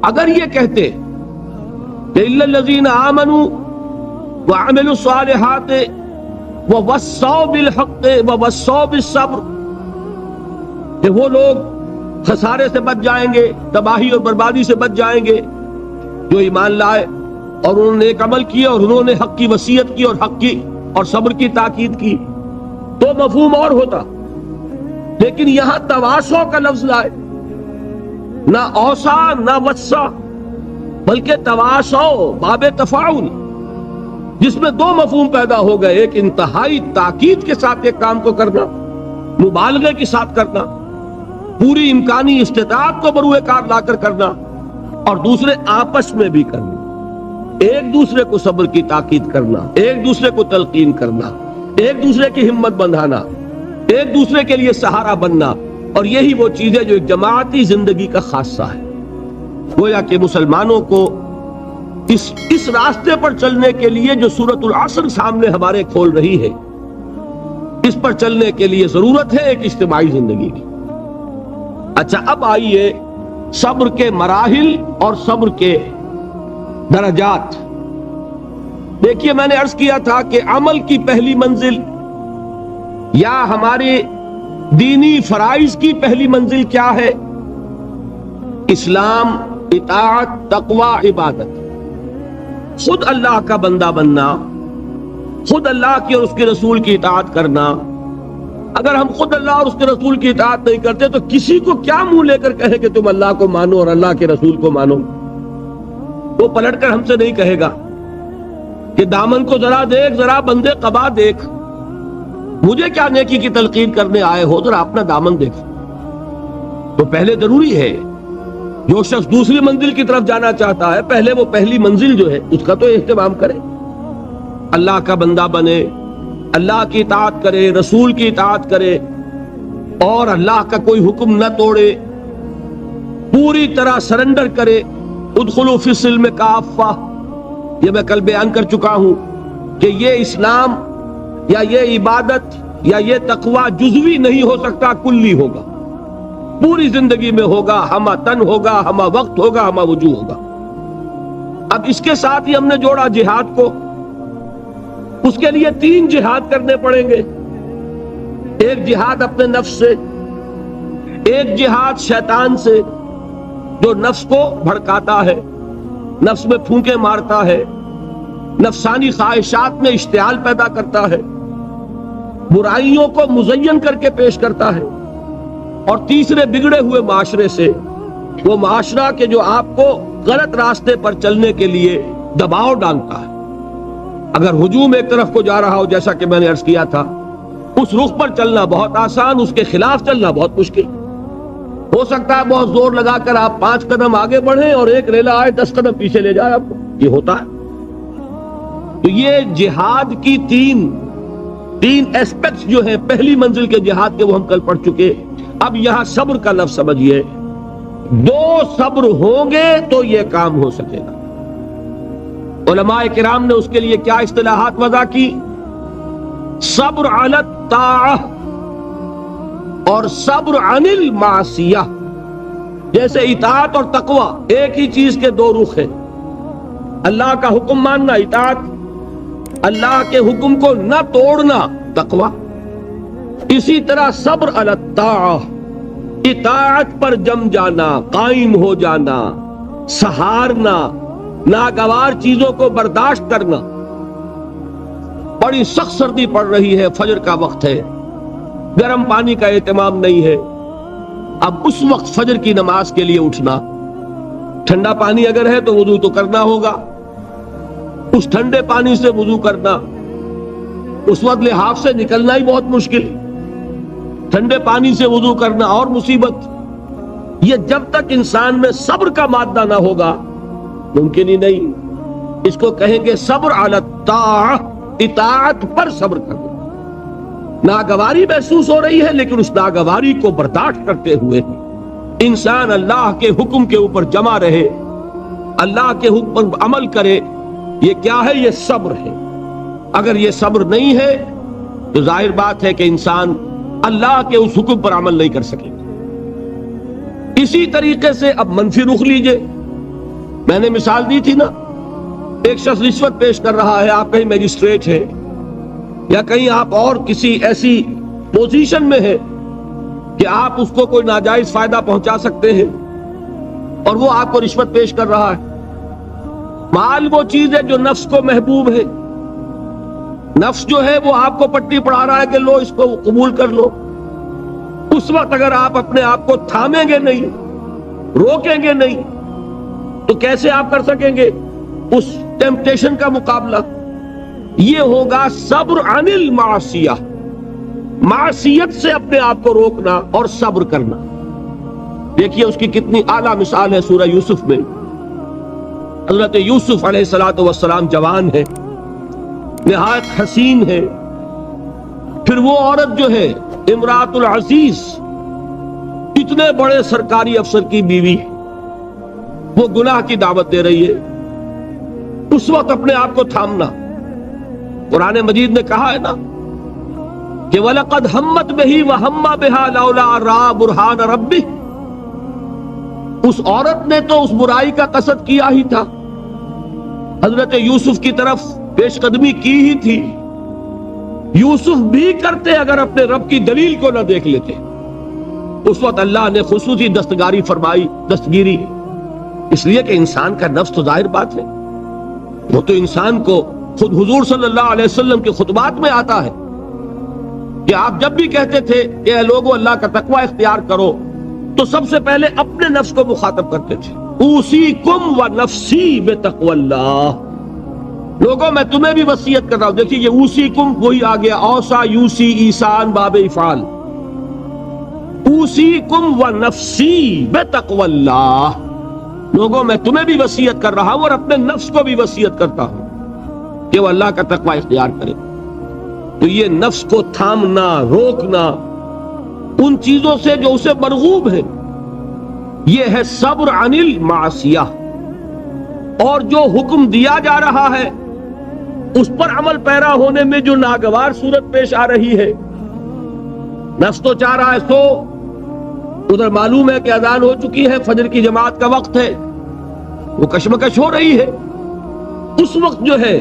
اگر یہ کہتے کہ الا الذین آمنوا وعملوا الصالحات ووصوا بالحق ووصوا بالصبر، کہ وہ لوگ خسارے سے بچ جائیں گے، تباہی اور بربادی سے بچ جائیں گے جو ایمان لائے اور انہوں نے ایک عمل کیا اور انہوں نے حق کی وصیت کی اور حق کی اور صبر کی تاکید کی، تو مفہوم اور ہوتا. لیکن یہاں تواصو کا لفظ لائے، نہ اوسا نہ وسا، بلکہ تواصو باب تفاعل، جس میں دو مفہوم پیدا ہو گئے، ایک انتہائی تاکید کے ساتھ ایک کام کو کرنا، مبالغے کے ساتھ کرنا، پوری امکانی استطاعت کو بروئے کار لا کر کرنا، اور دوسرے آپس میں بھی کرنا، ایک دوسرے کو صبر کی تاکید کرنا، ایک دوسرے کو تلقین کرنا، ایک دوسرے کی ہمت بندھانا، ایک دوسرے کے لیے سہارا بننا. اور یہی وہ چیز ہے جو ایک جماعتی زندگی کا خاصہ ہے. گویا کہ مسلمانوں کو اس راستے پر چلنے کے لیے جو سورۃ العصر سامنے ہمارے کھول رہی ہے، اس پر چلنے کے لیے ضرورت ہے ایک اجتماعی زندگی کی. اچھا، اب آئیے صبر کے مراحل اور صبر کے درجات. دیکھیے، میں نے عرض کیا تھا کہ عمل کی پہلی منزل یا ہمارے دینی فرائض کی پہلی منزل کیا ہے؟ اسلام، اطاعت، تقوی، عبادت. خود اللہ کا بندہ بننا، خود اللہ کی اور اس کے رسول کی اطاعت کرنا. اگر ہم خود اللہ اور اس کے رسول کی اطاعت نہیں کرتے تو کسی کو کیا منہ لے کر کہے کہ تم اللہ کو مانو اور اللہ کے رسول کو مانو؟ وہ پلٹ کر ہم سے نہیں کہے گا کہ دامن کو ذرا دیکھ، ذرا بندے قبا دیکھ، مجھے کیا نیکی کی تلقین کرنے آئے ہو، ذرا اپنا دامن دیکھ. تو پہلے ضروری ہے جو شخص دوسری منزل کی طرف جانا چاہتا ہے، پہلے وہ پہلی منزل جو ہے اس کا تو اہتمام کرے، اللہ کا بندہ بنے، اللہ کی اطاعت کرے، رسول کی اطاعت کرے، اور اللہ کا کوئی حکم نہ توڑے، پوری طرح سرنڈر کرے. ادخلوا فی السلم کافہ، یہ میں کل بیان کر چکا ہوں کہ یہ اسلام یا یہ عبادت یا یہ تقوی جزوی نہیں ہو سکتا، کلی ہوگا، پوری زندگی میں ہوگا، ہمہ تن ہوگا، ہمہ وقت ہوگا، ہمہ وجوہ ہوگا. اب اس کے ساتھ ہی ہم نے جوڑا جہاد کو. اس کے لیے 3 جہاد کرنے پڑیں گے. ایک جہاد اپنے نفس سے، ایک جہاد شیطان سے جو نفس کو بھڑکاتا ہے، نفس میں پھونکے مارتا ہے، نفسانی خواہشات میں اشتعال پیدا کرتا ہے، برائیوں کو مزین کر کے پیش کرتا ہے. اور تیسرے بگڑے ہوئے معاشرے سے، وہ معاشرہ کہ جو آپ کو غلط راستے پر چلنے کے لیے دباؤ ڈالتا ہے. اگر ہجوم ایک طرف کو جا رہا ہو، جیسا کہ میں نے عرض کیا تھا، اس رخ پر چلنا بہت آسان، اس کے خلاف چلنا بہت مشکل. ہو سکتا ہے بہت زور لگا کر آپ 5 قدم آگے بڑھیں اور ایک ریلا آئے 10 قدم پیچھے لے جائے آپ کو، یہ ہوتا ہے. تو یہ جہاد کی تین ایسپیکٹس جو ہیں پہلی منزل کے جہاد کے، وہ ہم کل پڑھ چکے. اب یہاں صبر کا لفظ سمجھیے. 2 صبر ہوں گے تو یہ کام ہو سکے گا. علماء کرام نے اس کے لیے کیا اصطلاحات وضع کی؟ صبر علی الطاعہ اور صبر عن المعصیہ. جیسے اطاعت اور تقوی ایک ہی چیز کے 2 رخ ہیں. اللہ کا حکم ماننا اطاعت، اللہ کے حکم کو نہ توڑنا تقوی. اسی طرح صبر علی الطاعہ، اطاعت پر جم جانا، قائم ہو جانا، سہارنا، ناگوار چیزوں کو برداشت کرنا. بڑی سخت سردی پڑ رہی ہے، فجر کا وقت ہے، گرم پانی کا اہتمام نہیں ہے. اب اس وقت فجر کی نماز کے لیے اٹھنا، ٹھنڈا پانی اگر ہے تو وضو تو کرنا ہوگا، اس ٹھنڈے پانی سے وضو کرنا، اس وقت لحاف سے نکلنا ہی بہت مشکل، ٹھنڈے پانی سے وضو کرنا اور مصیبت. یہ جب تک انسان میں صبر کا مادہ نہ ہوگا ممکن ہی نہیں. اس کو کہیں گے صبر علی الطاعہ، اطاعت پر صبر کرنا. ناگواری محسوس ہو رہی ہے لیکن اس ناگواری کو برداشت کرتے ہوئے انسان اللہ کے حکم کے اوپر جمع رہے، اللہ کے حکم پر عمل کرے. یہ کیا ہے؟ یہ صبر ہے. اگر یہ صبر نہیں ہے تو ظاہر بات ہے کہ انسان اللہ کے اس حکم پر عمل نہیں کر سکے. اسی طریقے سے اب منفی رخ لیجئے. میں نے مثال دی تھی نا، ایک شخص رشوت پیش کر رہا ہے، آپ کہیں میجسٹریٹ ہے یا کہیں آپ اور کسی ایسی پوزیشن میں ہے کہ آپ اس کو کوئی ناجائز فائدہ پہنچا سکتے ہیں، اور وہ آپ کو رشوت پیش کر رہا ہے۔ مال وہ چیز ہے جو نفس کو محبوب ہے، نفس جو ہے وہ آپ کو پٹی پڑھا رہا ہے کہ لو اس کو قبول کر لو۔ اس وقت اگر آپ اپنے آپ کو تھامیں گے نہیں، روکیں گے نہیں، تو کیسے آپ کر سکیں گے اس ٹیمپٹیشن کا مقابلہ؟ یہ ہوگا صبر عن المعصیہ، معصیت سے اپنے آپ کو روکنا اور صبر کرنا۔ دیکھیے اس کی کتنی اعلیٰ مثال ہے سورہ یوسف میں۔ حضرت یوسف علیہ السلام جوان ہے، نہایت حسین ہے، پھر وہ عورت جو ہے امراۃ العزیز، اتنے بڑے سرکاری افسر کی بیوی، وہ گناہ کی دعوت دے رہی ہے۔ اس وقت اپنے آپ کو تھامنا، قرآن مجید نے کہا ہے نا کہ وَلَقَدْ هَمَّتْ بِهِ وَهَمَّ بِهَا لَوْلَا رَأَىٰ بُرْهَانَ رَبِّهِ۔ اس عورت نے تو اس برائی کا قصد کیا ہی تھا، حضرت یوسف کی طرف پیش قدمی کی ہی تھی، یوسف بھی کرتے اگر اپنے رب کی دلیل کو نہ دیکھ لیتے۔ اس وقت اللہ نے خصوصی دستگاری فرمائی، دستگیری، اس لیے کہ انسان کا نفس تو ظاہر بات ہے، وہ تو انسان کو خود حضور صلی اللہ علیہ وسلم کے خطبات میں آتا ہے کہ آپ جب بھی کہتے تھے کہ اے لوگو اللہ کا تقوی اختیار کرو، تو سب سے پہلے اپنے نفس کو مخاطب کرتے تھے، اوصیکم ونفسی بتقوی اللہ، لوگوں میں تمہیں بھی وصیت کر رہا ہوں۔ دیکھیے یہ اوصیکم وہی آ گیا، اوصا یوسی ایسان باب افعال، اوصیکم ونفسی بتقوی اللہ، لوگوں میں تمہیں بھی وصیت کر رہا ہوں اور اپنے نفس کو بھی وصیت کرتا ہوں کہ وہ اللہ کا تقوی اختیار کرے۔ تو یہ نفس کو تھامنا، روکنا ان چیزوں سے جو اسے مرغوب ہے، یہ ہے صبر عن المعصیہ۔ اور جو حکم دیا جا رہا ہے اس پر عمل پیرا ہونے میں جو ناگوار صورت پیش آ رہی ہے، نفس تو چاہ رہا ہے سو، ادھر معلوم ہے کہ اذان ہو چکی ہے، فجر کی جماعت کا وقت ہے، وہ کشمکش ہو رہی ہے۔ اس وقت جو ہے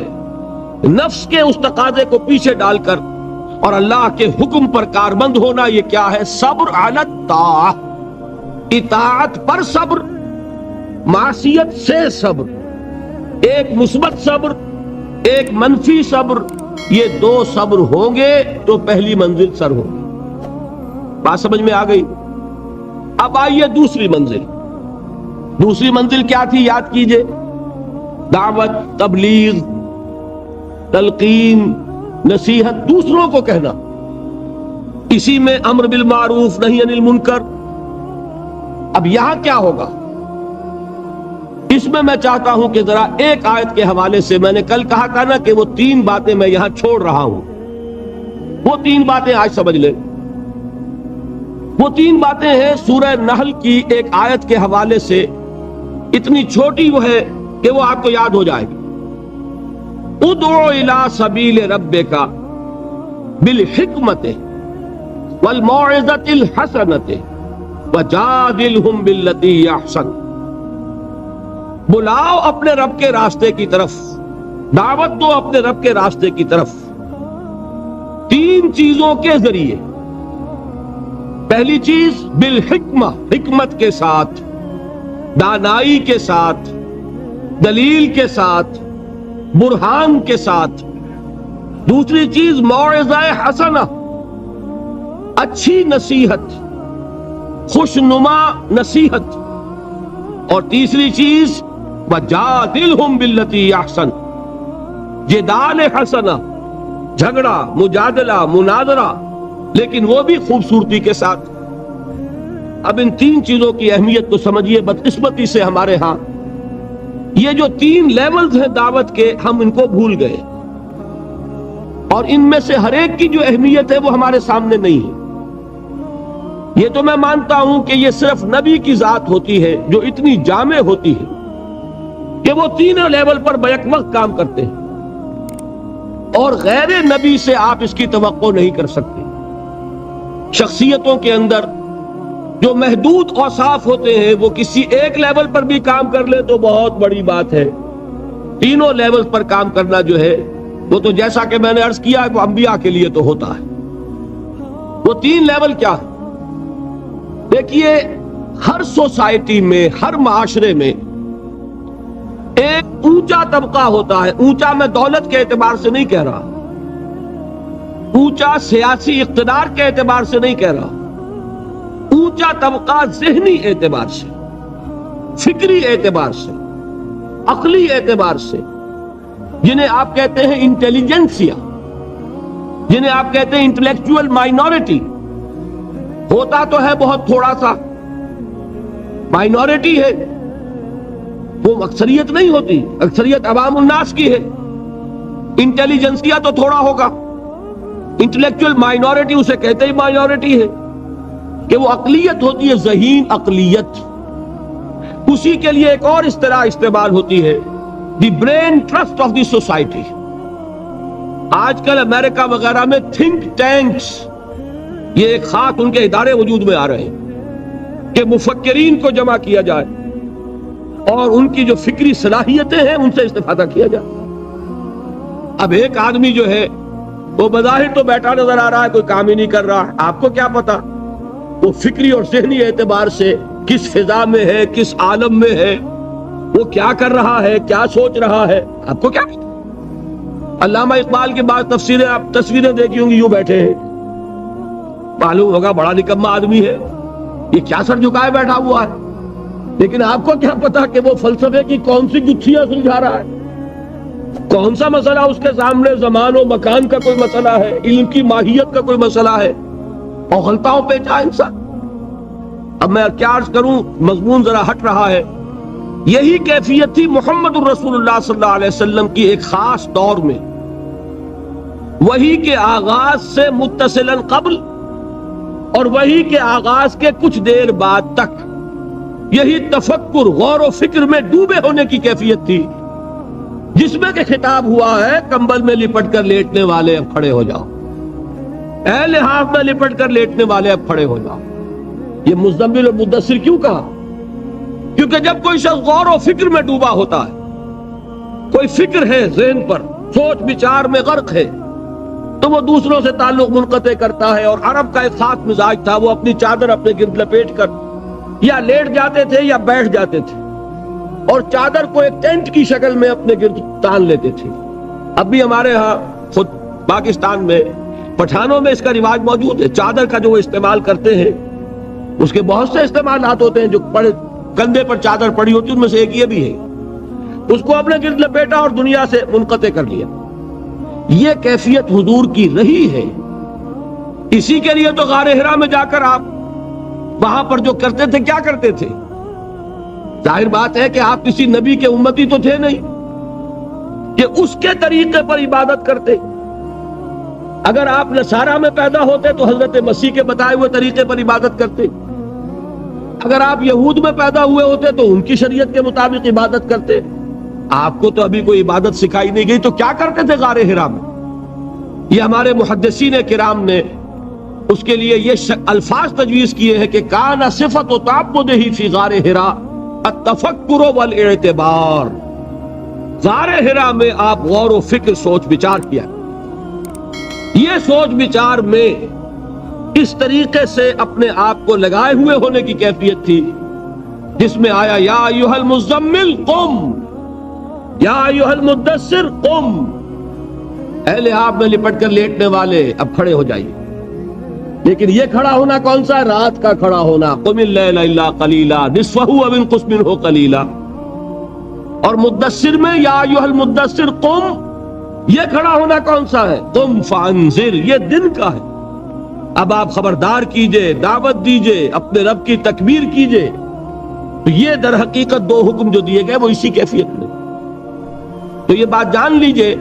نفس کے اس تقاضے کو پیچھے ڈال کر اور اللہ کے حکم پر کاربند ہونا، یہ کیا ہے؟ صبر علی الطاعہ، اطاعت پر صبر، معصیت سے صبر، ایک مثبت صبر، ایک منفی صبر، یہ دو صبر ہوں گے تو پہلی منزل سر ہوگی۔ بات سمجھ میں آ گئی؟ اب آئیے دوسری منزل۔ دوسری منزل کیا تھی؟ یاد کیجئے، دعوت، تبلیغ، تلقین، نصیحت، دوسروں کو کہنا، اسی میں امر بالمعروف نہی عن المنکر۔ اب یہاں کیا ہوگا؟ اس میں چاہتا ہوں کہ ذرا ایک آیت کے حوالے سے، میں نے کل کہا تھا نا کہ وہ تین باتیں میں یہاں چھوڑ رہا ہوں، وہ تین باتیں آج سمجھ لیں۔ وہ تین باتیں ہیں سورہ نحل کی ایک آیت کے حوالے سے، اتنی چھوٹی وہ ہے کہ وہ آپ کو یاد ہو جائے گی۔ ادعو الی سبیل ربک بالحکمت والموعظۃ الحسنۃ وجادلہم باللتی ہی احسن۔ بلاؤ اپنے رب کے راستے کی طرف، دعوت دو اپنے رب کے راستے کی طرف تین چیزوں کے ذریعے۔ پہلی چیز بالحکمہ، حکمت کے ساتھ، دانائی کے ساتھ، دلیل کے ساتھ، برہان کے ساتھ۔ دوسری چیز موعظہ حسنہ، اچھی نصیحت، خوشنما نصیحت۔ اور تیسری چیز وجادلہم باللتی ہی احسن، جدال حسنہ، جھگڑا، مجادلہ، مناظرہ، لیکن وہ بھی خوبصورتی کے ساتھ۔ اب ان تین چیزوں کی اہمیت کو سمجھیے۔ بدقسمتی سے ہمارے ہاں یہ جو تین لیولز ہیں دعوت کے، ہم ان کو بھول گئے، اور ان میں سے ہر ایک کی جو اہمیت ہے وہ ہمارے سامنے نہیں ہے۔ یہ تو میں مانتا ہوں کہ یہ صرف نبی کی ذات ہوتی ہے جو اتنی جامع ہوتی ہے کہ وہ تینوں لیول پر بیک وقت کام کرتے ہیں، اور غیر نبی سے آپ اس کی توقع نہیں کر سکتے۔ شخصیتوں کے اندر جو محدود اوصاف ہوتے ہیں وہ کسی ایک لیول پر بھی کام کر لے تو بہت بڑی بات ہے. تینوں لیول پر کام کرنا جو ہے وہ تو جیسا کہ میں نے عرض کیا وہ انبیاء کے لیے تو ہوتا ہے. وہ تین لیول کیا ہے؟ دیکھیے ہر سوسائٹی میں، ہر معاشرے میں ایک اونچا طبقہ ہوتا ہے. اونچا میں دولت کے اعتبار سے نہیں کہہ رہا، اونچا سیاسی اقتدار کے اعتبار سے نہیں کہہ رہا، اونچا طبقہ ذہنی اعتبار سے، فکری اعتبار سے، عقلی اعتبار سے، جنہیں آپ کہتے ہیں انٹیلیجنسیا، جنہیں آپ کہتے ہیں انٹلیکچوئل مائنورٹی. ہوتا تو ہے بہت تھوڑا سا، مائنورٹی ہے، وہ اکثریت نہیں ہوتی، اکثریت عوام الناس کی ہے. انٹیلیجنسیا تو تھوڑا ہوگا، انٹلیکچوئل مائنورٹی اسے کہتے ہی مائنورٹی ہے کہ وہ اقلیت ہوتی ہے، ذہین اقلیت. اسی کے لیے ایک اور اصطلاح استعمال ہوتی ہے، دی brain trust of the society. آج کل امریکہ وغیرہ میں تھنک ٹینکس، یہ ایک خاص ان کے ادارے وجود میں آ رہے ہیں کہ مفکرین کو جمع کیا جائے اور ان کی جو فکری صلاحیتیں ہیں ان سے استفادہ کیا جائے. اب ایک آدمی جو ہے وہ بظاہر تو بیٹھا نظر آ رہا ہے، کوئی کام ہی نہیں کر رہا ہے. آپ کو کیا پتا وہ فکری اور ذہنی اعتبار سے کس فضا میں ہے، کس عالم میں ہے، وہ کیا کر رہا ہے، کیا سوچ رہا ہے، آپ کو کیا پتا. علامہ اقبال کی بعض تفسیریں آپ تصویریں دیکھی ہوں گی، یوں بیٹھے ہیں، معلوم ہوگا بڑا نکما آدمی ہے، یہ کیا سر جھکائے بیٹھا ہوا ہے. لیکن آپ کو کیا پتا کہ وہ فلسفے کی کون سی گتھیاں سلجھا رہا ہے، کون سا مسئلہ اس کے سامنے زمان و مکان کا کوئی مسئلہ ہے، علم کی ماہیت کا کوئی مسئلہ ہے، اور غلطاؤں پہ جائے انسان. اب میں کیا عرض کروں، مضمون ذرا ہٹ رہا ہے. یہی کیفیت تھی محمد الرسول اللہ صلی اللہ علیہ وسلم کی ایک خاص دور میں، وہی کے آغاز سے متصلاً قبل اور وہی کے آغاز کے کچھ دیر بعد تک یہی تفکر، غور و فکر میں ڈوبے ہونے کی کیفیت تھی، جس میں کہ خطاب ہوا ہے کمبل میں لپٹ کر لیٹنے والے اب کھڑے ہو جاؤ، اے لحاف میں لپٹ کر لیٹنے والے اب کھڑے ہو جاؤ. یہ مزمل اور مدثر کیوں کہا؟ کیونکہ جب کوئی شخص غور و فکر میں ڈوبا ہوتا ہے، کوئی فکر ہے ذہن پر، سوچ بچار میں غرق ہے، تو وہ دوسروں سے تعلق منقطع کرتا ہے. اور عرب کا ایک خاص مزاج تھا، وہ اپنی چادر اپنے گرد لپیٹ کر یا لیٹ جاتے تھے یا بیٹھ جاتے تھے، اور چادر کو ایک ٹینٹ کی شکل میں اپنے گرد تان لیتے تھے. اب بھی ہمارے ہاں خود پاکستان میں پٹھانوں میں اس کا رواج موجود ہے. چادر کا جو وہ استعمال کرتے ہیں اس کے بہت سے استعمالات ہوتے ہیں. جو کندھے پر چادر پڑی ہوتی ہے ان میں سے ایک یہ بھی ہے، اس کو اپنے گرد لپیٹا اور دنیا سے منقطع کر لیا. یہ کیفیت حضور کی رہی ہے. اسی کے لیے تو غار حرا میں جا کر آپ وہاں پر جو کرتے تھے، کیا کرتے تھے؟ ظاہر بات ہے کہ آپ کسی نبی کے امتی تو تھے نہیں کہ اس کے طریقے پر عبادت کرتے. اگر آپ نصارہ میں پیدا ہوتے تو حضرت مسیح کے بتائے ہوئے طریقے پر عبادت کرتے. اگر آپ یہود میں پیدا ہوئے ہوتے تو ان کی شریعت کے مطابق عبادت کرتے. آپ کو تو ابھی کوئی عبادت سکھائی نہیں گئی، تو کیا کرتے تھے غار حرا میں؟ یہ ہمارے محدثین کرام نے اس کے لیے یہ الفاظ تجویز کیے ہیں کہ کان صفت تعبدہ فی غار حرا التفکر والاعتبار. غار حرا میں آپ غور و فکر، سوچ بچار کیا. یہ سوچ بچار میں اس طریقے سے اپنے آپ کو لگائے ہوئے ہونے کی کیفیت تھی جس میں آیا یا ایھا المزمل قم، یا ایھا المدثر قم، اے لحاف میں لپٹ کر لیٹنے والے اب کھڑے ہو جائیے. لیکن یہ کھڑا ہونا کون سا؟ رات کا کھڑا ہونا. قم اللیل الا قلیلا نصفہ او انقص منہ قلیلا. اور مدثر میں یا ایھا المدثر قم، یہ کھڑا ہونا کون سا ہے؟ قم فانذر، یہ دن کا ہے. اب آپ خبردار کیجئے، دعوت دیجئے، اپنے رب کی تکبیر کیجئے. تو یہ در حقیقت دو حکم جو دیے گئے وہ اسی کیفیت میں. تو یہ بات جان لیجئے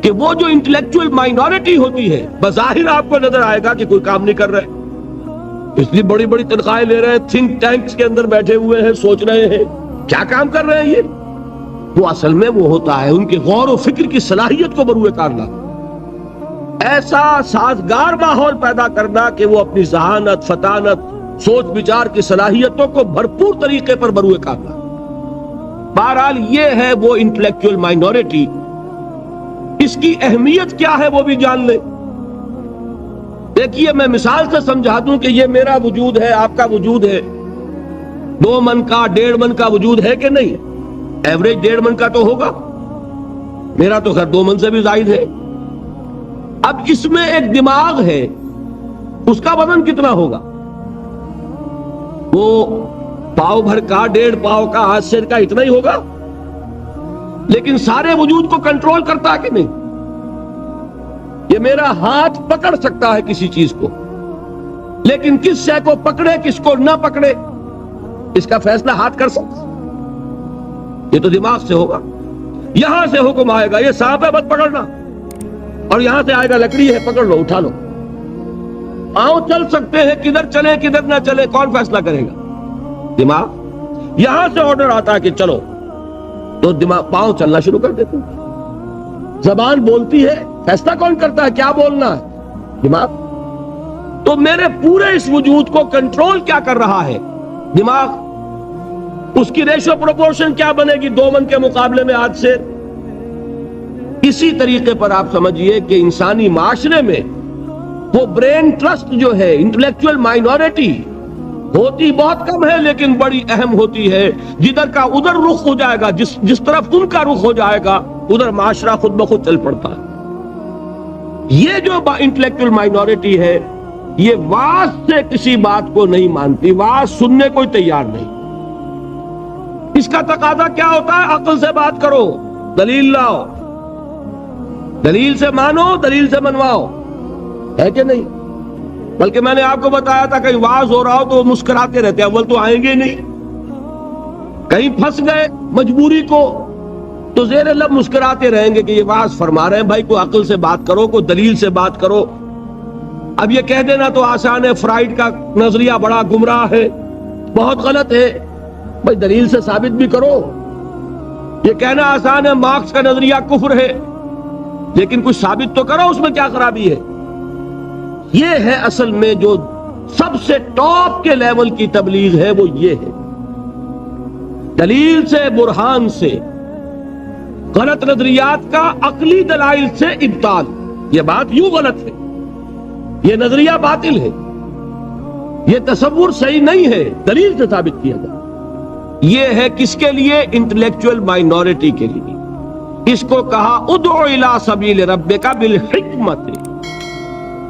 کہ وہ جو انٹلیکچوئل مائنورٹی ہوتی ہے، بظاہر آپ کو نظر آئے گا کہ کوئی کام نہیں کر رہے، اس لیے بڑی بڑی تنخواہیں لے رہے ہیں، تھنک ٹینکس کے اندر بیٹھے ہوئے ہیں، سوچ رہے ہیں کیا کام کر رہے ہیں. یہ وہ اصل میں وہ ہوتا ہے ان کے غور و فکر کی صلاحیت کو بروئے کار لانا، ایسا سازگار ماحول پیدا کرنا کہ وہ اپنی ذہانت، فطانت سوچ بچار کی صلاحیتوں کو بھرپور طریقے پر بروئے کار لانا۔ بہرحال یہ ہے وہ انٹلیکچوئل مائنورٹی، اس کی اہمیت کیا ہے وہ بھی جان لیں۔ دیکھیے میں مثال سے سمجھا دوں کہ یہ میرا وجود ہے، آپ کا وجود ہے، 2 من کا 1.5 من کا وجود ہے کہ نہیں؟ ایوریج 1.5 من کا تو ہوگا، میرا تو خیر 2 من سے بھی زائد ہے۔ اب اس میں ایک دماغ ہے، اس کا وزن کتنا ہوگا؟ وہ پاؤ بھر کا 1.5 پاؤ کا ہاتھ سیر کا اتنا ہی ہوگا، لیکن سارے وجود کو کنٹرول کرتا ہے کہ نہیں؟ یہ میرا ہاتھ پکڑ سکتا ہے کسی چیز کو، لیکن کس شے کو پکڑے کس کو نہ پکڑے اس کا فیصلہ ہاتھ کر سکتا، یہ تو دماغ سے ہوگا۔ یہاں سے حکم آئے گا یہ سانپ ہے مت پکڑنا، اور یہاں سے آئے گا لکڑی ہے پکڑ لو اٹھا لو۔ پاؤں چل سکتے ہیں، کدھر چلے کدھر نہ چلے کون فیصلہ کرے گا؟ دماغ۔ یہاں سے آرڈر آتا ہے کہ چلو تو دماغ پاؤں چلنا شروع کر دیتے ہیں۔ زبان بولتی ہے، فیصلہ کون کرتا ہے کیا بولنا ہے؟ دماغ۔ تو میرے پورے اس وجود کو کنٹرول کیا کر رہا ہے؟ دماغ۔ اس کی ریشو پروپورشن کیا بنے گی 2 من کے مقابلے میں آج سے؟ اسی طریقے پر آپ سمجھیے کہ انسانی معاشرے میں وہ برین ٹرسٹ جو ہے، انٹلیکچوئل مائنورٹی ہوتی بہت کم ہے لیکن بڑی اہم ہوتی ہے۔ جدھر کا ادھر رخ ہو جائے گا، جس طرف ان کا رخ ہو جائے گا ادھر معاشرہ خود بخود چل پڑتا ہے۔ یہ جو انٹلیکچوئل مائنورٹی ہے یہ واز سے کسی بات کو نہیں مانتی، واز سننے کو تیار نہیں۔ اس کا تقاضا کیا ہوتا ہے؟ عقل سے بات کرو، دلیل لاؤ، دلیل سے مانو، دلیل سے منواؤ، ہے کہ نہیں؟ بلکہ میں نے آپ کو بتایا تھا کہیں واز ہو رہا ہو تو وہ مسکراتے رہتے ہیں، اول تو آئیں گے نہیں، کہیں پھنس گئے مجبوری کو تو زیر لب مسکراتے رہیں گے کہ یہ واز فرما رہے ہیں، بھائی کوئی عقل سے بات کرو، کوئی دلیل سے بات کرو۔ اب یہ کہہ دینا تو آسان ہے، فرائیڈ کا نظریہ بڑا گمراہ ہے، بہت غلط ہے، بھائی دلیل سے ثابت بھی کرو۔ یہ کہنا آسان ہے، مارکس کا نظریہ کفر ہے، لیکن کچھ ثابت تو کرو اس میں کیا خرابی ہے۔ یہ ہے اصل میں جو سب سے ٹاپ کے لیول کی تبلیغ ہے، وہ یہ ہے، دلیل سے، برہان سے، غلط نظریات کا عقلی دلائل سے ابطال۔ یہ بات یوں غلط ہے، یہ نظریہ باطل ہے، یہ تصور صحیح نہیں ہے، دلیل سے ثابت کیا جائے۔ یہ ہے کس کے لیے؟ انٹلیکچوئل مائنورٹی کے لیے۔ اس کو کہا ادعو الی سبیل ربک بالحکمت،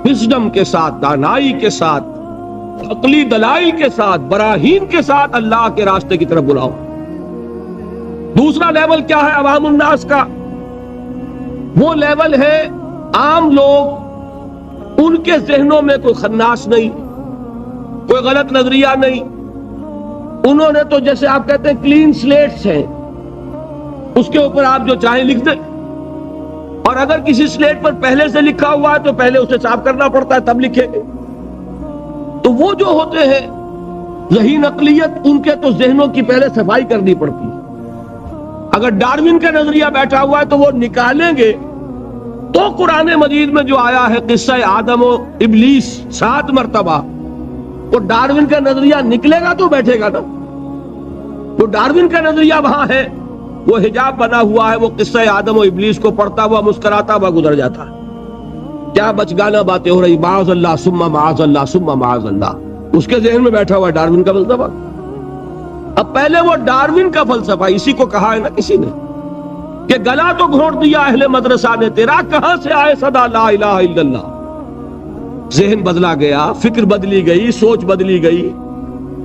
وزڈم کے ساتھ، دانائی کے ساتھ، عقلی دلائل کے ساتھ، براہین کے ساتھ اللہ کے راستے کی طرف بلاؤ۔ دوسرا لیول کیا ہے عوام الناس کا؟ وہ لیول ہے عام لوگ، ان کے ذہنوں میں کوئی خناس نہیں، کوئی غلط نظریہ نہیں، انہوں نے تو جیسے آپ کہتے ہیں کلین سلیٹس ہیں، اس کے اوپر آپ جو چاہیں لکھ دیں، اور اگر کسی سلیٹ پر پہلے سے لکھا ہوا ہے تو پہلے اسے صاف کرنا پڑتا ہے تب لکھیں گے۔ تو وہ جو ہوتے ہیں ذہین اقلیت، ان کے تو ذہنوں کی پہلے صفائی کرنی پڑتی ہے۔ اگر ڈارون کا نظریہ بیٹھا ہوا ہے تو وہ نکالیں گے تو قرآن مجید میں جو آیا ہے قصہ آدم و ابلیس 7 مرتبہ، وہ ڈارون کا نظریہ نکلے گا تو بیٹھے گا نا۔ تو ڈارون کا نظریہ وہاں ہے، وہ حجاب بنا ہوا ہے، وہ قصہ آدم و ابلیس کو پڑھتا ہوا مسکراتا ہوا گزر جاتا ہے۔ کیا بچگانہ باتیں ہو رہی، معاذ اللہ ثم معاذ اللہ ثم معاذ اللہ، اس کے ذہن میں بیٹھا ہوا ہے ڈارون کا فلسفہ۔ اب پہلے وہ ڈارون کا فلسفہ، اسی کو کہا ہے نا کسی نے کہ گلا تو گھونٹ دیا اہل مدرسہ نے تیرا، کہاں سے آئے صدا لا الہ الا اللہ۔ ذہن بدلا گیا، فکر بدلی گئی، سوچ بدلی گئی،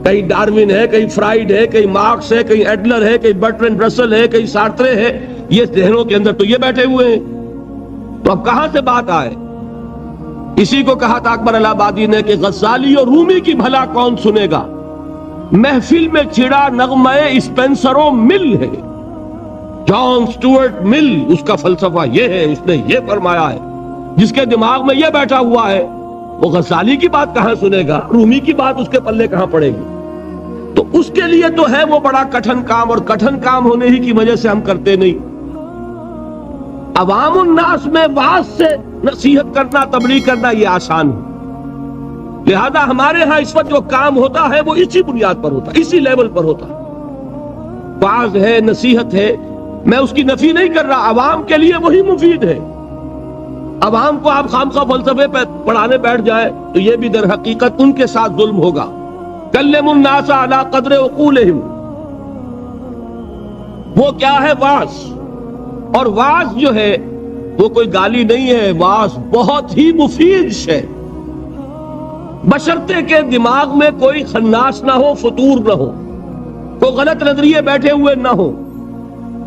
کہیں ڈارون ہے، کہیں فرائیڈ ہے، کہیں مارکس ہے، کہیں ایڈلر ہے، کہیں برٹرینڈ رسل ہے، کہیں سارترے ہے، یہ ذہنوں کے اندر تو یہ بیٹھے ہوئے ہیں۔ تو اب کہاں سے بات آئے؟ اسی کو کہا تھا اکبر الہ آبادی نے کہ غزالی اور رومی کی بھلا کون سنے گا، محفل میں چھڑا نغمہ اسپینسر و مل ہے۔ جان سٹورٹ مل، اس کا فلسفہ یہ ہے، اس نے یہ فرمایا ہے۔ جس کے دماغ میں یہ بیٹھا ہوا ہے وہ غزالی کی بات کہاں سنے گا، رومی کی بات اس کے پلے کہاں پڑے گی؟ تو اس کے لیے تو ہے وہ بڑا کٹھن کام، اور کٹھن کام ہونے ہی کی وجہ سے ہم کرتے نہیں۔ عوام الناس میں واز سے نصیحت کرنا، تبلیغ کرنا یہ آسان ہے، لہذا ہمارے ہاں اس وقت جو کام ہوتا ہے وہ اسی بنیاد پر ہوتا ہے، اسی لیول پر ہوتا ہے. واعظ ہے، نصیحت ہے، میں اس کی نفی نہیں کر رہا، عوام کے لیے وہی مفید ہے. عوام کو آپ خامخواہ فلسفے پہ پڑھانے بیٹھ جائے تو یہ بھی در حقیقت ان کے ساتھ ظلم ہوگا. کلم الناس علی قدر عقولہم، وہ کیا ہے؟ واعظ. اور واعظ جو ہے وہ کوئی گالی نہیں ہے، واعظ بہت ہی مفید ہے، بشرطے کہ دماغ میں کوئی خناس نہ ہو، فطور نہ ہو، کوئی غلط نظریے بیٹھے ہوئے نہ ہو.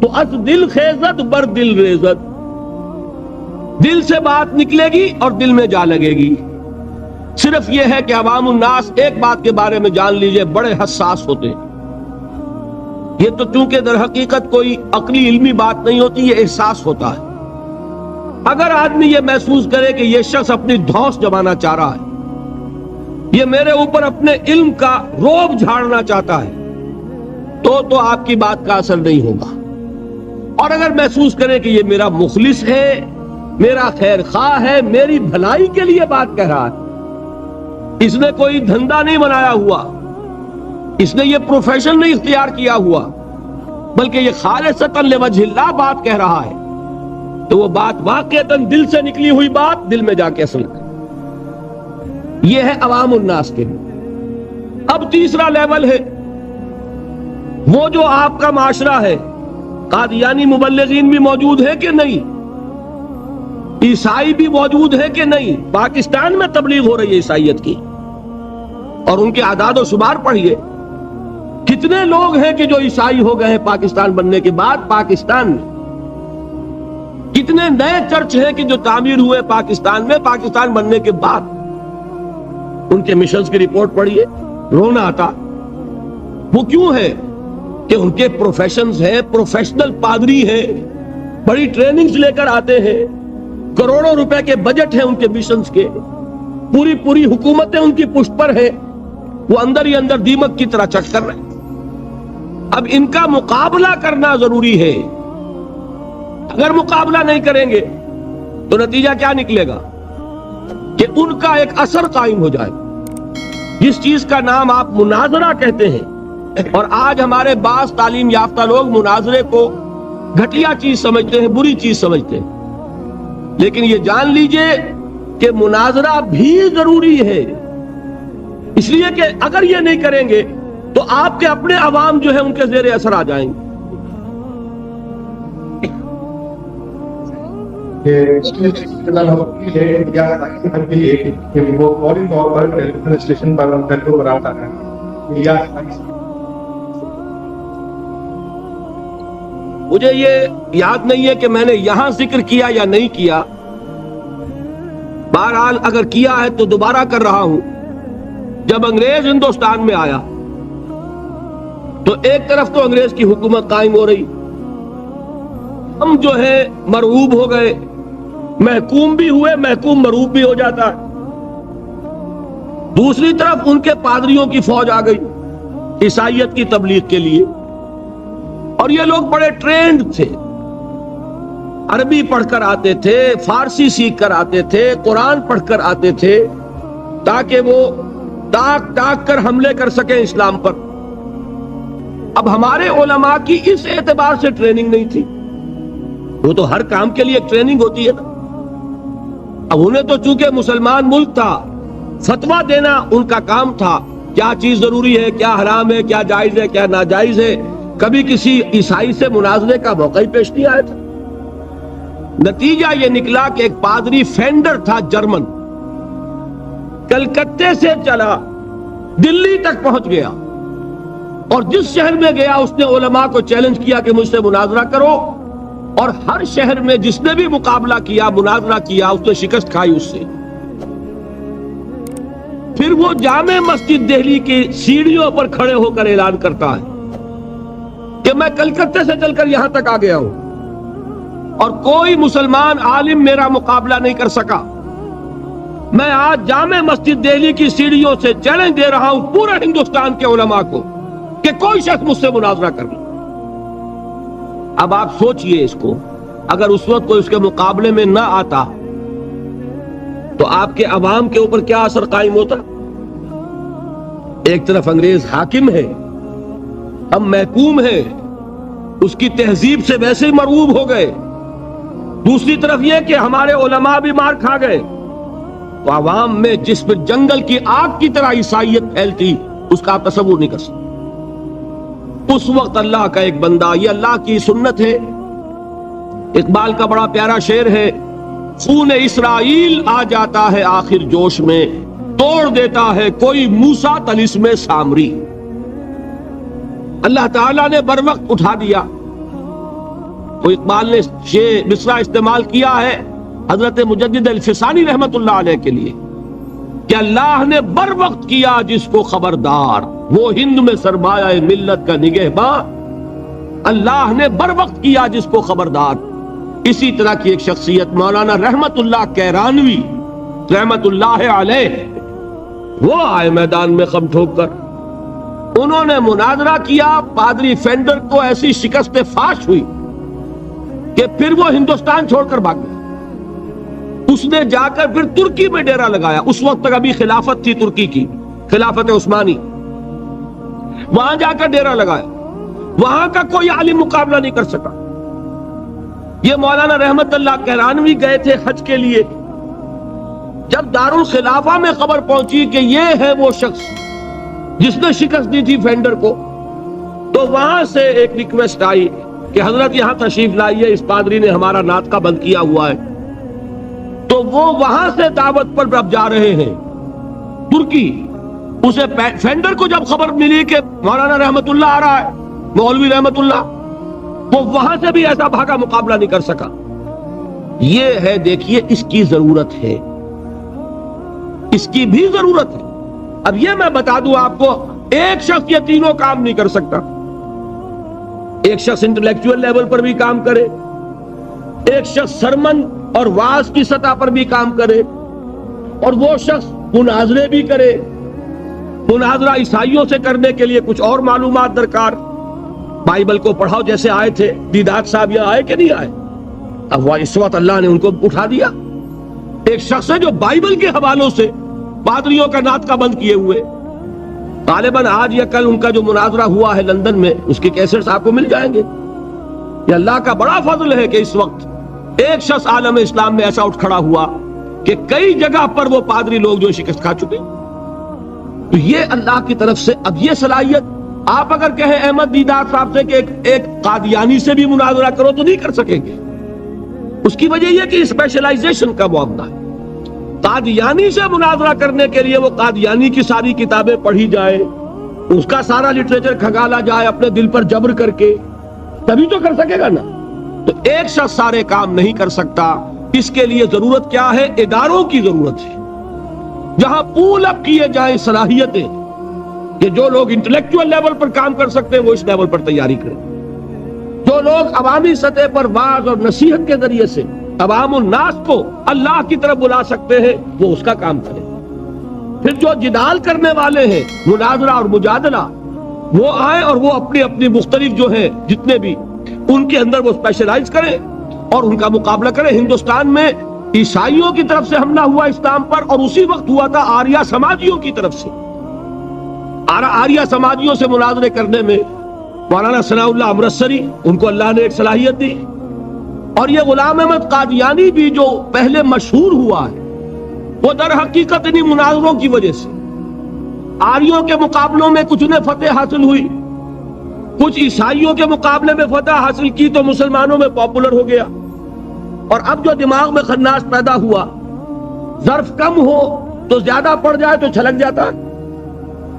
تو از دل خیزت بر دل ریزت، دل سے بات نکلے گی اور دل میں جا لگے گی. صرف یہ ہے کہ عوام الناس ایک بات کے بارے میں جان لیجئے، بڑے حساس ہوتے ہیں. یہ تو چونکہ در حقیقت کوئی عقلی علمی بات نہیں ہوتی، یہ احساس ہوتا ہے. اگر آدمی یہ محسوس کرے کہ یہ شخص اپنی دھوس جمانا چاہ رہا ہے، یہ میرے اوپر اپنے علم کا روب جھاڑنا چاہتا ہے، تو آپ کی بات کا اثر نہیں ہوگا. اور اگر محسوس کرے کہ یہ میرا مخلص ہے، میرا خیر خواہ ہے، میری بھلائی کے لیے بات کہہ رہا ہے، اس نے کوئی دھندا نہیں بنایا ہوا، اس نے یہ پروفیشن نہیں اختیار کیا ہوا، بلکہ یہ خالصتاً لوجہ اللہ بات کہہ رہا ہے، تو وہ بات واقعتاً دل سے نکلی ہوئی بات دل میں جا کے اثر کرے. یہ ہے عوام الناس کے لیے. اب تیسرا لیول ہے وہ جو آپ کا معاشرہ ہے. قادیانی مبلغین بھی موجود ہے کہ نہیں؟ عیسائی بھی موجود ہے کہ نہیں؟ پاکستان میں تبلیغ ہو رہی ہے عیسائیت کی، اور ان کے اعداد و شمار پڑھیے، کتنے لوگ ہیں کہ جو عیسائی ہو گئے ہیں پاکستان بننے کے بعد. پاکستان میں کتنے نئے چرچ ہیں کہ جو تعمیر ہوئے پاکستان میں پاکستان بننے کے بعد. ان کے مشنز کی رپورٹ پڑھیے، رونا آتا. وہ کیوں ہے کہ ان کے پروفیشنز ہیں، پروفیشنل پادری ہیں، بڑی ٹریننگز لے کر آتے ہیں، کروڑوں روپے کے بجٹ ہیں ان کے مشنز کے، پوری حکومتیں ان کی پشت پر ہیں، وہ اندر ہی اندر دیمک کی طرح چٹ کر رہے ہیں. اب ان کا مقابلہ کرنا ضروری ہے. اگر مقابلہ نہیں کریں گے تو نتیجہ کیا نکلے گا کہ ان کا ایک اثر قائم ہو جائے. جس چیز کا نام آپ مناظرہ کہتے ہیں، اور آج ہمارے بعض تعلیم یافتہ لوگ مناظرے کو گھٹیا چیز سمجھتے ہیں، بری چیز سمجھتے ہیں. لیکن یہ جان لیجئے کہ مناظرہ بھی ضروری ہے، اس لیے کہ اگر یہ نہیں کریں گے تو آپ کے اپنے عوام جو ہے ان کے زیر اثر آ جائیں گے. مجھے یہ یاد نہیں ہے کہ میں نے یہاں ذکر کیا یا نہیں کیا، بہرحال اگر کیا ہے تو دوبارہ کر رہا ہوں. جب انگریز ہندوستان میں آیا تو ایک طرف تو انگریز کی حکومت قائم ہو رہی، ہم جو ہے مرعوب ہو گئے، محکوم بھی ہوئے، محکوم مرعوب بھی ہو جاتا ہے. دوسری طرف ان کے پادریوں کی فوج آ گئی عیسائیت کی تبلیغ کے لیے، اور یہ لوگ بڑے ٹرینڈ تھے، عربی پڑھ کر آتے تھے، فارسی سیکھ کر آتے تھے، قرآن پڑھ کر آتے تھے، تاکہ وہ ٹاک کر حملے کر سکیں اسلام پر. اب ہمارے علماء کی اس اعتبار سے ٹریننگ نہیں تھی. وہ تو ہر کام کے لیے ایک ٹریننگ ہوتی ہے نا. اب انہیں تو چونکہ مسلمان ملک تھا، فتویٰ دینا ان کا کام تھا، کیا چیز ضروری ہے، کیا حرام ہے، کیا جائز ہے، کیا ناجائز ہے. کبھی کسی عیسائی سے مناظرے کا موقع ہی پیش نہیں آیا تھا. نتیجہ یہ نکلا کہ ایک پادری فینڈر تھا جرمن، کلکتے سے چلا دلی تک پہنچ گیا، اور جس شہر میں گیا اس نے علماء کو چیلنج کیا کہ مجھ سے مناظرہ کرو، اور ہر شہر میں جس نے بھی مقابلہ کیا، مناظرہ کیا، اس نے شکست کھائی اس سے. پھر وہ جامع مسجد دہلی کی سیڑھیوں پر کھڑے ہو کر اعلان کرتا ہے کہ میں کلکتے سے چل کر یہاں تک آ گیا ہوں اور کوئی مسلمان عالم میرا مقابلہ نہیں کر سکا. میں آج جامع مسجد دہلی کی سیڑھیوں سے چیلنج دے رہا ہوں پورے ہندوستان کے علماء کو کہ کوئی شخص مجھ سے مناظرہ کر لے. اب آپ سوچئے اس کو، اگر اس وقت کوئی اس کے مقابلے میں نہ آتا تو آپ کے عوام کے اوپر کیا اثر قائم ہوتا. ایک طرف انگریز حاکم ہے، ہم محکوم ہیں، اس کی تہذیب سے ویسے ہی مرعوب ہو گئے، دوسری طرف یہ کہ ہمارے علماء بھی مار کھا گئے، تو عوام میں جس پر جنگل کی آگ کی طرح عیسائیت پھیلتی، اس کا آپ تصور نہیں کر سکتے۔ اس وقت اللہ کا ایک بندہ، یہ اللہ کی سنت ہے، اقبال کا بڑا پیارا شعر ہے، خون اسرائیل آ جاتا ہے آخر جوش میں، توڑ دیتا ہے کوئی موسیٰ طلسم سامری۔ اللہ تعالیٰ نے بر وقت اٹھا دیا۔ تو اقبال نے یہ مصرع استعمال کیا ہے حضرت مجدد الفسانی رحمت اللہ علیہ کے لیے کہ اللہ نے بر وقت کیا جس کو خبردار، وہ ہند میں سرمایہ ملت کا نگہباں، اللہ نے بر وقت کیا جس کو خبردار۔ اسی طرح کی ایک شخصیت مولانا رحمت اللہ کیرانوی رحمت اللہ علیہ، وہ آئے میدان میں خم ٹھوک کر، انہوں نے مناظرہ کیا، پادری فینڈر کو ایسی شکست فاش ہوئی کہ پھر وہ ہندوستان چھوڑ کر بھاگ گیا۔ اس نے جا کر پھر ترکی میں ڈیرا لگایا، اس وقت تک ابھی خلافت تھی ترکی کی، خلافت عثمانی، وہاں جا کر ڈیرا لگایا، وہاں کا کوئی عالم مقابلہ نہیں کر سکا۔ یہ مولانا رحمت اللہ کیرانوی گئے تھے حج کے لیے، جب دارالخلافہ میں خبر پہنچی کہ یہ ہے وہ شخص جس نے شکست دی تھی فینڈر کو، تو وہاں سے ایک ریکویسٹ آئی کہ حضرت یہاں تشریف لائیے، اس پادری نے ہمارا ناطقہ بند کیا ہوا ہے۔ تو وہ وہاں سے دعوت پر اب جا رہے ہیں ترکی۔ اسے فینڈر کو جب خبر ملی کہ مولانا رحمت اللہ آ رہا ہے، مولوی رحمت اللہ، وہ وہاں سے بھی ایسا بھاگا، مقابلہ نہیں کر سکا۔ یہ ہے، دیکھیے اس کی ضرورت ہے، اس کی بھی ضرورت ہے۔ اب یہ میں بتا دوں آپ کو، ایک شخص یہ تینوں کام نہیں کر سکتا۔ ایک شخص انٹلیکچوئل لیول پر بھی کام کرے، ایک شخص سرمن اور واعظ کی سطح پر بھی کام کرے، اور وہ شخص مناظرے بھی کرے۔ مناظرہ عیسائیوں سے کرنے کے لیے کچھ اور معلومات درکار، بائبل کو پڑھاؤ جیسے آئے تھے دیدات صاحب، یہاں آئے کہ نہیں آئے؟ اب وہ اس وقت اللہ نے ان کو اٹھا دیا۔ ایک شخص ہے جو بائبل کے حوالوں سے پادریوں کا ناطقہ بند کیے ہوئے، غالباً آج یا کل ان کا جو مناظرہ ہوا ہے لندن میں، اس کے کیسٹس آپ کو مل جائیں گے۔ یہ اللہ کا بڑا فضل ہے کہ اس وقت ایک شخص عالم اسلام میں ایسا اٹھ کھڑا ہوا کہ کئی جگہ پر وہ پادری لوگ جو شکست کھا چکے۔ تو یہ اللہ کی طرف سے اب یہ صلاحیت، آپ اگر کہیں احمد دیدات صاحب سے کہ ایک قادیانی سے بھی مناظرہ کرو تو نہیں کر سکیں گے۔ اس کی وجہ یہ کہ اسپیشلائزیشن کا معاملہ ہے۔ قادیانی سے مناظرہ کرنے کے لیے وہ قادیانی کی ساری کتابیں پڑھی جائے، اس کا سارا لٹریچر کھنگالا جائے اپنے دل پر جبر کر کے، تبھی تو کر سکے گا نا۔ تو ایک شخص سارے کام نہیں کر سکتا۔ اس کے لیے ضرورت کیا ہے؟ اداروں کی ضرورت ہے، جہاں پول اپ کیے جائیں صلاحیتیں، کہ جو لوگ انٹلیکچوئل لیول پر کام کر سکتے ہیں وہ اس لیول پر تیاری کریں، جو لوگ عوامی سطح پر واعظ اور نصیحت کے ذریعے سے عوام الناس کو اللہ کی طرف بلا سکتے ہیں وہ اس کا کام کریں۔ پھر جو جدال کرنے والے ہیں، مناظرہ اور مجادلہ، وہ آئیں اور وہ اپنی اپنی مختلف جو ہیں جتنے بھی ان کے اندر وہ اسپیشلائز کریں اور ان کا مقابلہ کریں۔ ہندوستان میں عیسائیوں کی طرف سے حملہ ہوا اسلام پر، اور اسی وقت ہوا تھا آریہ سماجیوں کی طرف سے۔ آریہ سماجیوں سے مناظرے کرنے میں مولانا ثناء اللہ امرتسری، ان کو اللہ نے ایک صلاحیت دی، اور یہ غلام احمد قادیانی بھی جو پہلے مشہور ہوا ہے، وہ در حقیقت انہی مناظروں کی وجہ سے آریوں کے مقابلوں میں کچھ انہیں فتح حاصل ہوئی، کچھ عیسائیوں کے مقابلے میں فتح حاصل کی تو مسلمانوں میں پاپولر ہو گیا۔ اور اب جو دماغ میں خناس پیدا ہوا، ظرف کم ہو تو زیادہ پڑ جائے تو چھلک جاتا ہے،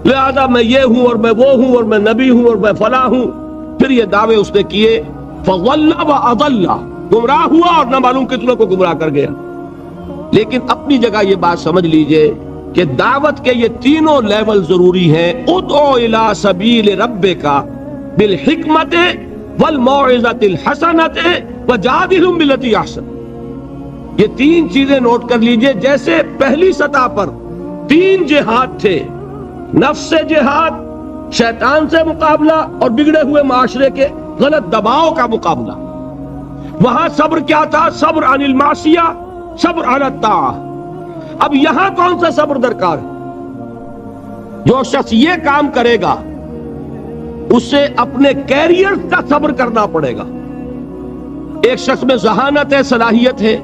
لہذا میں یہ ہوں اور میں وہ ہوں اور میں نبی ہوں اور میں فلاں ہوں۔ پھر یہ دعوے اس نے کیے، فضل واضل، گمراہ ہوا اور نہ معلوم کتنوں کو گمراہ کر گیا۔ لیکن اپنی جگہ یہ بات سمجھ لیجئے کہ دعوت کے یہ تینوں لیول ضروری ہیں۔ ادعو الی سبیل ربک بالحکمت والموعظۃ الحسنۃ وجادلھم بالتی احسن۔ یہ تین چیزیں نوٹ کر لیجئے۔ جیسے پہلی سطح پر تین جہاد تھے، نفس سے جہاد، شیطان سے مقابلہ اور بگڑے ہوئے معاشرے کے غلط دباؤ کا مقابلہ، وہاں صبر کیا تھا؟ صبر عن المعصیہ، صبر علی الطاعہ۔ اب یہاں کون سا صبر درکار ہے؟ جو شخص یہ کام کرے گا اسے اپنے کیریئر کا صبر کرنا پڑے گا. ایک شخص میں ذہانت ہے، صلاحیت ہے،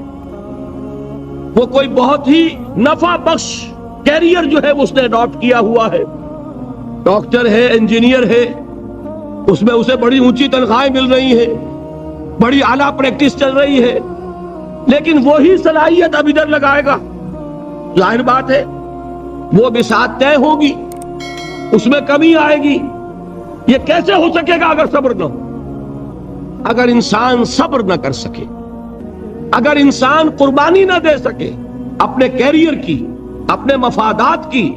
وہ کوئی بہت ہی نفع بخش کیریئر جو ہے اس نے اڈاپٹ کیا ہوا ہے، ڈاکٹر ہے، انجینئر ہے، اس میں اسے بڑی اونچی تنخواہیں مل رہی ہیں، بڑی اعلیٰ پریکٹس چل رہی ہے، لیکن وہی صلاحیت اب ادھر لگائے گا، ظاہر بات ہے وہ بساط طے ہوگی، اس میں کمی آئے گی. یہ کیسے ہو سکے گا اگر صبر نہ ہو؟ اگر انسان صبر نہ کر سکے، اگر انسان قربانی نہ دے سکے اپنے کیریئر کی، اپنے مفادات کی،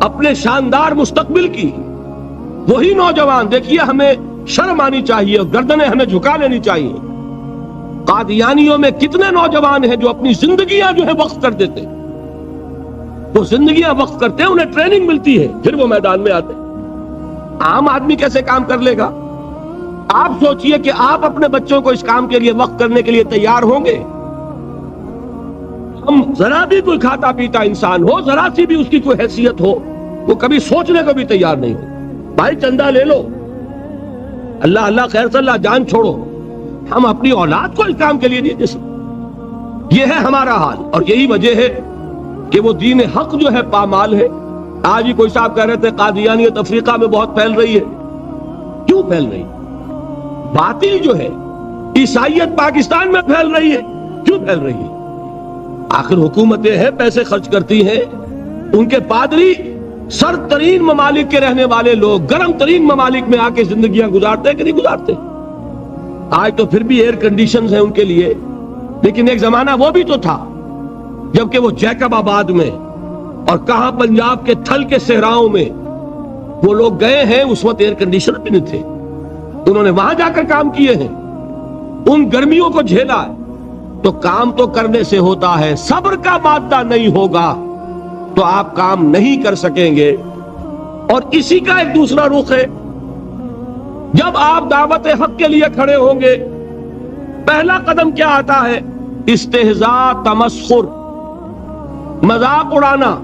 اپنے شاندار مستقبل کی، وہی نوجوان دیکھیے، ہمیں شرم آنی چاہیے اور گردنیں ہمیں جھکا لینی چاہیے. قادیانیوں میں کتنے نوجوان ہیں جو اپنی زندگیاں جو ہے وقف کر دیتے، وہ زندگیاں وقف کرتے ہیں، انہیں ٹریننگ ملتی ہے، پھر وہ میدان میں آتے. عام آدمی کیسے کام کر لے گا؟ آپ سوچئے کہ آپ اپنے بچوں کو اس کام کے لیے وقف کرنے کے لیے تیار ہوں گے؟ ہم ذرا بھی کوئی کھاتا پیتا انسان ہو، ذرا سی بھی اس کی کوئی حیثیت ہو، وہ کبھی سوچنے کو بھی تیار نہیں ہو. بھائی چندہ لے لو، اللہ اللہ خیر صلی اللہ، جان چھوڑو. ہم اپنی اولاد کو اس کام کے لیے نہیں دے سکتے. یہ ہے ہمارا حال، اور یہی وجہ ہے کہ وہ دین حق جو ہے پامال ہے. آج ہی کوئی صاحب کہہ رہے تھے قادیانیت افریقہ میں بہت پھیل رہی ہے. کیوں پھیل رہی ہے؟ باطل جو ہے عیسائیت پاکستان میں پھیل رہی ہے. کیوں پھیل رہی ہے؟ آخر حکومتیں ہیں، پیسے خرچ کرتی ہیں، ان کے پادری سرد ترین ممالک کے رہنے والے لوگ گرم ترین ممالک میں آ کے زندگیاں گزارتے ہیں کہ نہیں گزارتے؟ آج تو پھر بھی ایئر کنڈیشنز ہیں ان کے لیے، لیکن ایک زمانہ وہ بھی تو تھا جبکہ وہ جیکب آباد میں اور کہاں پنجاب کے تھل کے صحراؤں میں وہ لوگ گئے ہیں، اس وقت ایئر کنڈیشن بھی نہیں تھے. انہوں نے وہاں جا کر کام کیے ہیں، ان گرمیوں کو جھیلا ہے. تو کام تو کرنے سے ہوتا ہے، صبر کا مادہ نہیں ہوگا تو آپ کام نہیں کر سکیں گے. اور اسی کا ایک دوسرا رخ ہے، جب آپ دعوت حق کے لیے کھڑے ہوں گے پہلا قدم کیا آتا ہے؟ استہزاء، تمسخر، مذاق اڑانا،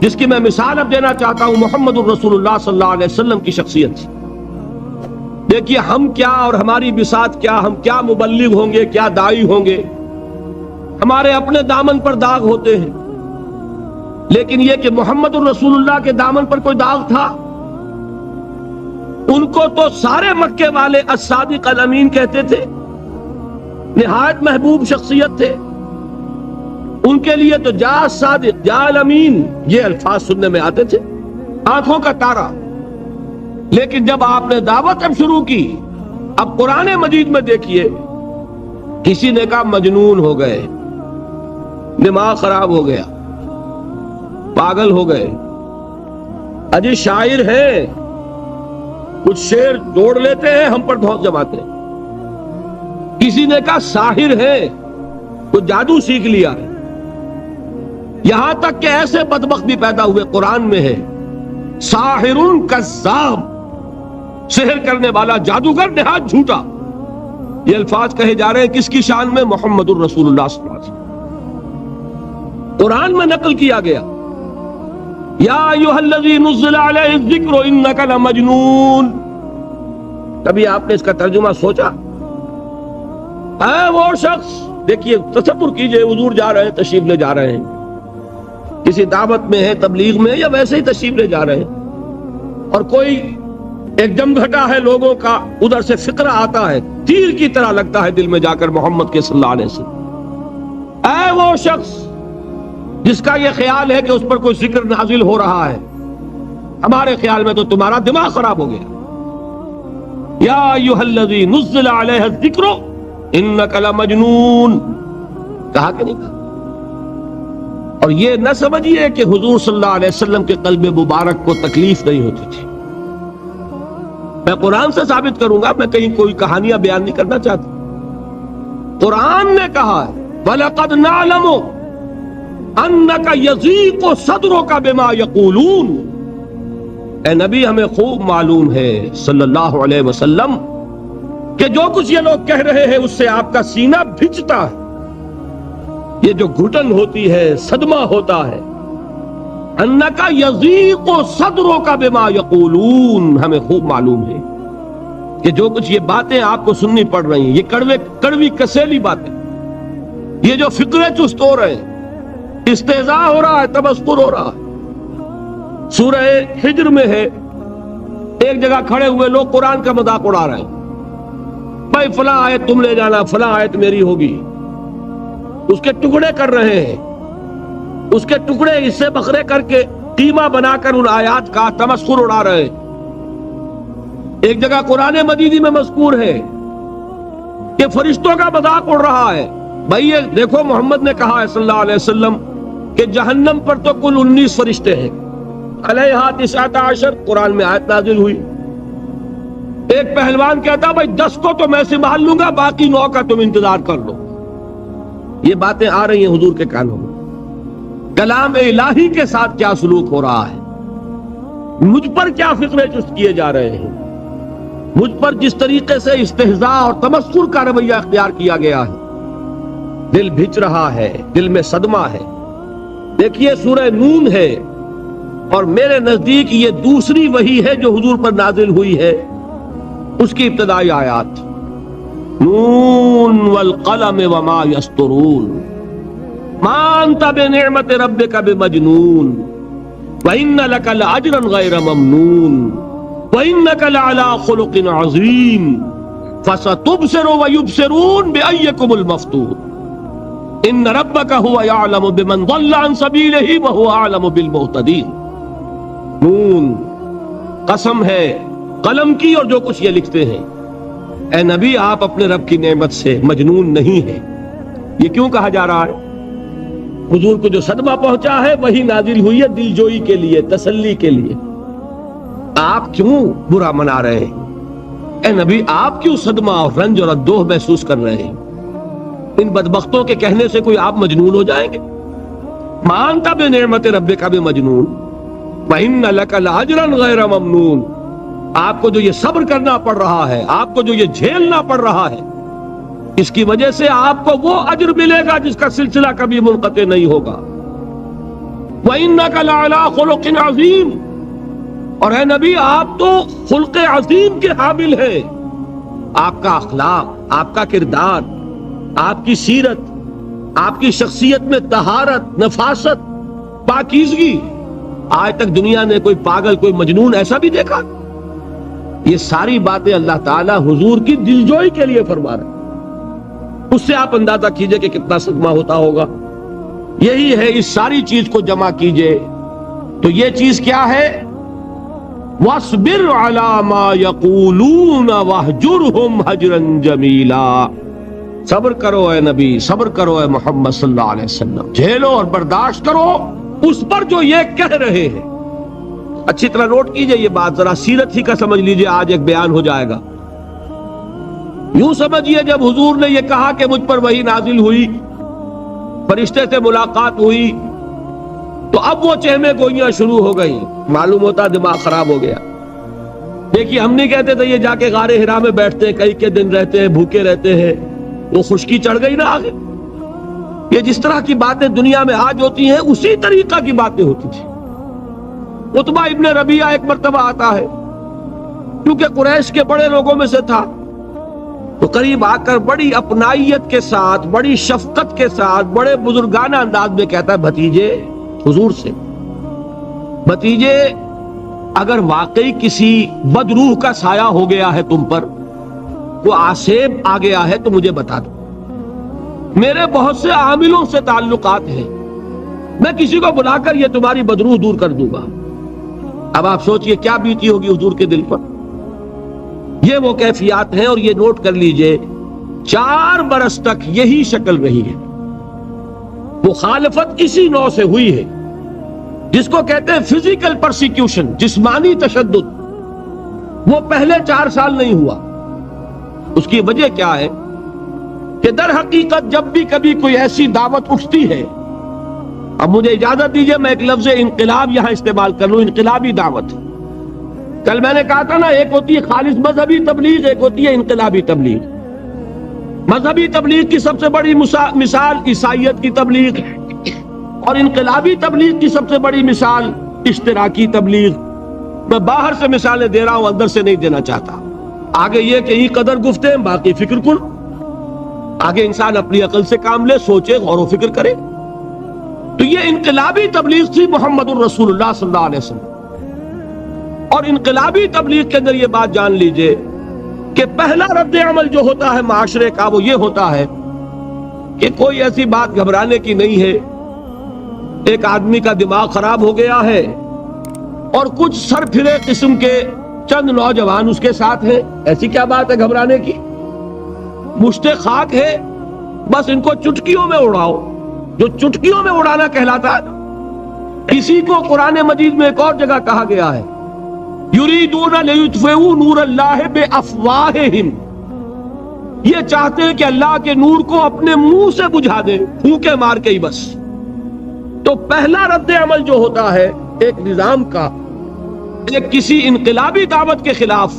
جس کی میں مثال اب دینا چاہتا ہوں محمد الرسول اللہ صلی اللہ علیہ وسلم کی شخصیت سے. دیکھیے ہم کیا اور ہماری بساط کیا، ہم کیا مبلغ ہوں گے، کیا داعی ہوں گے، ہمارے اپنے دامن پر داغ ہوتے ہیں، لیکن یہ کہ محمد الرسول اللہ کے دامن پر کوئی داغ تھا؟ ان کو تو سارے مکے والے الصادق الامین کہتے تھے، نہایت محبوب شخصیت تھے. ان کے لیے تو جا صادق، جا الامین، یہ الفاظ سننے میں آتے تھے، آنکھوں کا تارا. لیکن جب آپ نے دعوت اب شروع کی، اب قرآن مجید میں دیکھیے، کسی نے کہا مجنون ہو گئے، دماغ خراب ہو گیا، پاگل ہو گئے، اجی شاعر ہیں، کچھ شعر جوڑ لیتے ہیں، ہم پر دھوس جماتے ہیں. کسی نے کہا ساحر ہے، کچھ جادو سیکھ لیا ہے. یہاں تک کہ ایسے بدبخت بھی پیدا ہوئے، قرآن میں ہے ساحر کذاب، سحر کرنے والا جادوگر نہایت جھوٹا. یہ الفاظ کہے جا رہے ہیں کس کی شان میں؟ محمد الرسول اللہ صلی اللہ علیہ وسلم. قرآن میں نقل کیا گیا، یا ایھا الذی نزل علیہ الذکر انک لمجنون. کبھی آپ نے اس کا ترجمہ سوچا؟ اے وہ شخص، دیکھیے تصور کیجئے، حضور جا رہے ہیں، تشریف لے جا رہے ہیں، کسی دعوت میں ہے، تبلیغ میں، یا ویسے ہی تشریف لے جا رہے ہیں، اور کوئی ایک جم گھٹا ہے لوگوں کا، ادھر سے فقرہ آتا ہے، تیر کی طرح لگتا ہے دل میں جا کر محمد کے صلی اللہ علیہ وسلم. اے وہ شخص جس کا یہ خیال ہے کہ اس پر کوئی ذکر نازل ہو رہا ہے، ہمارے خیال میں تو تمہارا دماغ خراب ہو گیا. یا ایھا الذی نزل علیہ الذکر انک لمجنون، کہا کہ نہیں کہا؟ اور یہ نہ سمجھیے کہ حضور صلی اللہ علیہ وسلم کے قلب مبارک کو تکلیف نہیں ہوتی تھی. میں قرآن سے ثابت کروں گا، میں کہیں کوئی کہانیاں بیان نہیں کرنا چاہتا. قرآن نے کہا ہے وَلَقَدْ نَعْلَمُ أَنَّكَ يَضِيقُ صَدْرُكَ بِمَا يَقُولُونَ. اے نبی ہمیں خوب معلوم ہے صلی اللہ علیہ وسلم کہ جو کچھ یہ لوگ کہہ رہے ہیں اس سے آپ کا سینہ بھجتا ہے. یہ جو گھٹن ہوتی ہے، صدمہ ہوتا ہے، انکا یضیق صدرک بما یقولون، ہمیں خوب معلوم ہے کہ جو کچھ یہ باتیں آپ کو سننی پڑ رہی ہیں، یہ کڑوی کسیلی باتیں، یہ جو فکرے چست ہو رہے ہیں، استہزاء ہو رہا ہے، تمسخر ہو رہا ہے۔ سورہ ہجر میں ہے، ایک جگہ کھڑے ہوئے لوگ قرآن کا مذاق اڑا رہے ہیں، بھائی فلاں آیت تم لے جانا، فلاں آیت میری ہوگی، اس کے ٹکڑے کر رہے ہیں، اس کے ٹکڑے حصے بکھرے کر کے قیمہ بنا کر ان آیات کا تمسخر اڑا رہے ہیں۔ ایک جگہ قرآن مجیدی میں مذکور ہے کہ فرشتوں کا مذاق اڑ رہا ہے، بھائی یہ دیکھو محمد نے کہا ہے صلی اللہ علیہ وسلم کہ جہنم پر تو کل 19 فرشتے ہیں، علیہا 19 قرآن میں آیت نازل ہوئی۔ ایک پہلوان کہتا بھائی 10 کو تو میں سنبھال لوں گا، باقی 9 کا تم انتظار کر لو۔ یہ باتیں آ رہی ہیں حضور کے کانوں میں، کلام الہی کے ساتھ کیا سلوک ہو رہا ہے، مجھ پر کیا فکرے چست کیے جا رہے ہیں، مجھ پر جس طریقے سے استہزاء اور تمسخر کا رویہ اختیار کیا گیا ہے، دل بھج رہا ہے، دل میں صدمہ ہے۔ دیکھیے سورہ نون ہے، اور میرے نزدیک یہ دوسری وحی ہے جو حضور پر نازل ہوئی ہے، اس کی ابتدائی آیات، نون والقلم وما یسطرون ما انت بنعمت ربک بمجنون وان لک لاجرا غیر ممنون وانک لعلی خلق عظیم فستبصر ویبصرون بأیکم المفتون ان ربک هو یعلم بمن ضل عن سبیلہ وهو اعلم بالمہتدین۔ نون، قسم ہے قلم کی اور جو کچھ یہ لکھتے ہیں۔ اے نبی آپ اپنے رب کی نعمت سے مجنون نہیں ہیں۔ یہ کیوں کہا جا رہا ہے؟ حضور کو جو صدمہ پہنچا ہے وہی نازل ہوئی ہے دل جوئی کے لیے، تسلی کے لیے۔ آپ کیوں برا منا رہے ہیں؟ اے نبی آپ کیوں صدمہ اور رنج اور اندوہ محسوس کر رہے ہیں؟ ان بدبختوں کے کہنے سے کوئی آپ مجنون ہو جائیں گے؟ مانتا بنعمت ربک بمجنون وَإِنَّ لَكَ لَأَجْرًا غَيْرَ مَمْنُونَ، آپ کو جو یہ صبر کرنا پڑ رہا ہے، آپ کو جو یہ جھیلنا پڑ رہا ہے، اس کی وجہ سے آپ کو وہ اجر ملے گا جس کا سلسلہ کبھی منقطع نہیں ہوگا۔ وَإِنَّكَ لَعَلَىٰ خُلُقٍ عَظِيمٍ، اور اے نبی آپ تو خلق عظیم کے حامل ہیں۔ آپ کا اخلاق، آپ کا کردار، آپ کی سیرت، آپ کی شخصیت میں طہارت، نفاست، پاکیزگی، آج تک دنیا نے کوئی پاگل، کوئی مجنون ایسا بھی دیکھا؟ یہ ساری باتیں اللہ تعالیٰ حضور کی دلجوئی کے لیے فرما رہے ہیں۔ اس سے آپ اندازہ کیجئے کہ کتنا صدمہ ہوتا ہوگا۔ یہی ہے، اس ساری چیز کو جمع کیجئے تو یہ چیز کیا ہے؟ وَاصْبِرْ عَلَىٰ مَا يَقُولُونَ وَاهْجُرْهُمْ هَجْرًا جَمِيلًا، صبر کرو اے نبی، صبر کرو اے محمد صلی اللہ علیہ وسلم، جھیلو اور برداشت کرو اس پر جو یہ کہہ رہے ہیں۔ اچھی طرح نوٹ کیجئے یہ بات، ذرا سیرت ہی کا سمجھ لیجئے، آج ایک بیان ہو جائے گا۔ یوں سمجھیے جب حضور نے یہ کہا کہ مجھ پر وحی نازل ہوئی، فرشتے سے ملاقات ہوئی، تو اب وہ چہمے گوئیاں شروع ہو گئی، معلوم ہوتا دماغ خراب ہو گیا۔ دیکھیے ہم نہیں کہتے تھے یہ جا کے غار حرا میں بیٹھتے ہیں، کئی کے دن رہتے ہیں، بھوکے رہتے ہیں، وہ خشکی چڑھ گئی نا آگے۔ یہ جس طرح کی باتیں دنیا میں آج ہوتی ہیں اسی طریقہ کی باتیں ہوتی تھی۔ عتبہ ابن ربیعہ ایک مرتبہ آتا ہے، کیونکہ قریش کے بڑے لوگوں میں سے تھا، تو قریب آ کر بڑی اپنائیت کے ساتھ، بڑی شفقت کے ساتھ، بڑے بزرگانہ انداز میں کہتا ہے بھتیجے، حضور سے، بھتیجے اگر واقعی کسی بدروح کا سایہ ہو گیا ہے تم پر، وہ آسیب آ گیا ہے تو مجھے بتا دو، میرے بہت سے عاملوں سے تعلقات ہیں، میں کسی کو بلا کر یہ تمہاری بدروح دور کر دوں گا۔ اب آپ سوچئے کیا بیتی ہوگی حضور کے دل پر۔ یہ وہ کیفیات ہیں، اور یہ نوٹ کر لیجئے 4 برس تک یہی شکل رہی ہے۔ مخالفت اسی نوع سے ہوئی ہے جس کو کہتے ہیں فزیکل پرسیکیوشن، جسمانی تشدد، وہ پہلے 4 سال نہیں ہوا۔ اس کی وجہ کیا ہے کہ در حقیقت جب بھی کبھی کوئی ایسی دعوت اٹھتی ہے، اب مجھے اجازت دیجئے میں ایک لفظ انقلاب یہاں استعمال کر لوں، انقلابی دعوت۔ کل میں نے کہا تھا نا، ایک ہوتی ہے خالص مذہبی تبلیغ، ایک ہوتی ہے انقلابی تبلیغ۔ مذہبی تبلیغ کی سب سے بڑی مثال عیسائیت کی تبلیغ، اور انقلابی تبلیغ کی سب سے بڑی مثال اشتراکی تبلیغ. میں باہر سے مثالیں دے رہا ہوں، اندر سے نہیں دینا چاہتا. آگے یہ کہ یہ قدر گفتیں باقی فکر کن. آگے انسان اپنی عقل سے کام لے، سوچے، غور و فکر کرے. تو یہ انقلابی تبلیغ تھی محمد الرسول اللہ صلی اللہ علیہ وسلم. اور انقلابی تبلیغ کے اندر یہ بات جان لیجئے کہ پہلا رد عمل جو ہوتا ہے معاشرے کا وہ یہ ہوتا ہے کہ کوئی ایسی بات گھبرانے کی نہیں ہے. ایک آدمی کا دماغ خراب ہو گیا ہے اور کچھ سر پھرے قسم کے چند نوجوان اس کے ساتھ ہیں. ایسی کیا بات ہے گھبرانے کی؟ مشت خاک ہے، بس ان کو چٹکیوں میں اڑاؤ. جو چٹکیوں میں اڑانا کہلاتا ہے. اسی کو قرآن مجید میں ایک اور جگہ کہا گیا ہے، یریدون لیطفئوا نور اللہ بافواہہم. یہ چاہتے ہیں کہ اللہ کے نور کو اپنے منہ سے بجھا دیں، پھونکے مار کے ہی بس. تو پہلا رد عمل جو ہوتا ہے ایک نظام کا، ایک کسی انقلابی دعوت کے خلاف،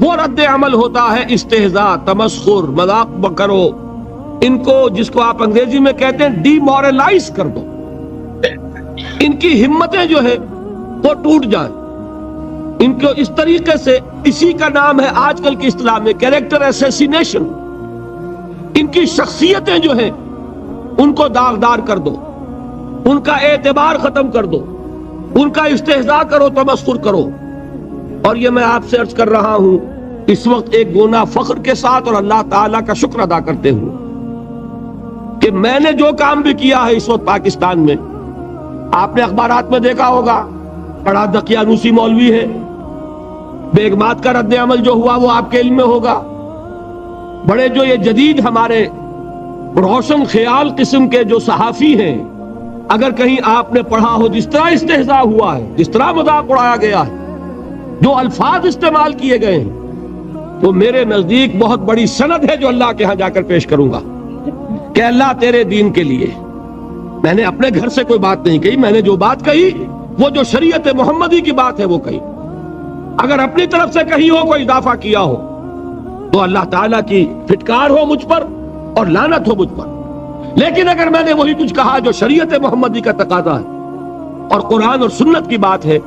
وہ رد عمل ہوتا ہے استہزاء، تمسخر، مذاق کرو. ان کو، جس کو آپ انگریزی میں کہتے ہیں ڈی مورلائز کر دو. ان کی ہمتیں جو ہے وہ ٹوٹ جائیں. ان کو اس طریقے سے، اسی کا نام ہے آج کل کی اصطلاح میں کیریکٹر اسیسینیشن. ان کی شخصیتیں جو ہیں ان کو داغدار کر دو، ان کا اعتبار ختم کر دو، ان کا استہزاء کرو، تمسخر کرو. اور یہ میں آپ سے عرض کر رہا ہوں اس وقت ایک گونا فخر کے ساتھ اور اللہ تعالیٰ کا شکر ادا کرتے ہوئے کہ میں نے جو کام بھی کیا ہے اس وقت پاکستان میں، آپ نے اخبارات میں دیکھا ہوگا، بڑا دقیانوسی مولوی ہے. بیگمات کا رد عمل جو ہوا وہ آپ کے علم میں ہوگا. بڑے جو یہ جدید ہمارے روشن خیال قسم کے جو صحافی ہیں، اگر کہیں آپ نے پڑھا ہو جس طرح استہزاء ہوا ہے، جس طرح مذاق اڑایا گیا ہے، جو الفاظ استعمال کیے گئے ہیں، وہ میرے نزدیک بہت بڑی سند ہے جو اللہ کے ہاں جا کر پیش کروں گا کہ اللہ تیرے دین کے لیے. میں نے اپنے گھر سے کوئی بات نہیں کہی، میں نے جو بات کہی وہ جو شریعت محمدی کی بات ہے وہ کہی. اگر اپنی طرف سے کہیں ہو، کوئی اضافہ کیا ہو، تو اللہ تعالیٰ کی پھٹکار ہو مجھ پر اور لعنت ہو مجھ پر. لیکن اگر میں نے وہی کچھ کہا جو شریعت محمدی کا تقاضا ہے اور قرآن اور سنت کی بات ہے،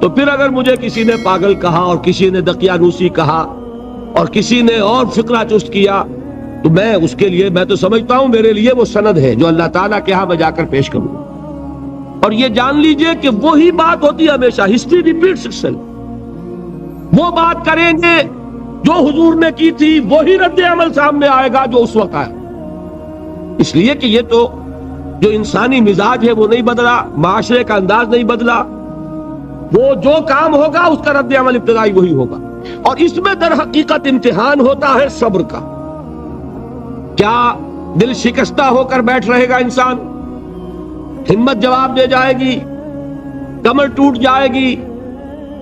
تو پھر اگر مجھے کسی نے پاگل کہا اور کسی نے دقیانوسی کہا اور کسی نے اور فقرہ چست کیا، تو میں اس کے لیے، میں تو سمجھتا ہوں میرے لیے وہ سند ہے جو اللہ تعالیٰ کے ہاں میں جا کر پیش کروں. اور یہ جان لیجئے کہ وہی بات ہوتی ہے ہمیشہ، ہسٹری ریپیٹس اٹسیلف. وہ بات کریں گے جو حضور نے کی تھی، وہی رد عمل سامنے آئے گا جو اس وقت آیا. اس لیے کہ یہ تو جو انسانی مزاج ہے وہ نہیں بدلا، معاشرے کا انداز نہیں بدلا. وہ جو کام ہوگا اس کا رد عمل ابتدائی وہی ہوگا. اور اس میں در حقیقت امتحان ہوتا ہے صبر کا. کیا دل شکستہ ہو کر بیٹھ رہے گا انسان؟ ہمت جواب دے جائے گی، کمر ٹوٹ جائے گی،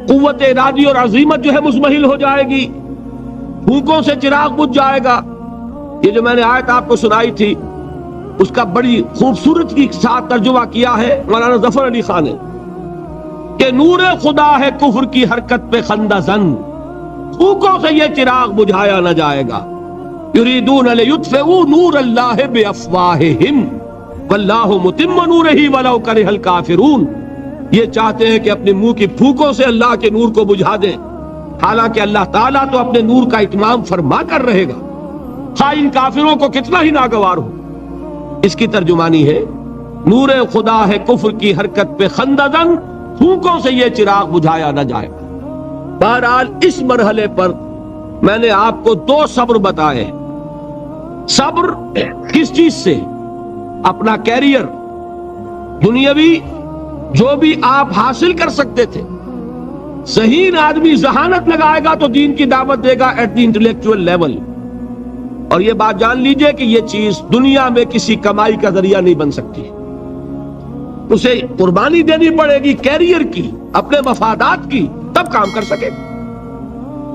قوت ارادی اور عزیمت جو ہے مزمحل ہو جائے گی، پھونکوں سے چراغ بجھ جائے گا. یہ جو میں نے آیت آپ کو سنائی تھی اس کا بڑی خوبصورت کے ساتھ ترجمہ کیا ہے مولانا ظفر علی خان نے کہ نور خدا ہے کفر کی حرکت پہ خندہ زن، پھونکوں سے یہ چراغ بجھایا نہ جائے گا. یریدون لیطفئوا نور اللہ بافواہہم واللہ متم نورہ ولو کرہ الکافرون. یہ چاہتے ہیں کہ اپنے منہ کی پھونکوں سے اللہ کے نور کو بجھا دیں، حالانکہ اللہ تعالیٰ تو اپنے نور کا اتمام فرما کر رہے گا، خواہ ان کافروں کو کتنا ہی ناگوار ہو. اس کی ترجمانی ہے نور خدا ہے کفر کی حرکت پہ خندہ زن، پھونکوں سے یہ چراغ بجھایا نہ جائے گا. بہرحال اس مرحلے پر میں نے آپ کو 2 صبر بتائے. صبر کس چیز سے؟ اپنا کیریئر دنیاوی جو بھی آپ حاصل کر سکتے تھے. صحیح آدمی ذہانت لگائے گا تو دین کی دعوت دے گا ایٹ دی انٹلیکچوئل لیول. اور یہ بات جان لیجئے کہ یہ چیز دنیا میں کسی کمائی کا ذریعہ نہیں بن سکتی. اسے قربانی دینی پڑے گی کیریئر کی، اپنے مفادات کی، تب کام کر سکے.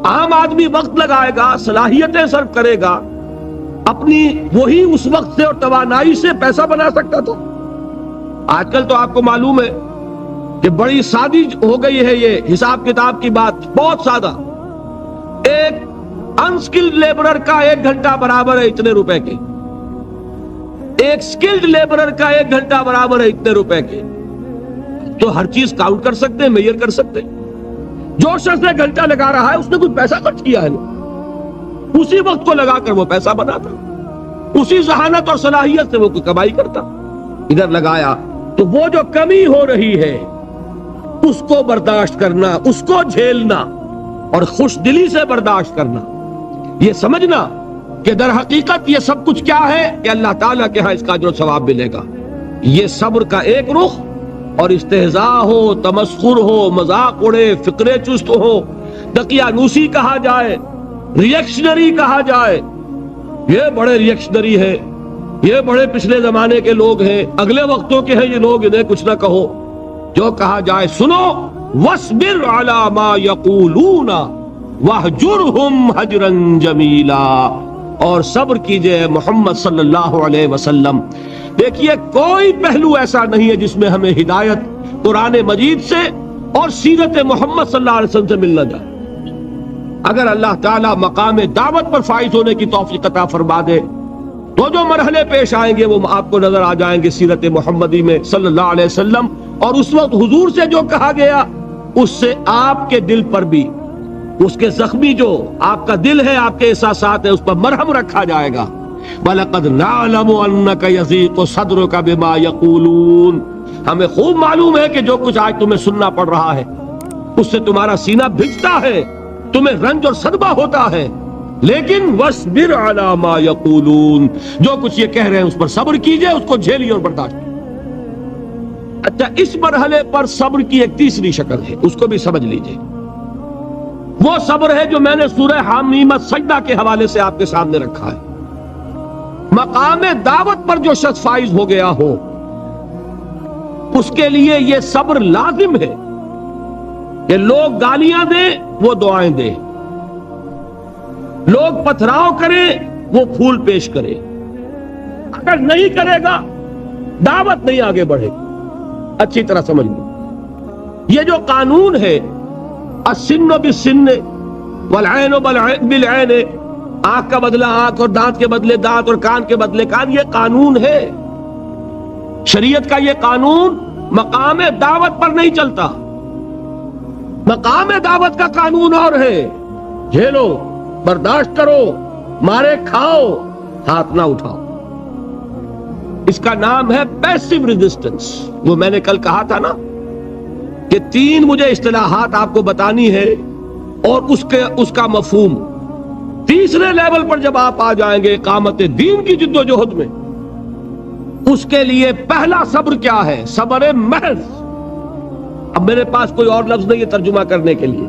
عام آدمی وقت لگائے گا، صلاحیتیں صرف کرے گا، اپنی وہی اس وقت سے اور توانائی سے پیسہ بنا سکتا تھا. آج کل تو آپ کو معلوم ہے کہ بڑی سادی ہو گئی ہے یہ حساب کتاب کی بات، بہت سادہ. ایک انسکلڈ لیبرر کا 1 گھنٹہ برابر ہے اتنے روپے کے. ایک سکلڈ لیبرر کا 1 گھنٹہ برابر ہے اتنے روپے کے. تو ہر چیز کاؤنٹ کر سکتے ہیں, میئر کر سکتے ہیں. جو شخص 1 گھنٹہ لگا رہا ہے اس نے کچھ پیسہ خرچ کیا ہے نا, اسی وقت کو لگا کر وہ پیسہ بناتا, اسی ذہانت اور صلاحیت سے وہ کوئی کمائی کرتا. ادھر لگایا تو وہ جو کمی ہو رہی ہے اس کو برداشت کرنا, اس کو جھیلنا اور خوش دلی سے برداشت کرنا, یہ سمجھنا کہ در حقیقت یہ سب کچھ کیا ہے کہ اللہ تعالیٰ کے ہاں اس کا اجر و ثواب ملے گا. یہ صبر کا ایک رخ, اور استہزاء ہو, تمسخر ہو, مذاق اڑے, فقرے چست ہو, دقیانوسی کہا جائے, ریئیکشنری کہا جائے, یہ بڑے ریئیکشنری ہے, یہ بڑے پچھلے زمانے کے لوگ ہیں, اگلے وقتوں کے ہیں یہ لوگ, انہیں کچھ نہ کہو. جو کہا جائے سنو, وَاصْبِرْ عَلَى مَا يَقُولُونَ وَاهْجُرْهُمْ هَجْرًا جَمِيلًا, اور صبر کیجئے محمد صلی اللہ علیہ وسلم. دیکھیے کوئی پہلو ایسا نہیں ہے جس میں ہمیں ہدایت قرآن مجید سے اور سیرت محمد صلی اللہ علیہ وسلم سے مل نہ جائے. اگر اللہ تعالیٰ مقام دعوت پر فائز ہونے کی توفیق عطا فرما دے تو جو مرحلے پیش آئیں گے وہ آپ کو نظر آ جائیں گے سیرت محمدی میں صلی اللہ علیہ وسلم, اور اس وقت حضور سے جو کہا گیا اس سے آپ کے دل پر بھی, اس کے زخمی جو آپ کا دل ہے, آپ کے احساسات ہیں, اس پر مرہم رکھا جائے گا. وَلَقَدْ نَعْلَمُ أَنَّكَ يَضِيقُ صَدْرُكَ بِمَا يَقُولُونَ, ہمیں خوب معلوم ہے کہ جو کچھ آج تمہیں سننا پڑ رہا ہے اس سے تمہارا سینہ بھجتا ہے, تمہیں رنج اور صدمہ ہوتا ہے, لیکن وَاصْبِرْ عَلَى مَا يَقُولُونَ, جو کچھ یہ کہہ رہے ہیں اس پر صبر کیجئے, اس کو جھیلیے اور برداشت کیجئے. اچھا, اس مرحلے پر صبر کی ایک تیسری شکل ہے, اس کو بھی سمجھ لیجئے. وہ صبر ہے جو میں نے سورہ حامیم السجدہ کے حوالے سے آپ کے سامنے رکھا ہے. مقام دعوت پر جو شخص فائز ہو گیا ہو اس کے لیے یہ صبر لازم ہے کہ لوگ گالیاں دیں وہ دعائیں دیں, لوگ پتھراؤ کریں وہ پھول پیش کرے. اگر نہیں کرے گا دعوت نہیں آگے بڑھے. اچھی طرح سمجھ لو, یہ جو قانون ہے السن بالسن والعین بالعین, آنکھ کا بدلہ آنکھ اور دانت کے بدلے دانت اور کان کے بدلے کان, یہ قانون ہے شریعت کا. یہ قانون مقام دعوت پر نہیں چلتا. مقام دعوت کا قانون اور ہے, جھیلو, برداشت کرو, مارے کھاؤ, ہاتھ نہ اٹھاؤ. اس کا نام ہے پیسیو ریزسٹنس. وہ میں نے کل کہا تھا نا کہ 3 مجھے اصطلاحات آپ کو بتانی ہے اور اس کا مفہوم. تیسرے لیول پر جب آپ آ جائیں گے اقامت دین کی جد و جہد میں, اس کے لیے پہلا صبر کیا ہے؟ صبر محض. اب میرے پاس کوئی اور لفظ نہیں ہے ترجمہ کرنے کے لیے.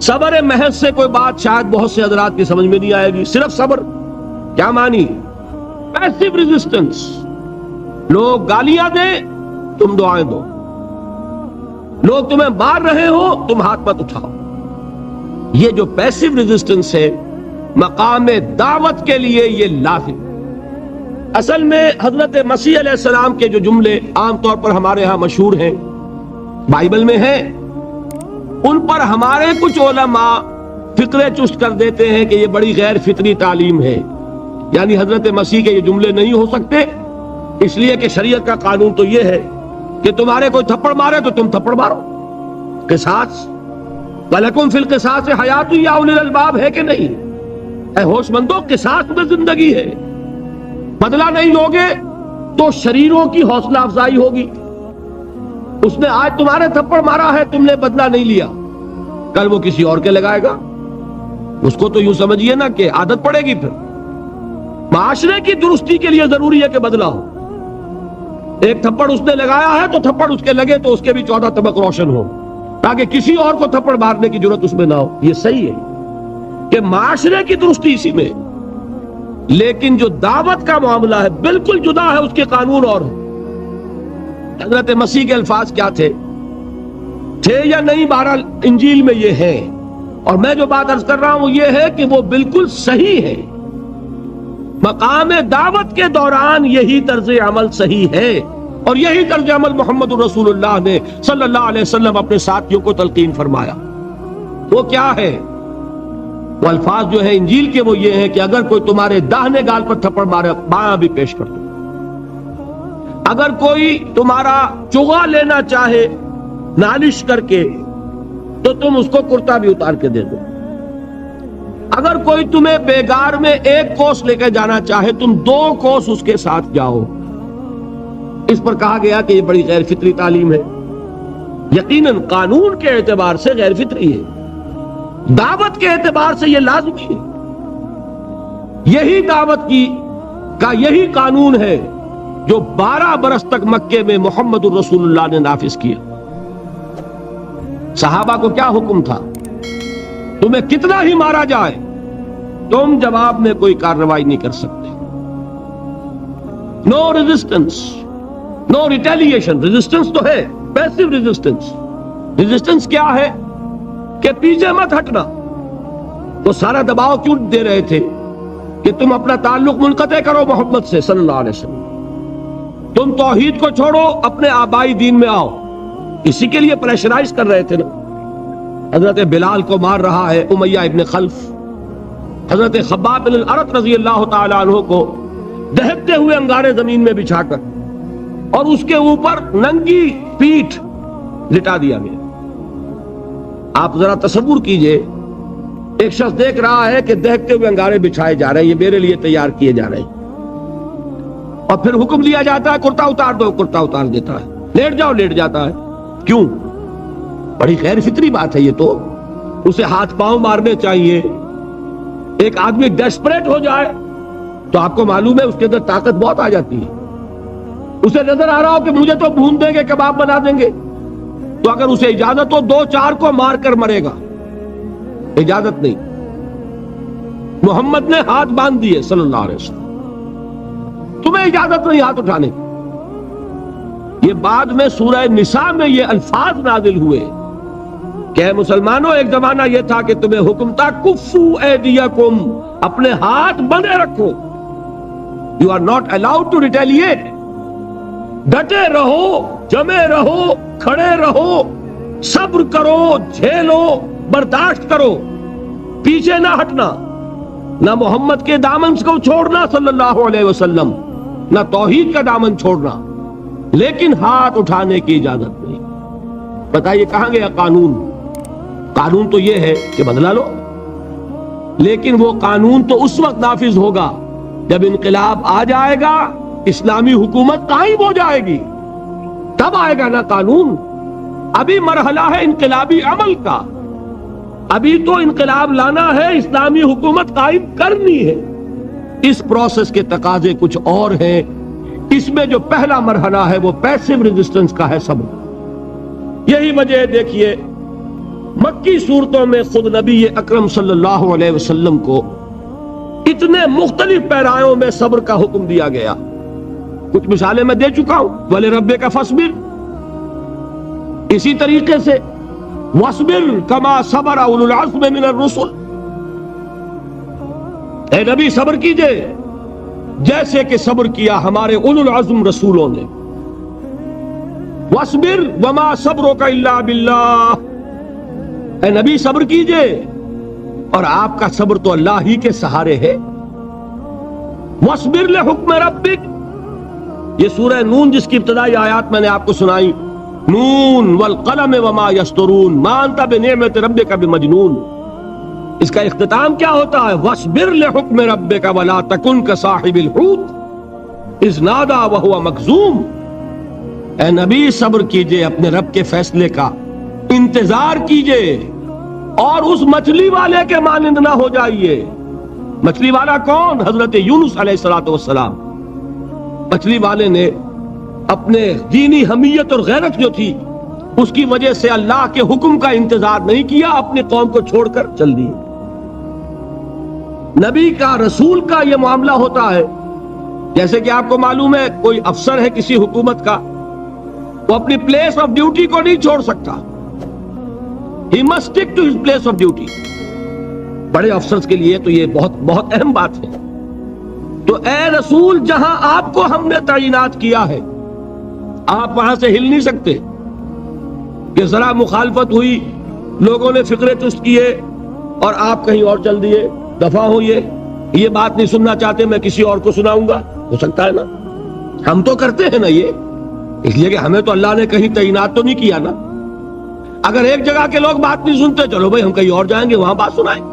صبر محض سے کوئی بات شاید بہت سے حضرات کی سمجھ میں نہیں آئے گی. صرف صبر کیا مانی؟ Passive resistance. لوگ گالیاں دیں تم دعائیں دو, لوگ تمہیں مار رہے ہو تم ہاتھ مت اٹھاؤ. یہ جو پیسیو ریزسٹنس ہے مقام دعوت کے لیے یہ لازم. اصل میں حضرت مسیح علیہ السلام کے جو جملے عام طور پر ہمارے ہاں مشہور ہیں, بائبل میں ہیں, ان پر ہمارے کچھ علماء فقرے چست کر دیتے ہیں کہ یہ بڑی غیر فطری تعلیم ہے, یعنی حضرت مسیح کے یہ جملے نہیں ہو سکتے, اس لیے کہ شریعت کا قانون تو یہ ہے کہ تمہارے کوئی تھپڑ مارے تو تم تھپڑ مارو. قصاص وَلَكُمْ فِي الْقِصَاصِ حَيَاتٌ يَا أُولِي الْأَلْبَابِ ہے کہ نہیں؟ اے ہوش مندو, قصاص میں زندگی ہے. بدلہ نہیں لوگے تو شریروں کی حوصلہ افزائی ہوگی. اس نے آج تمہارے تھپڑ مارا ہے, تم نے بدلہ نہیں لیا, کل وہ کسی اور کے لگائے گا. اس کو تو یوں سمجھیے نا کہ عادت پڑے گی. پھر معاشرے کی درستی کے لیے ضروری ہے کہ بدلہ ہو. ایک تھپڑ اس نے لگایا ہے تو تھپڑ اس کے لگے تو اس کے بھی 14 طبق روشن ہو, تاکہ کسی اور کو تھپڑ مارنے کی ضرورت اس میں نہ ہو. یہ صحیح ہے کہ معاشرے کی درستی اسی میں, لیکن جو دعوت کا معاملہ ہے بالکل جدا ہے, اس کے قانون اور ہے. حضرت مسیح کے الفاظ کیا تھے یا نہیں, بہرحال انجیل میں یہ ہے, اور میں جو بات عرض کر رہا ہوں یہ ہے کہ وہ بالکل صحیح ہے. مقام دعوت کے دوران یہی طرز عمل صحیح ہے, اور یہی طرز عمل محمد رسول اللہ نے صلی اللہ علیہ وسلم اپنے ساتھیوں کو تلقین فرمایا. وہ کیا ہے؟ وہ الفاظ جو ہے انجیل کے وہ یہ ہے کہ اگر کوئی تمہارے داہنے گال پر تھپڑ مارے بایاں بھی پیش کر دو. اگر کوئی تمہارا چغا لینا چاہے نالش کر کے تو تم اس کو کرتا بھی اتار کے دے دو. اگر کوئی تمہیں بیگار میں 1 کوس لے کے جانا چاہے تم 2 کوس اس کے ساتھ جاؤ. اس پر کہا گیا کہ یہ بڑی غیر فطری تعلیم ہے. یقیناً قانون کے اعتبار سے غیر فطری ہے, دعوت کے اعتبار سے یہ لازمی ہے. یہی دعوت کا یہی قانون ہے جو 12 برس تک مکے میں محمد الرسول اللہ نے نافذ کیا. صحابہ کو کیا حکم تھا؟ تمہیں کتنا ہی مارا جائے تم جواب میں کوئی کارروائی نہیں کر سکتے. نو ریزسٹنس, نو ریٹیلیشن. ریزسٹنس تو ہے, پیسو ریزسٹنس. ریزسٹنس کیا ہے؟ کہ پیچھے مت ہٹنا. وہ سارا دباؤ کیوں دے رہے تھے کہ تم اپنا تعلق منقطع کرو محمد سے صلی اللہ علیہ وسلم, تم توحید کو چھوڑو, اپنے آبائی دین میں آؤ. اسی کے لیے پریشرائز کر رہے تھے نا. حضرت بلال کو مار رہا ہے امیہ ابن خلف, حضرت خباب بن الارت رضی اللہ تعالی عنہ کو دہکتے ہوئے انگارے زمین میں بچھا کر اور اس کے اوپر ننگی پیٹھ لٹا دیا گیا. آپ ذرا تصور کیجئے, ایک شخص دیکھ رہا ہے کہ دہکتے ہوئے انگارے بچھائے جا رہے ہیں, یہ میرے لیے تیار کیے جا رہے ہیں, اور پھر حکم دیا جاتا ہے کرتا اتار دو, کرتا اتار دیتا ہے, لیٹ جاؤ لیٹ جاتا ہے. کیوں؟ بڑی غیر فطری بات ہے یہ تو. اسے ہاتھ پاؤں مارنے چاہیے. ایک آدمی ڈیسپریٹ ہو جائے تو آپ کو معلوم ہے اس کے اندر طاقت بہت آ جاتی ہے. اسے نظر آ رہا ہو کہ مجھے تو بھون دیں گے, کباب بنا دیں گے, تو اگر اسے اجازت ہو 2-4 کو مار کر مرے گا. اجازت نہیں. محمد نے ہاتھ باندھ دیے صلی اللہ علیہ وسلم, تمہیں اجازت نہیں ہاتھ اٹھانے. یہ بعد میں سورہ نساء میں یہ الفاظ نازل ہوئے کہ اے مسلمانوں, ایک زمانہ یہ تھا کہ تمہیں حکم تھا کفو ایدیکم, اپنے ہاتھ بندے رکھو. You are not allowed to retaliate. ڈٹے رہو, جمے رہو, کھڑے رہو, صبر کرو, جھیلو, برداشت کرو, پیچھے نہ ہٹنا. نہ محمد کے دامن کو چھوڑنا صلی اللہ علیہ وسلم, نہ توحید کا دامن چھوڑنا, لیکن ہاتھ اٹھانے کی اجازت نہیں. بتائیے کہاں گیا قانون؟ قانون تو یہ ہے کہ بدلا لو, لیکن وہ قانون تو اس وقت نافذ ہوگا جب انقلاب آ جائے گا, اسلامی حکومت قائم ہو جائے گی, تب آئے گا نا قانون. ابھی مرحلہ ہے انقلابی عمل کا, ابھی تو انقلاب لانا ہے, اسلامی حکومت قائم کرنی ہے. اس پروسیس کے تقاضے کچھ اور ہیں. اس میں جو پہلا مرحلہ ہے وہ پیسو ریزسٹنس کا ہے, صبر. یہی وجہ دیکھیے مکی صورتوں میں خود نبی اکرم صلی اللہ علیہ وسلم کو اتنے مختلف پیرایوں میں صبر کا حکم دیا گیا. کچھ مثالیں میں دے چکا ہوں. وَلِرَبِّكَ فَاصْبِرْ, اسی طریقے سے وَاصْبِرْ كَمَا صَبَرَ أُولُو الْعَزْمِ مِنَ الرُّسُلِ, اے نبی صبر کیجئے جیسے کہ صبر کیا ہمارے اولو العزم رسولوں نے. وَاصْبِرْ وَمَا صَبْرُكَ إِلَّا بِاللَّهِ, اے نبی صبر کیجئے اور آپ کا صبر تو اللہ ہی کے سہارے ہے. وَاصْبِرْ لِحُكْمِ رَبِّكَ, یہ سورہ نون جس کی ابتدائی آیات میں نے آپ کو سنائی, نون والقلم وما يسطرون ما انت بنعمت ربك بمجنون, اس کا اختتام کیا ہوتا ہے؟ وَاصْبِرْ لِحُكْمِ رَبِّكَ وَلَا تَكُنْ كَصَاحِبِ الْحُوتِ إِذْ نَادَىٰ وَهُوَ مَكْظُومٌ, اے نبی صبر کیجئے اپنے رب کے فیصلے کا, انتظار کیجئے اور اس مچھلی والے کے مانند نہ ہو جائیے. مچھلی والا کون؟ حضرت یونس علیہ السلام. مچھلی والے نے اپنے دینی حمیت اور غیرت جو تھی اس کی وجہ سے اللہ کے حکم کا انتظار نہیں کیا, اپنی قوم کو چھوڑ کر چل دی. نبی کا, رسول کا یہ معاملہ ہوتا ہے جیسے کہ آپ کو معلوم ہے کوئی افسر ہے کسی حکومت کا, وہ اپنی پلیس آف ڈیوٹی کو نہیں چھوڑ سکتا. He must stick to his place of duty. بڑے افسرز کے لیے تو یہ بہت بہت اہم بات ہے. تو اے رسول, جہاں آپ کو ہم نے تعینات کیا ہے آپ وہاں سے ہل نہیں سکتے. کہ ذرا مخالفت ہوئی, لوگوں نے فکرے چست کیے اور آپ کہیں اور چل دیے, دفع ہوئے, یہ بات نہیں سننا چاہتے, میں کسی اور کو سناؤں گا, ہو سکتا ہے نا. ہم تو کرتے ہیں نا یہ، اس لیے کہ ہمیں تو اللہ نے کہیں تعینات تو نہیں کیا نا. اگر ایک جگہ کے لوگ بات نہیں سنتے، چلو بھائی ہم کہیں اور جائیں گے وہاں بات سنائیں.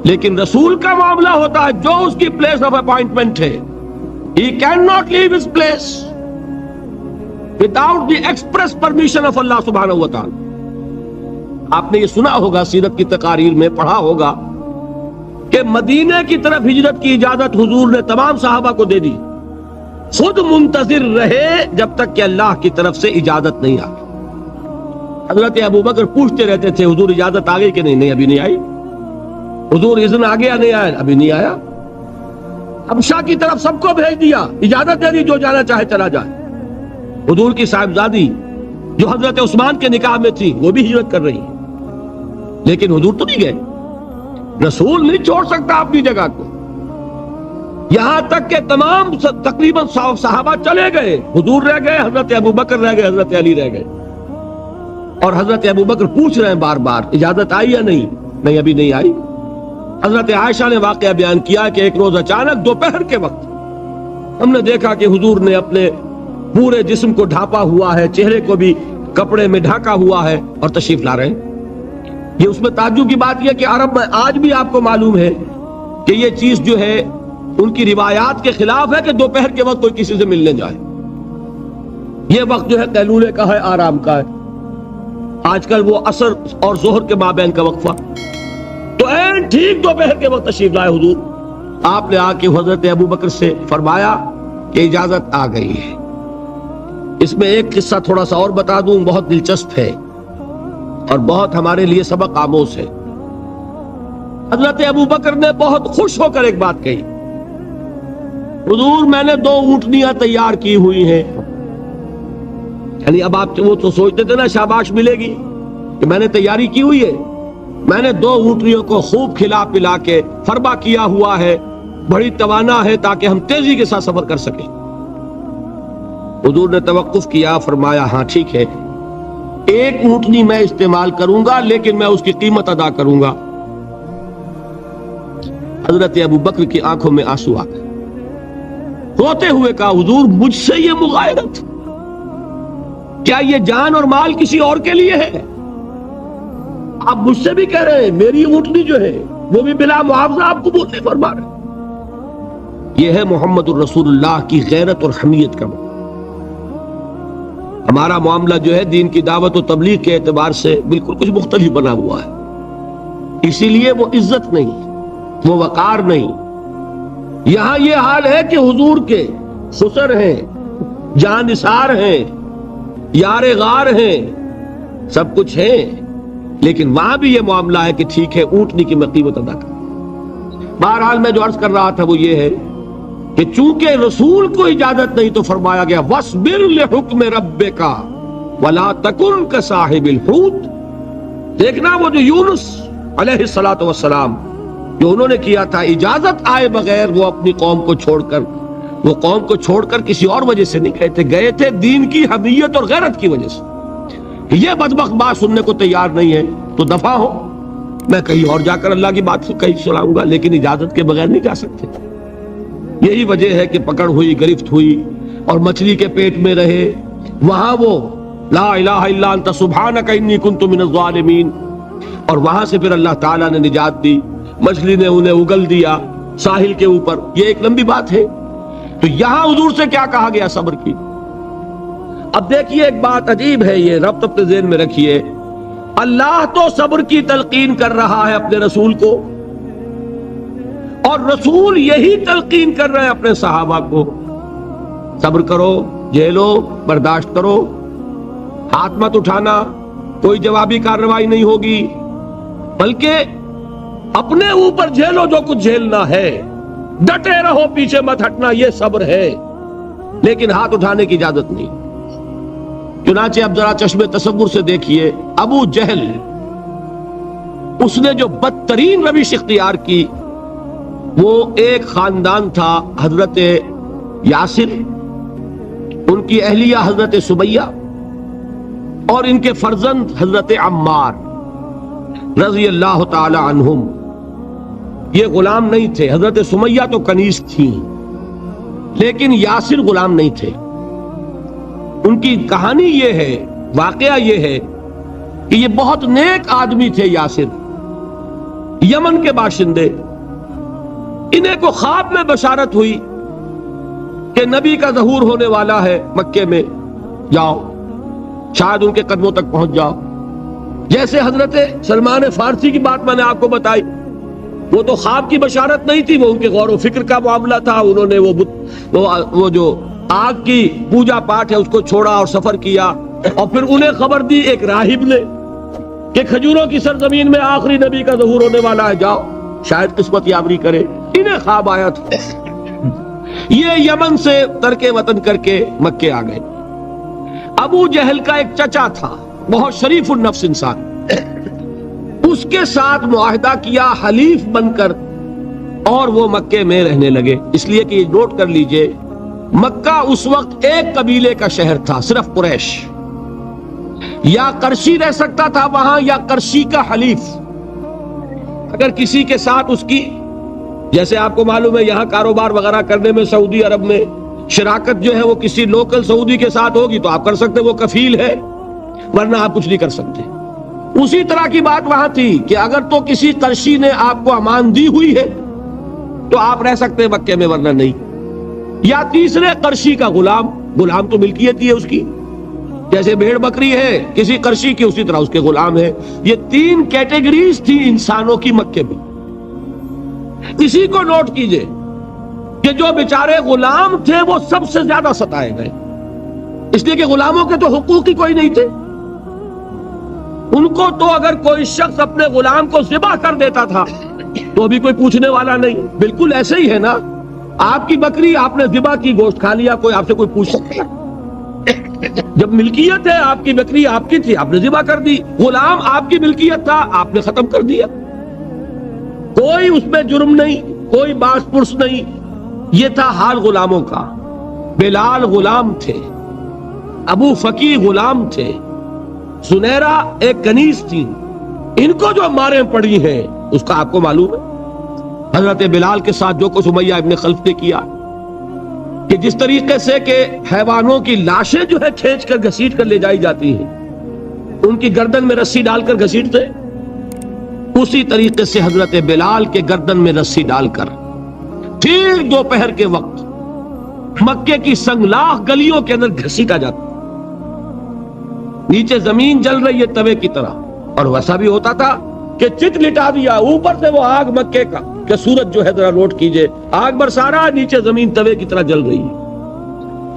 لیکن رسول کا معاملہ ہوتا ہے جو اس کی پلیس آف اپوائنٹمنٹ ہے، he cannot leave his place without the express permission of Allah سبحانہ و تعالی. آپ نے یہ سنا ہوگا، سیرت کی تقاریر میں پڑھا ہوگا کہ مدینے کی طرف ہجرت کی اجازت حضور نے تمام صحابہ کو دے دی، خود منتظر رہے جب تک کہ اللہ کی طرف سے اجازت نہیں آئی. حضرت ابوبکر پوچھتے رہتے تھے حضور اجازت آ گئی کہ نہیں؟ نہیں ابھی نہیں آئی. حضور اذن آ گیا؟ نہیں آیا. ابھی نہیں آیا. حبشہ کی طرف سب کو بھیج دیا، اجازت دے دی جو جانا چاہے چلا جائے. حضور کی صاحبزادی جو حضرت عثمان کے نکاح میں تھی وہ بھی ہجرت کر رہی ہے، لیکن حضور تو نہیں گئے. رسول نہیں چھوڑ سکتا اپنی جگہ کو. یہاں تک کہ تمام تقریباً صحابہ چلے گئے، حضور رہ گئے، حضرت ابوبکر رہ گئے، حضرت علی رہ گئے. اور حضرت ابوبکر پوچھ رہے ہیں بار بار اجازت آئی یا نہیں؟ نہیں ابھی نہیں آئی. حضرت عائشہ نے واقعہ بیان کیا کہ ایک روز اچانک دوپہر کے وقت ہم نے دیکھا کہ حضور نے اپنے پورے جسم کو ڈھانپا ہوا ہے، چہرے کو بھی کپڑے میں ڈھانکا ہوا ہے اور تشریف لا رہے ہیں. یہ اس میں تعجب کی بات یہ کہ عرب میں آج بھی آپ کو معلوم ہے کہ یہ چیز جو ہے ان کی روایات کے خلاف ہے کہ دوپہر کے وقت کوئی کسی سے ملنے جائے. یہ وقت جو ہے قیلولے کا ہے، آرام کا ہے. آج کل وہ عصر اور ظہر کے مابین کا وقفہ، تو این ٹھیک دوپہر کے وقت تشریف لائے حضور. آپ نے آ کے حضرت ابوبکر سے فرمایا کہ اجازت آ گئی ہے. اس میں ایک قصہ تھوڑا سا اور بتا دوں، بہت دلچسپ ہے اور بہت ہمارے لیے سبق آموز ہے. حضرت ابوبکر نے بہت خوش ہو کر ایک بات کہی، حضور میں نے 2 اونٹنیاں تیار کی ہوئی ہیں. یعنی اب آپ وہ تو سوچتے تھے نا شاباش ملے گی کہ میں نے تیاری کی ہوئی ہے. میں نے 2 اونٹنیوں کو خوب کھلا پلا کے فربا کیا ہوا ہے، بڑی توانا ہے تاکہ ہم تیزی کے ساتھ سفر کر سکیں. حضور نے توقف کیا، فرمایا ہاں ٹھیک ہے، 1 اونٹنی میں استعمال کروں گا لیکن میں اس کی قیمت ادا کروں گا. حضرت ابوبکر کی آنکھوں میں آنسو آ گئے. روتے ہوئے کہا حضور مجھ سے یہ مغایرت، کیا یہ جان اور مال کسی اور کے لیے ہے؟ آپ مجھ سے بھی کہہ رہے ہیں میری اونٹنی جو ہے وہ بھی بلا معاوضہ آپ قبول نہیں فرما رہے. یہ ہے محمد الرسول اللہ کی غیرت اور حمیت کا معاملہ. ہمارا معاملہ جو ہے دین کی دعوت و تبلیغ کے اعتبار سے بالکل کچھ مختلف بنا ہوا ہے. اسی لیے وہ عزت نہیں، وہ وقار نہیں. یہاں یہ حال ہے کہ حضور کے خسر ہیں، جان نثار ہیں، یار غار ہیں، سب کچھ ہیں، لیکن وہاں بھی یہ معاملہ ہے کہ ٹھیک ہے اونٹنی کی میں قیمت ادا کر. بہرحال میں جو عرض کر رہا تھا وہ یہ ہے کہ چونکہ رسول کو اجازت نہیں تو فرمایا گیا وَاصْبِرْ لِحُکْمِ رَبِّكَ وَلَا تَكُنْ كَصَاحِبِ الْحُوتِ. دیکھنا وہ جو یونس علیہ السلام جو انہوں نے کیا تھا، اجازت آئے بغیر وہ اپنی قوم کو چھوڑ کر کسی اور وجہ سے نہیں گئے تھے دین کی حمیت اور غیرت کی وجہ سے. یہ بدبخت بات سننے کو تیار نہیں ہے تو دفع ہو، میں کہیں اور جا کر اللہ کی بات کہیں سناؤں گا، لیکن اجازت کے بغیر نہیں جا سکتے. یہی وجہ ہے کہ پکڑ ہوئی، گرفت ہوئی اور مچھلی کے پیٹ میں رہے. وہاں وہ لا الہ الا انت سبحانک انی کنت من الظالمین، اور وہاں سے پھر اللہ تعالیٰ نے نجات دی، مچھلی نے انہیں اگل دیا ساحل کے اوپر. یہ ایک لمبی بات ہے. تو یہاں حضور سے کیا کہا گیا؟ صبر کی. اب دیکھیے ایک بات عجیب ہے، یہ ربط اپنے ذہن میں رکھیے. اللہ تو صبر کی تلقین کر رہا ہے اپنے رسول کو، اور رسول یہی تلقین کر رہے ہیں اپنے صحابہ کو. صبر کرو، جھیلو، برداشت کرو، ہاتھ مت اٹھانا، کوئی جوابی کارروائی نہیں ہوگی، بلکہ اپنے اوپر جھیلو جو کچھ جھیلنا ہے، ڈٹے رہو، پیچھے مت ہٹنا، یہ صبر ہے. لیکن ہاتھ اٹھانے کی اجازت نہیں. چنانچہ اب ذرا چشم تصور سے دیکھیے، ابو جہل اس نے جو بدترین روش اختیار کی، وہ ایک خاندان تھا حضرت یاسر، ان کی اہلیہ حضرت سمیہ، اور ان کے فرزند حضرت عمار رضی اللہ تعالی عنہم. یہ غلام نہیں تھے، حضرت سمیہ تو کنیز تھیں، لیکن یاسر غلام نہیں تھے. ان کی کہانی یہ ہے، واقعہ یہ ہے کہ یہ بہت نیک آدمی تھے یاسر، یمن کے باشندے. انہیں کو خواب میں بشارت ہوئی کہ نبی کا ظہور ہونے والا ہے مکے میں، جاؤ شاید ان کے قدموں تک پہنچ جاؤ. جیسے حضرت سلمان فارسی کی بات میں نے آپ کو بتائی، وہ تو خواب کی بشارت نہیں تھی، وہ ان کے غور و فکر کا معاملہ تھا. انہوں نے وہ جو آگ کی پوجا پاٹ ہے اس کو چھوڑا اور سفر کیا، اور پھر انہیں خبر دی ایک راہب نے کہ کھجوروں کی سرزمین میں آخری نبی کا ظہور ہونے والا ہے، جاؤ شاید قسمت یابری کرے. انہیں خواب آیا تھا. یہ یمن سے ترک وطن کر کے مکے آ گئے. ابو جہل کا ایک چچا تھا، بہت شریف النفس انسان، اس کے ساتھ معاہدہ کیا حلیف بن کر، اور وہ مکے میں رہنے لگے. اس لیے کہ یہ نوٹ کر لیجئے، مکہ اس وقت ایک قبیلے کا شہر تھا، صرف قریش. یا قرشی رہ سکتا تھا وہاں، یا قرشی کا حلیف. اگر کسی کے ساتھ اس کی، جیسے آپ کو معلوم ہے یہاں کاروبار وغیرہ کرنے میں سعودی عرب میں شراکت جو ہے وہ کسی لوکل سعودی کے ساتھ ہوگی تو آپ کر سکتے، وہ کفیل ہے، ورنہ آپ کچھ نہیں کر سکتے. اسی طرح کی بات وہاں تھی کہ اگر تو کسی قرشی نے آپ کو امان دی ہوئی ہے تو آپ رہ سکتے ہیں مکے میں، ورنہ نہیں. یا تیسرے قرشی کا غلام، غلام تو ملکیت ہی ہے اس کی، جیسے بھیڑ بکری ہے کسی قرشی کی، اسی طرح اس کے غلام ہے. یہ تین کیٹیگریز تھی انسانوں کی مکے میں. اسی کو نوٹ کیجئے کہ جو بیچارے غلام تھے وہ سب سے زیادہ ستائے گئے، اس لیے کہ غلاموں کے تو حقوق ہی کوئی نہیں تھے. ان کو تو اگر کوئی شخص اپنے غلام کو ذبح کر دیتا تھا تو بھی کوئی پوچھنے والا نہیں. بالکل ایسے ہی ہے نا، آپ کی بکری آپ نے ذبح کی، گوشت کھا لیا، کوئی آپ سے کوئی پوچھ سکتا؟ جب ملکیت ہے، آپ کی بکری آپ کی تھی، آپ نے ذبح کر دی. غلام آپ کی ملکیت تھا، آپ نے ختم کر دیا. کوئی اس میں جرم نہیں، کوئی باس پرس نہیں. یہ تھا حال غلاموں کا. بلال غلام تھے، ابو فقی غلام تھے، سنیرا ایک کنیز تھی. ان کو جو ماریں پڑی ہیں اس کا آپ کو معلوم ہے. حضرت بلال کے ساتھ جو کچھ امیہ ابن خلف نے کیا، کہ جس طریقے سے کہ حیوانوں کی لاشیں جو ہے کھینچ کر گھسیٹ کر لے جائی جاتی ہیں، ان کی گردن میں رسی ڈال کر گھسیٹتے، اسی طریقے سے حضرت بلال کے گردن میں رسی ڈال کر ٹھیک دوپہر کے وقت مکے کی سنگلاخ گلیوں کے اندر گھسیٹا جاتا. نیچے زمین جل رہی ہے توے کی طرح، اور ویسا بھی ہوتا تھا کہ چت لٹا دیا، اوپر سے وہ آگ مکے کا کہ سورج جو ہے ذرا نوٹ کیجئے، آگ برسا رہا، نیچے زمین توے کی طرح جل رہی ہے.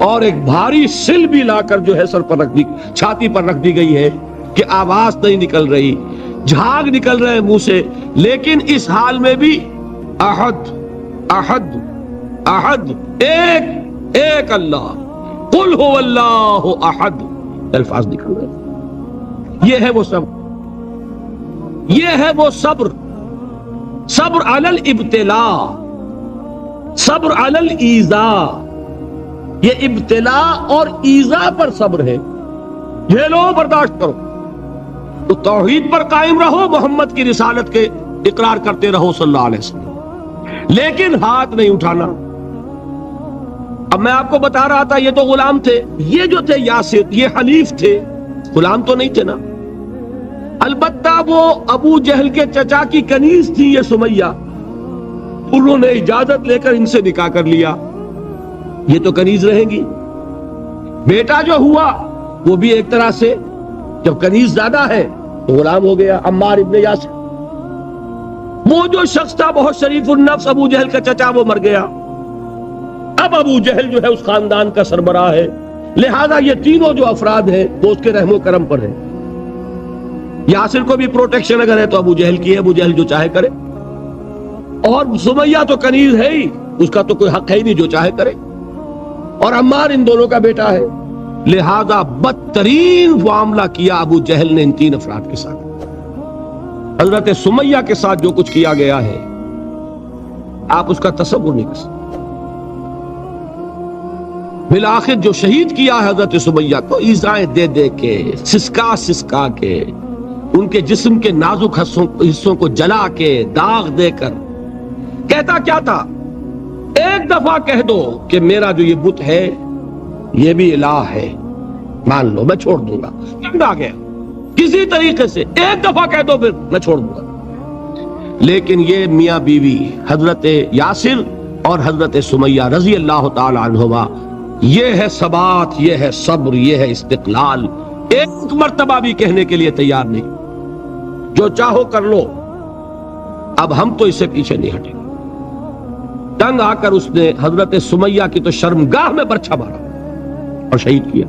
اور ایک بھاری سل بھی لا کر جو ہے سر پر رکھ دی، چھاتی پر رکھ دی گئی ہے کہ آواز نہیں نکل رہی، جھاگ نکل رہے منہ سے. لیکن اس حال میں بھی احد احد احد، ایک ایک اللہ، قل هو اللہ احد، الفاظ نکل رہے. یہ ہے وہ صبر، یہ ہے وہ صبر. صبر علی الابتلاء، صبر علی الایذاء. یہ ابتلاء اور ایذاء پر صبر ہے. جھیلو، برداشت کرو، تو توحید پر قائم رہو، محمد کی رسالت کے اقرار کرتے رہو صلی اللہ علیہ وسلم، لیکن ہاتھ نہیں اٹھانا. اب میں آپ کو بتا رہا تھا یہ تو غلام تھے، یہ جو تھے یاسر یہ حلیف تھے، غلام تو نہیں تھے نا. البتہ وہ ابو جہل کے چچا کی کنیز تھی یہ سمیہ، انہوں نے اجازت لے کر ان سے نکاح کر لیا. یہ تو کنیز رہیں گی. بیٹا جو ہوا وہ بھی ایک طرح سے جب کنیز زیادہ ہے تو غلام ہو گیا، عمار ابن یاسر. وہ جو شخص تھا بہت شریف النفس ابو جہل کا چچا، وہ مر گیا. اب ابو جہل جو ہے اس خاندان کا سربراہ ہے، لہذا یہ تینوں جو افراد ہیں وہ اس کے رحم و کرم پر ہیں. یاسر کو بھی پروٹیکشن اگر ہے تو ابو جہل کی ہے، ابو جہل جو چاہے کرے. اور سمیہ تو کنیز ہے ہی، اس کا تو کوئی حق ہے ہی نہیں، جو چاہے کرے. اور عمار ان دونوں کا بیٹا ہے، لہذا بدترین معاملہ کیا ابو جہل نے ان تین افراد کے ساتھ. حضرت سمیہ کے ساتھ جو کچھ کیا گیا ہے آپ اس کا تصور نہیں کر سکتے. بالآخر جو شہید کیا ہے حضرت سمیہ کو ایذائیں دے دے کے، سسکا سسکا کے، ان کے جسم کے نازک حصوں کو جلا کے، داغ دے کر. کہتا کیا تھا؟ ایک ایک دفعہ کہہ دو کہ میرا جو یہ بت ہے یہ بھی الہ ہے، مان لو، میں چھوڑ دوں گا، جنگ آ گیا، کسی طریقے سے ایک دفعہ کہہ دو پھر میں چھوڑ دوں گا۔ لیکن یہ میاں بیوی حضرت یاسر اور حضرت سمیہ رضی اللہ تعالی عنہما، یہ ہے ثبات، یہ ہے صبر، یہ ہے استقلال، ایک مرتبہ بھی کہنے کے لیے تیار نہیں، جو چاہو کر لو، اب ہم تو اس سے پیچھے نہیں ہٹیں گے۔ تنگ آ کر اس نے حضرت سمیہ کی تو شرمگاہ میں برچھا مارا اور شہید کیا۔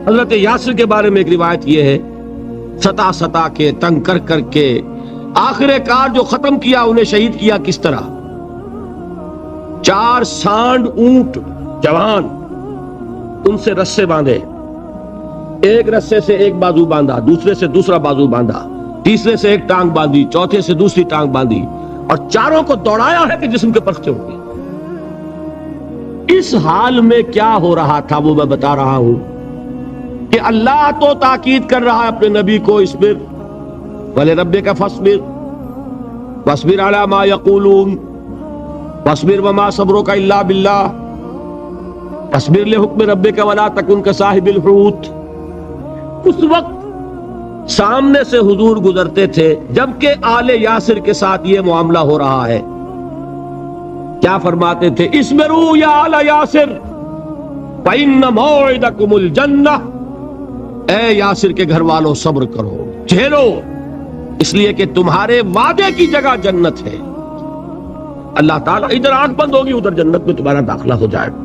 حضرت یاسر کے بارے میں ایک روایت یہ ہے، ستا کے تنگ کر کر کے آخر کار جو ختم کیا، انہیں شہید کیا کس طرح؟ 4 سانڈ اونٹ جوان، ان سے رسے باندھے، ایک رسے سے ایک بازو باندھا، دوسرے سے دوسرا بازو باندھا، تیسرے سے ایک ٹانگ باندھی، چوتھے سے دوسری ٹانگ باندھی، اور چاروں کو دوڑایا ہے کہ جسم کے پرخچے اڑ گئے۔ اس حال میں کیا ہو رہا تھا وہ میں بتا رہا ہوں کہ اللہ تو تاکید کر رہا ہے اپنے نبی کو، اصبر وَلِرَبِّكَ فَاصْبِرْ وَاصْبِرْ عَلَى مَا يَقُولُونَ وَاصْبِرْ وَمَا صَبْرُكَ إِلَّا بِاللَّهِ وَاصْبِرْ لِحُكْمِ رَبِّكَ وَلَا تَكُنْ كَصَاحِبِ الْحُوتِ۔ اس وقت سامنے سے حضور گزرتے تھے جبکہ آل یاسر کے ساتھ یہ معاملہ ہو رہا ہے، کیا فرماتے تھے؟ اصبروا یا آل یاسر فإن موعدکم الجنہ، اے یاسر کے گھر والوں صبر کرو، جھیلو، اس لیے کہ تمہارے وعدے کی جگہ جنت ہے۔ اللہ تعالیٰ ادھر آنکھ بند ہوگی ادھر جنت میں تمہارا داخلہ ہو جائے گا۔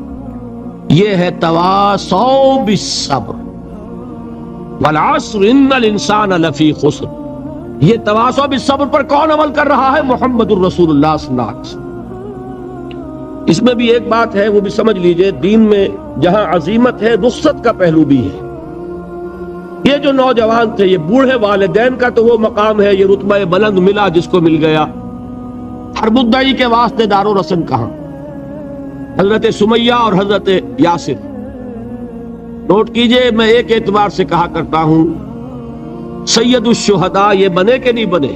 یہ ہے تواصوا بالصبر، والعصر ان الانسان لفی خسر۔ یہ تواصوا بالصبر پر کون عمل کر رہا ہے؟ محمد الرسول اللہ صلی اللہ علیہ وسلم۔ اس میں بھی ایک بات ہے، وہ بھی سمجھ لیجئے، دین میں جہاں عظیمت ہے رخصت کا پہلو بھی ہے۔ یہ جو نوجوان تھے، یہ بوڑھے والدین کا تو وہ مقام ہے، یہ رتبہ بلند ملا جس کو مل گیا۔ ہر مدعی کے واسطے دار و رسن کہاں؟ حضرت سمیہ اور حضرت یاسر۔ نوٹ کیجئے، میں ایک اعتبار سے کہا کرتا ہوں، سید الشہداء یہ بنے کہ نہیں بنے،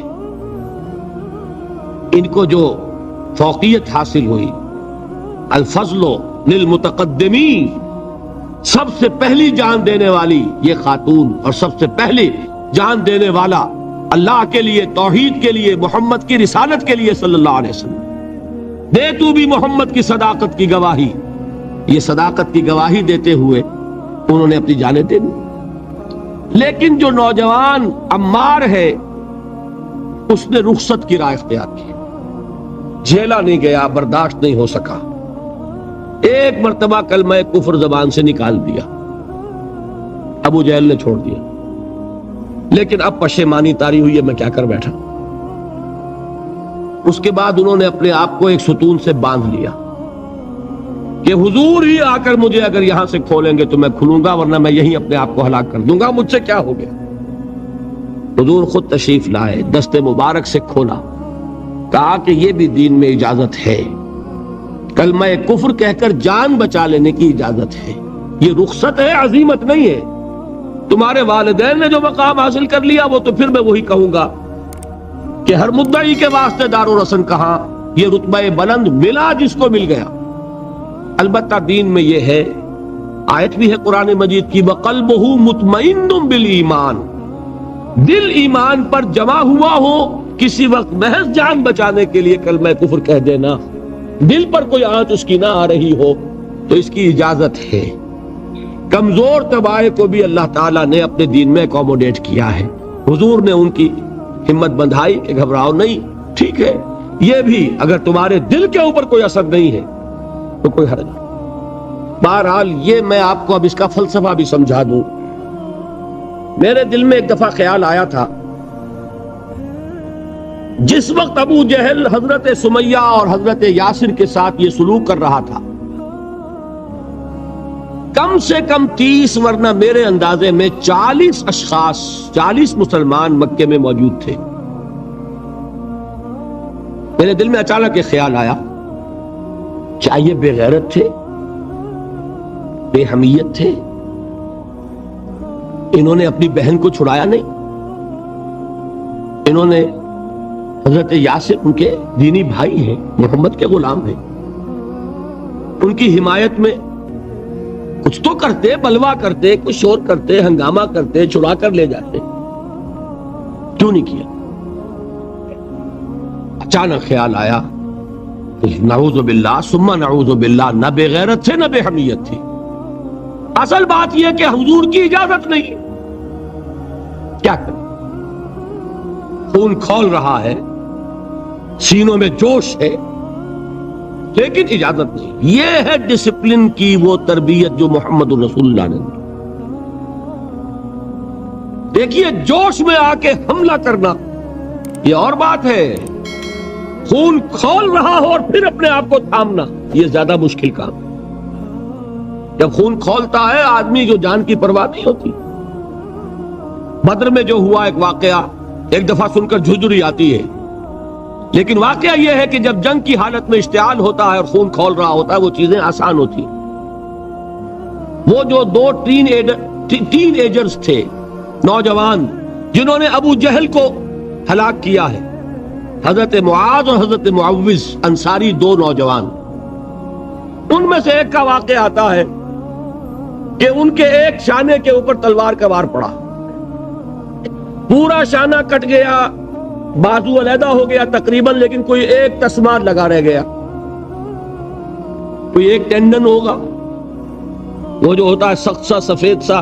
ان کو جو فوقیت حاصل ہوئی، الفضل للمتقدمین، سب سے پہلی جان دینے والی یہ خاتون اور سب سے پہلی جان دینے والا اللہ کے لیے، توحید کے لیے، محمد کی رسالت کے لیے صلی اللہ علیہ وسلم، دے تو بھی محمد کی صداقت کی گواہی۔ یہ صداقت کی گواہی دیتے ہوئے انہوں نے اپنی جانیں دے دی۔ لیکن جو نوجوان عمار ہے اس نے رخصت کی راہ اختیار کی، جھیلا نہیں گیا، برداشت نہیں ہو سکا، ایک مرتبہ کلمہ کفر زبان سے نکال دیا، ابو جہل نے چھوڑ دیا، لیکن اب پشیمانی طاری ہوئی ہے میں کیا کر بیٹھا۔ اس کے بعد انہوں نے اپنے آپ کو ایک ستون سے باندھ لیا کہ حضور ہی آ کر مجھے اگر یہاں سے کھولیں گے تو میں کھلوں گا، ورنہ میں یہیں اپنے آپ کو ہلاک کر دوں گا، مجھ سے کیا ہو گیا۔ حضور خود تشریف لائے، دست مبارک سے کھولا، کہا کہ یہ بھی دین میں اجازت ہے، کلمہ کفر کہہ کر جان بچا لینے کی اجازت ہے، یہ رخصت ہے، عزیمت نہیں ہے۔ تمہارے والدین نے جو مقام حاصل کر لیا وہ تو پھر میں وہی کہوں گا کہ ہر مدعی کے واسطے دار و رسن کہاں، یہ رتبہ بلند ملا جس کو مل گیا۔ البتہ دین میں یہ ہے، آیت بھی ہے قرآن مجید کی، وَقَلْبُهُ مُطْمَئِنٌ بِالْإِيمَانِ، دل ایمان پر جمع ہوا ہو، کسی وقت محض جان بچانے کے لیے کلمہ کفر کہہ دینا، دل پر کوئی آنچ اس کی نہ آ رہی ہو تو اس کی اجازت ہے۔ کمزور طبائع کو بھی اللہ تعالیٰ نے اپنے دین میں اکوموڈیٹ کیا ہے۔ حضور نے ان کی ہمت بندھائی کہ گھبراؤ نہیں، ٹھیک ہے، یہ بھی اگر تمہارے دل کے اوپر کوئی اثر نہیں ہے تو کوئی حرج نہیں۔ بہرحال یہ میں آپ کو اب اس کا فلسفہ بھی سمجھا دوں۔ میرے دل میں ایک دفعہ خیال آیا تھا، جس وقت ابو جہل حضرت سمیہ اور حضرت یاسر کے ساتھ یہ سلوک کر رہا تھا، کم سے کم 30 ورنہ میرے اندازے میں 40 اشخاص، 40 مسلمان مکے میں موجود تھے۔ میرے دل میں اچانک ایک خیال آیا، کیا یہ بے غیرت تھے، بے حمیت تھے؟ انہوں نے اپنی بہن کو چھڑایا نہیں؟ انہوں نے حضرت یاسر ان کے دینی بھائی ہیں، محمد کے غلام ہیں، ان کی حمایت میں کچھ تو کرتے، بلوا کرتے، کچھ شور کرتے، ہنگامہ کرتے، چھڑا کر لے جاتے، کیوں نہیں کیا؟ اچانک خیال آیا نعوذ باللہ ثم نعوذ باللہ، نہ بے غیرت تھے نہ بے حمیت تھی، اصل بات یہ کہ حضور کی اجازت نہیں، کیا کریں؟ خون کھول رہا ہے، سینوں میں جوش ہے، لیکن اجازت نہیں۔ یہ ہے ڈسپلن کی وہ تربیت جو محمد رسول اللہ نے دی۔ دیکھیے جوش میں آ کے حملہ کرنا یہ اور بات ہے، خون کھول رہا ہو اور پھر اپنے آپ کو تھامنا یہ زیادہ مشکل کام ہے۔ جب خون کھولتا ہے آدمی جو جان کی پرواہ نہیں ہوتی۔ بدر میں جو ہوا ایک واقعہ ایک دفعہ سن کر جھجری آتی ہے، لیکن واقعہ یہ ہے کہ جب جنگ کی حالت میں اشتعال ہوتا ہے اور خون کھول رہا ہوتا ہے وہ چیزیں آسان ہوتی ہیں۔ وہ جو دو ٹین ایجرز تھے، نوجوان، جنہوں نے ابو جہل کو ہلاک کیا ہے، حضرت معاذ اور حضرت معوذ، انصاری دو نوجوان، ان میں سے ایک کا واقعہ آتا ہے کہ ان کے ایک شانے کے اوپر تلوار کا وار پڑا، پورا شانہ کٹ گیا، بازو علیحدہ ہو گیا تقریباً، لیکن کوئی ایک تسمہ لگا رہ گیا، کوئی ایک ٹینڈن ہوگا، وہ جو ہوتا ہے سخت سا سفید سا،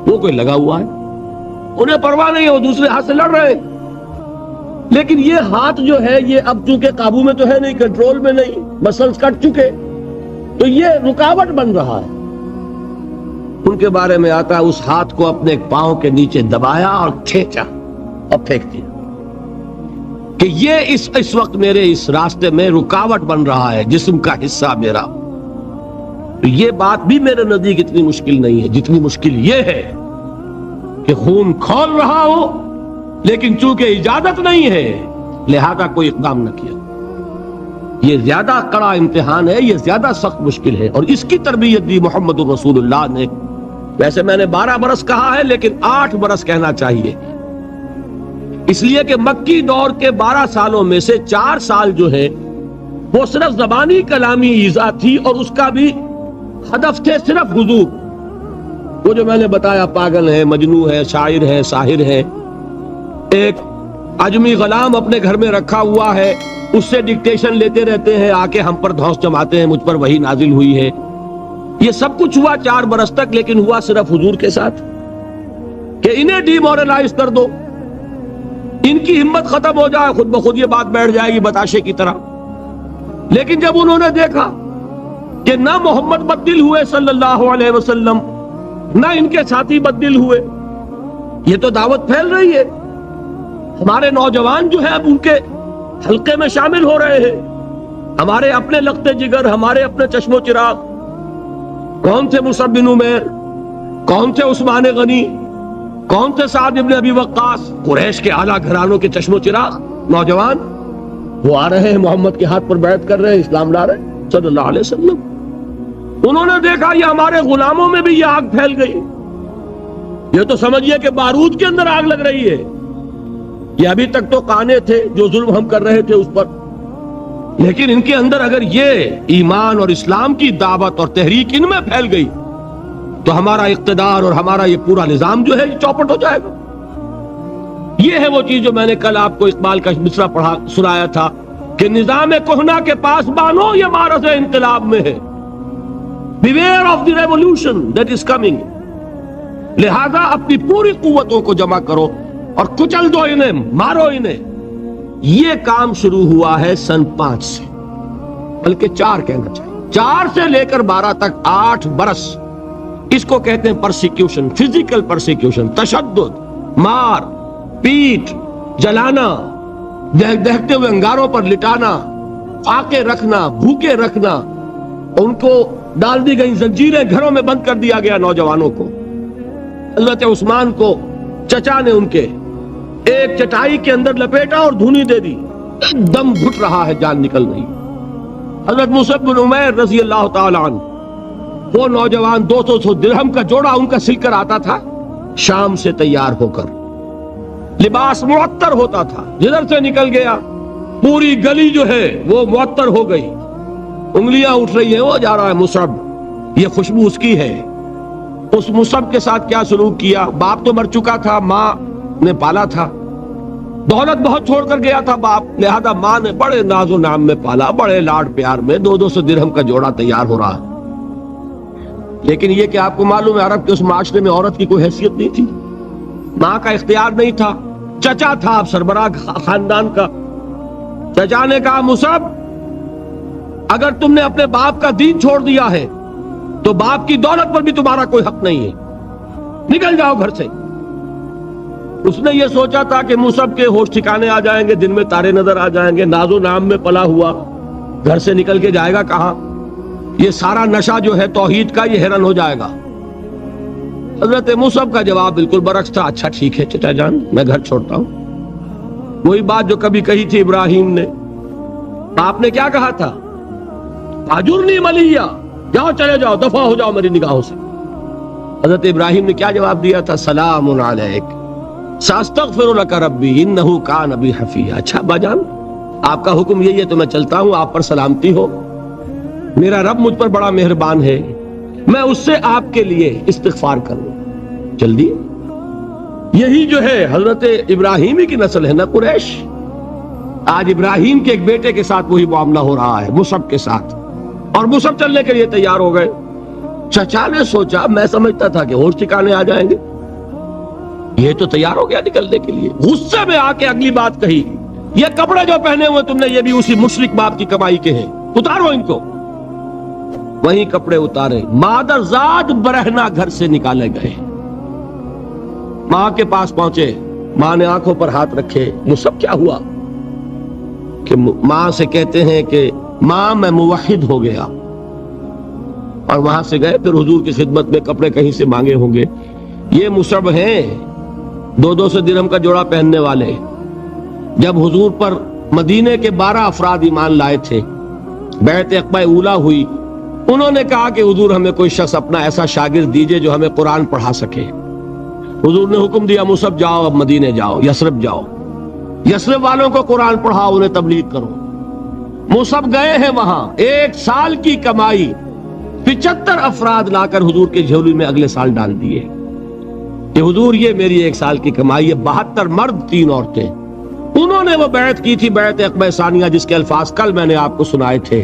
وہ کوئی لگا ہوا ہے، انہیں پرواہ نہیں ہے، وہ دوسرے ہاتھ سے لڑ رہے، لیکن یہ ہاتھ جو ہے یہ اب چونکہ قابو میں تو ہے نہیں، کنٹرول میں نہیں، مسلز کٹ چکے، تو یہ رکاوٹ بن رہا ہے۔ ان کے بارے میں آتا ہے اس ہاتھ کو اپنے پاؤں کے نیچے دبایا اور کھینچا اور پھینک دیا کہ یہ اس وقت میرے اس راستے میں رکاوٹ بن رہا ہے، جسم کا حصہ میرا۔ تو یہ بات بھی میرے نزدیک اتنی مشکل نہیں ہے جتنی مشکل یہ ہے کہ خون کھول رہا ہو لیکن چونکہ اجازت نہیں ہے لہذا کوئی اقدام نہ کیا۔ یہ زیادہ کڑا امتحان ہے، یہ زیادہ سخت مشکل ہے، اور اس کی تربیت دی محمد رسول اللہ نے۔ ویسے میں نے 12 برس کہا ہے لیکن 8 برس کہنا چاہیے، اس لیے کہ مکی دور کے 12 سالوں میں سے 4 سال جو ہے وہ صرف زبانی کلامی ایذا تھی، اور اس کا بھی ہدف تھے صرف حضور۔ وہ جو میں نے بتایا پاگل ہے، مجنوں ہے، شاعر ہے، ساحر ہے، ایک اجمی غلام اپنے گھر میں رکھا ہوا ہے، اس سے ڈکٹیشن لیتے رہتے ہیں، آ کے ہم پر دھوس جماتے ہیں، مجھ پر وحی نازل ہوئی ہے۔ یہ سب کچھ ہوا 4 برس تک، لیکن ہوا صرف حضور کے ساتھ کہ انہیں ڈی مورلائز کر دو، ان کی ہمت ختم ہو جائے، خود بخود یہ بات بیٹھ جائے گی بتاشے کی طرح۔ لیکن جب انہوں نے دیکھا کہ نہ محمد بدل ہوئے صلی اللہ علیہ وسلم، نہ ان کے ساتھی بدل ہوئے، یہ تو دعوت پھیل رہی ہے، ہمارے نوجوان جو ہے اب ان کے حلقے میں شامل ہو رہے ہیں، ہمارے اپنے لختے جگر، ہمارے اپنے چشم و چراغ، کون تھے مصعب بن عمیر، کون تھے عثمان غنی، کون تھے سعد بن ابی وقاص، قریش کے اعلیٰ گھرانوں کے چشم و چراغ نوجوان، وہ آ رہے ہیں محمد کے ہاتھ پر بیعت کر رہے ہیں، اسلام لا رہے ہیں صلی اللہ علیہ وسلم۔ انہوں نے دیکھا یہ ہمارے غلاموں میں بھی یہ آگ پھیل گئی، یہ تو سمجھیے کہ بارود کے اندر آگ لگ رہی ہے۔ یہ ابھی تک تو قانے تھے جو ظلم ہم کر رہے تھے اس پر، لیکن ان کے اندر اگر یہ ایمان اور اسلام کی دعوت اور تحریک ان میں پھیل گئی تو ہمارا اقتدار اور ہمارا یہ پورا نظام جو ہے یہ چوپٹ ہو جائے گا۔ یہ ہے وہ چیز جو میں نے کل آپ کو اقبال کا مصرع پڑھا سنایا تھا کہ نظام کہنا کے پاس بانو یہ مارز انقلاب میں ہے، beware of the revolution that is coming، لہذا اپنی پوری قوتوں کو جمع کرو اور کچل دو انہیں، مارو انہیں۔ یہ کام شروع ہوا ہے سن 5 سے، بلکہ 4 کہنا چاہیے، 4 سے لے کر 12 تک 8 برس اس کو کہتے ہیں پرسیکیوشن، فزیکل پرسیکیوشن، تشدد، مار پیٹ، جلانا، دہتے ہوئے انگاروں پر لٹانا، فاقے رکھنا، بھوکے رکھنا، ان کو ڈال دی گئی زنجیریں، گھروں میں بند کر دیا گیا نوجوانوں کو۔ حضرت عثمان کو چچا نے ان کے ایک چٹائی کے اندر لپیٹا اور دھونی دے دی، دم گھٹ رہا ہے، جان نکل رہی۔ حضرت مصعب بن عمیر رضی اللہ تعالی عنہ، وہ نوجوان 200 درہم کا جوڑا ان کا سل کر آتا تھا شام سے تیار ہو کر، لباس معطر ہوتا تھا، جدھر سے نکل گیا پوری گلی جو ہے وہ معطر ہو گئی، انگلیاں اٹھ رہی ہیں، وہ جا رہا ہے مصعب، یہ خوشبو اس کی ہے۔ اس مصعب کے ساتھ کیا سلوک کیا؟ باپ تو مر چکا تھا، ماں نے پالا تھا، دولت بہت چھوڑ کر گیا تھا باپ، لہذا ماں نے بڑے ناز و نام میں پالا، بڑے لاڈ پیار میں، 200 درہم کا جوڑا تیار ہو رہا۔ لیکن یہ کہ آپ کو معلوم ہے عرب کے اس معاشرے میں عورت کی کوئی حیثیت نہیں تھی، ماں کا اختیار نہیں تھا، چچا تھا اب سربراہ خاندان کا۔ چچا نے کہا مصعب اگر تم نے اپنے باپ کا دین چھوڑ دیا ہے تو باپ کی دولت پر بھی تمہارا کوئی حق نہیں ہے، نکل جاؤ گھر سے۔ اس نے یہ سوچا تھا کہ مصعب کے ہوش ٹھکانے آ جائیں گے، دن میں تارے نظر آ جائیں گے، ناز و نام میں پلا ہوا گھر سے نکل کے جائے گا کہاں، یہ سارا نشہ جو ہے توحید کا یہ حیران ہو جائے گا۔ حضرت مصعب کا جواب بالکل برعکس تھا، اچھا ٹھیک ہے چچا جان میں گھر چھوڑتا ہوں۔ وہی بات جو کبھی کہی تھی ابراہیم نے، آپ نے کیا کہا تھا؟ اجرنی ملیہ، جاؤ چلے جاؤ، دفع ہو جاؤ میری نگاہوں سے۔ حضرت ابراہیم نے کیا جواب دیا تھا؟ سلام علیک ساستغفر لک ربی انہ کان بی حفیہ۔ اچھا ابا جان آپ کا حکم یہی ہے تو میں چلتا ہوں، آپ پر سلامتی ہو، میرا رب مجھ پر بڑا مہربان ہے، میں اس سے آپ کے لیے استغفار کروں۔ جلدی یہی جو ہے حضرت ابراہیمی کی نسل ہے نا قریش، آج ابراہیم کے ایک بیٹے کے ساتھ وہی معاملہ ہو رہا ہے مصعب کے ساتھ، اور مصعب چلنے کے لیے تیار ہو گئے۔ چچا نے سوچا میں سمجھتا تھا کہ ہوش ٹھکانے آ جائیں گے، یہ تو تیار ہو گیا نکلنے کے لیے۔ غصے میں آ کے اگلی بات کہی، یہ کپڑے جو پہنے ہوئے تم نے یہ بھی اسی مشرک باپ کی کمائی کے ہیں، اتارو ان کو۔ وہی کپڑے اتارے، مادر ذات برہنہ گھر سے نکالے گئے۔ ماں کے پاس پہنچے، ماں نے آنکھوں پر ہاتھ رکھے، مصعب کیا ہوا؟ کہ ماں سے کہتے ہیں کہ ماں میں موحد ہو گیا، اور وہاں سے گئے پھر حضور کی خدمت میں، کپڑے کہیں سے مانگے ہوں گے۔ یہ مصعب ہیں 200 درہم کا جوڑا پہننے والے، جب حضور پر مدینے کے 12 افراد ایمان لائے تھے، بیعت عقبہ اولیٰ ہوئی، انہوں نے کہا کہ حضور ہمیں کوئی شخص اپنا ایسا شاگرد دیجئے جو ہمیں قرآن پڑھا سکے۔ حضور نے حکم دیا مصعب جاؤ، اب مدینے جاؤ، یثرب جاؤ، یثرب والوں کو قرآن پڑھاؤ، انہیں تبلیغ کرو۔ مصعب گئے ہیں وہاں، 1 سال کی کمائی 75 افراد لا کر حضور کے جھولی میں اگلے سال ڈال دیے کہ حضور یہ میری 1 سال کی کمائی ہے۔ 72 مرد 3 عورتیں، انہوں نے وہ بیعت کی تھی، بیعت عقبہ ثانیہ، جس کے الفاظ کل میں نے آپ کو سنائے تھے،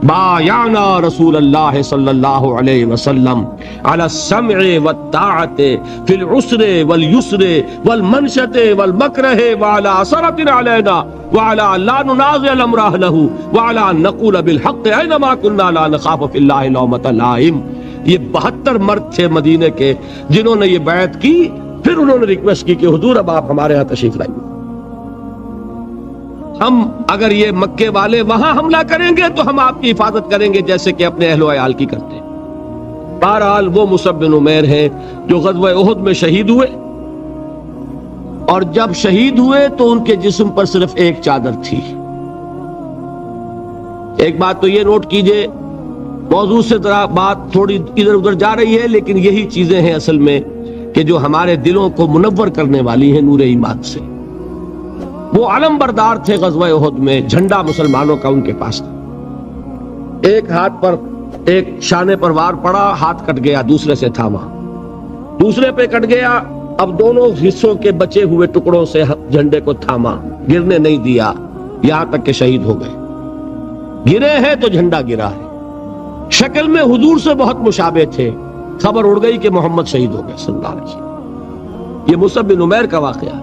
بایعنا رسول اللہ صلی اللہ علیہ وسلم علی السمع والطاعت فی العسر والیسر والمنشط والمکرہ وعلی اثرۃ علینا وعلی لا ننازع الامر اہلہ وعلی ان نقول بالحق اینما کنا لا نخاف فی اللہ لومۃ لائم۔ یہ 72 مرد تھے مدینے کے جنہوں نے یہ بیعت کی، پھر انہوں نے ریکویسٹ کی کہ حضور اب آپ ہمارے ہاں تشریف لائیے، ہم اگر یہ مکے والے وہاں حملہ کریں گے تو ہم آپ کی حفاظت کریں گے جیسے کہ اپنے اہل و عیال کی کرتے ہیں۔ بہرحال وہ مصعب بن عمیر ہیں جو غزوہ احد میں شہید ہوئے، اور جب شہید ہوئے تو ان کے جسم پر صرف ایک چادر تھی۔ ایک بات تو یہ نوٹ کیجئے، موضوع سے ذرا بات تھوڑی ادھر ادھر جا رہی ہے، لیکن یہی چیزیں ہیں اصل میں کہ جو ہمارے دلوں کو منور کرنے والی ہیں نور ایمان سے۔ وہ علم بردار تھے غزوہ احد میں، جھنڈا مسلمانوں کا ان کے پاس تھا۔ ایک ہاتھ پر، ایک شانے پر وار پڑا، ہاتھ کٹ گیا، دوسرے سے تھاما، دوسرے پہ کٹ گیا، اب دونوں حصوں کے بچے ہوئے ٹکڑوں سے جھنڈے کو تھاما، گرنے نہیں دیا، یہاں تک کہ شہید ہو گئے۔ گرے ہیں تو جھنڈا گرا ہے۔ شکل میں حضور سے بہت مشابہ تھے، خبر اڑ گئی کہ محمد شہید ہو گئے صلی اللہ علیہ وسلم۔ یہ مصعب بن عمیر کا واقعہ۔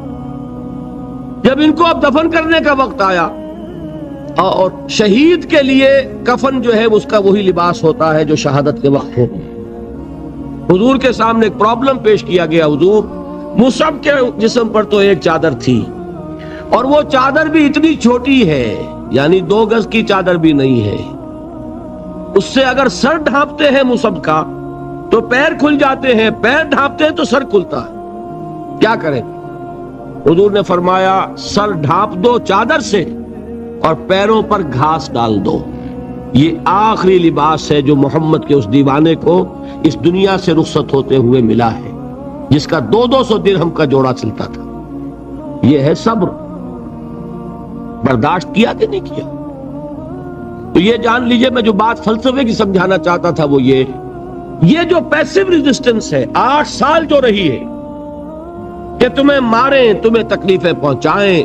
جب ان کو اب دفن کرنے کا وقت آیا، اور شہید کے لیے کفن جو ہے اس کا وہی لباس ہوتا ہے جو شہادت کے وقت ہو، حضور کے سامنے ایک پرابلم پیش کیا گیا۔ حضور مصعب کے جسم پر تو ایک چادر تھی، اور وہ چادر بھی اتنی چھوٹی ہے، یعنی 2 گز کی چادر بھی نہیں ہے، اس سے اگر سر ڈھانپتے ہیں مصعب کا تو پیر کھل جاتے ہیں، پیر ڈھانپتے ہیں تو سر کھلتا ہے، کیا کریں؟ حضور نے فرمایا سر ڈھانپ دو چادر سے اور پیروں پر گھاس ڈال دو۔ یہ آخری لباس ہے جو محمد کے اس دیوانے کو اس دنیا سے رخصت ہوتے ہوئے ملا ہے، جس کا 200 درہم کا جوڑا چلتا تھا۔ یہ ہے صبر۔ برداشت کیا کہ نہیں کیا؟ تو یہ جان لیجئے میں جو بات فلسفے کی سمجھانا چاہتا تھا وہ یہ جو پیسیو ریزسٹنس ہے 8 سال جو رہی ہے کہ تمہیں ماریں، تمہیں تکلیفیں پہنچائیں،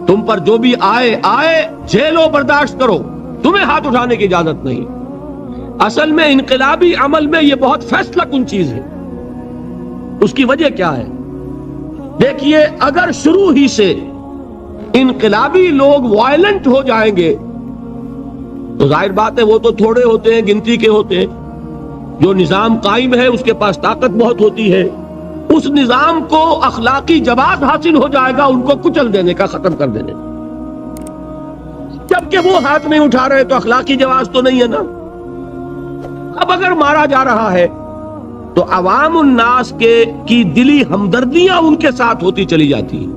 تم پر جو بھی آئے جھیلو، برداشت کرو، تمہیں ہاتھ اٹھانے کی اجازت نہیں۔ اصل میں انقلابی عمل میں یہ بہت فیصلہ کن چیز ہے۔ اس کی وجہ کیا ہے؟ دیکھیے، اگر شروع ہی سے انقلابی لوگ وائلنٹ ہو جائیں گے تو ظاہر بات ہے وہ تو تھوڑے ہوتے ہیں، گنتی کے ہوتے ہیں۔ جو نظام قائم ہے اس کے پاس طاقت بہت ہوتی ہے، اس نظام کو اخلاقی جواز حاصل ہو جائے گا ان کو کچل دینے کا، ختم کر دینے کا۔ جبکہ وہ ہاتھ نہیں اٹھا رہے تو اخلاقی جواز تو نہیں ہے نا۔ اب اگر مارا جا رہا ہے تو عوام الناس کی دلی ہمدردیاں ان کے ساتھ ہوتی چلی جاتی ہیں۔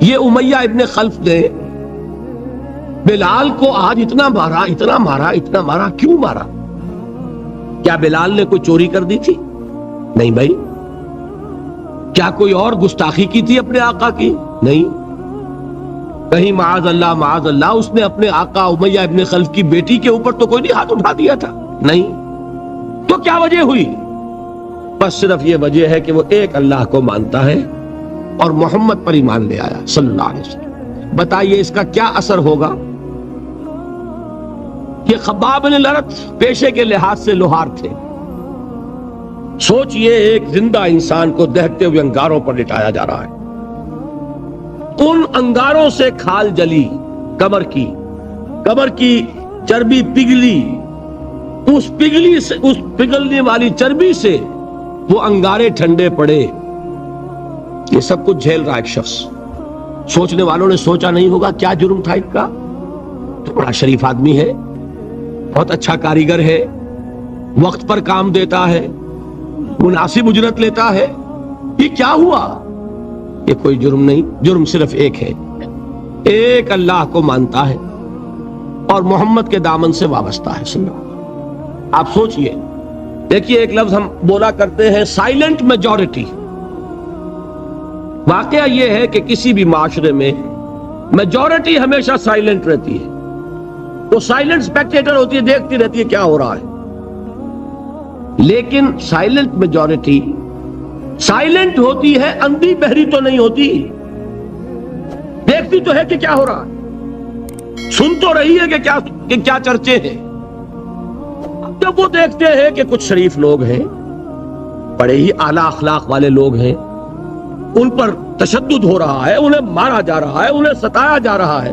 یہ امیہ ابن خلف نے بلال کو آج اتنا مارا، کیوں مارا؟ کیا بلال نے کوئی چوری کر دی تھی؟ نہیں بھائی۔ کیا کوئی اور گستاخی کی تھی اپنے آقا کی؟ نہیں۔ کہیں معاذ اللہ اس نے اپنے آقا امیہ ابن خلف کی بیٹی کے اوپر تو کوئی نہیں ہاتھ اٹھا دیا تھا؟ نہیں۔ تو کیا وجہ ہوئی؟ بس صرف یہ وجہ ہے کہ وہ ایک اللہ کو مانتا ہے اور محمد پر ایمان لے آیا صلی اللہ علیہ وسلم۔ بتائیے اس کا کیا اثر ہوگا؟ یہ خباب بن الارت پیشے کے لحاظ سے لوہار تھے۔ سوچئے ایک زندہ انسان کو دہتے ہوئے انگاروں پر لٹایا جا رہا ہے، ان انگاروں سے کھال جلی، کمر کی چربی پگھلی، اس پگھلنے والی چربی سے وہ انگارے ٹھنڈے پڑے۔ یہ سب کچھ جھیل رہا ایک شخص۔ سوچنے والوں نے سوچا نہیں ہوگا کیا جرم تھا ان کا؟ تو بڑا شریف آدمی ہے، بہت اچھا کاریگر ہے، وقت پر کام دیتا ہے، مناسب اجرت لیتا ہے، یہ کیا ہوا؟ یہ کوئی جرم نہیں، جرم صرف ایک ہے، ایک اللہ کو مانتا ہے اور محمد کے دامن سے وابستہ ہے صلی اللہ علیہ وسلم۔ آپ سوچئے، دیکھیے ایک لفظ ہم بولا کرتے ہیں سائلنٹ میجورٹی۔ واقعہ یہ ہے کہ کسی بھی معاشرے میں میجورٹی ہمیشہ سائلنٹ رہتی ہے، وہ سائلنٹ اسپیکٹیٹر ہوتی ہے، دیکھتی رہتی ہے کیا ہو رہا ہے۔ لیکن سائلنٹ میجورٹی سائلنٹ ہوتی ہے، اندھی بہری تو نہیں ہوتی، دیکھتی تو ہے کہ کیا ہو رہا ہے، سن تو رہی ہے کہ کیا چرچے ہیں۔ جب وہ دیکھتے ہیں کہ کچھ شریف لوگ ہیں، بڑے ہی اعلیٰ اخلاق والے لوگ ہیں، ان پر تشدد ہو رہا ہے، انہیں مارا جا رہا ہے، انہیں ستایا جا رہا ہے،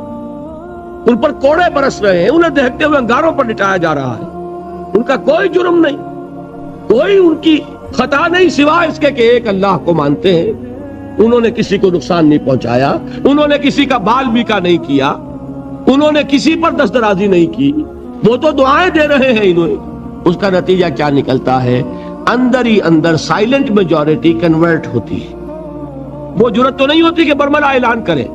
ان پر کوڑے برس رہے ہیں، انہیں دہتے ہوئے انگاروں پر لٹایا جا رہا ہے، ان کا کوئی جرم نہیں، کوئی ان کی خطا نہیں، سوائے اس کے کہ ایک اللہ کو مانتے ہیں۔ انہوں نے کسی کو نقصان نہیں پہنچایا، انہوں نے کسی کا بال بیکا نہیں کیا، انہوں نے کسی پر دست درازی نہیں کی، وہ تو دعائیں دے رہے ہیں انہیں۔ اس کا نتیجہ کیا نکلتا ہے؟ اندر ہی اندر سائلنٹ میجورٹی کنورٹ ہوتی ہے۔ وہ جرت تو نہیں ہوتی کہ برملا اعلان کرے،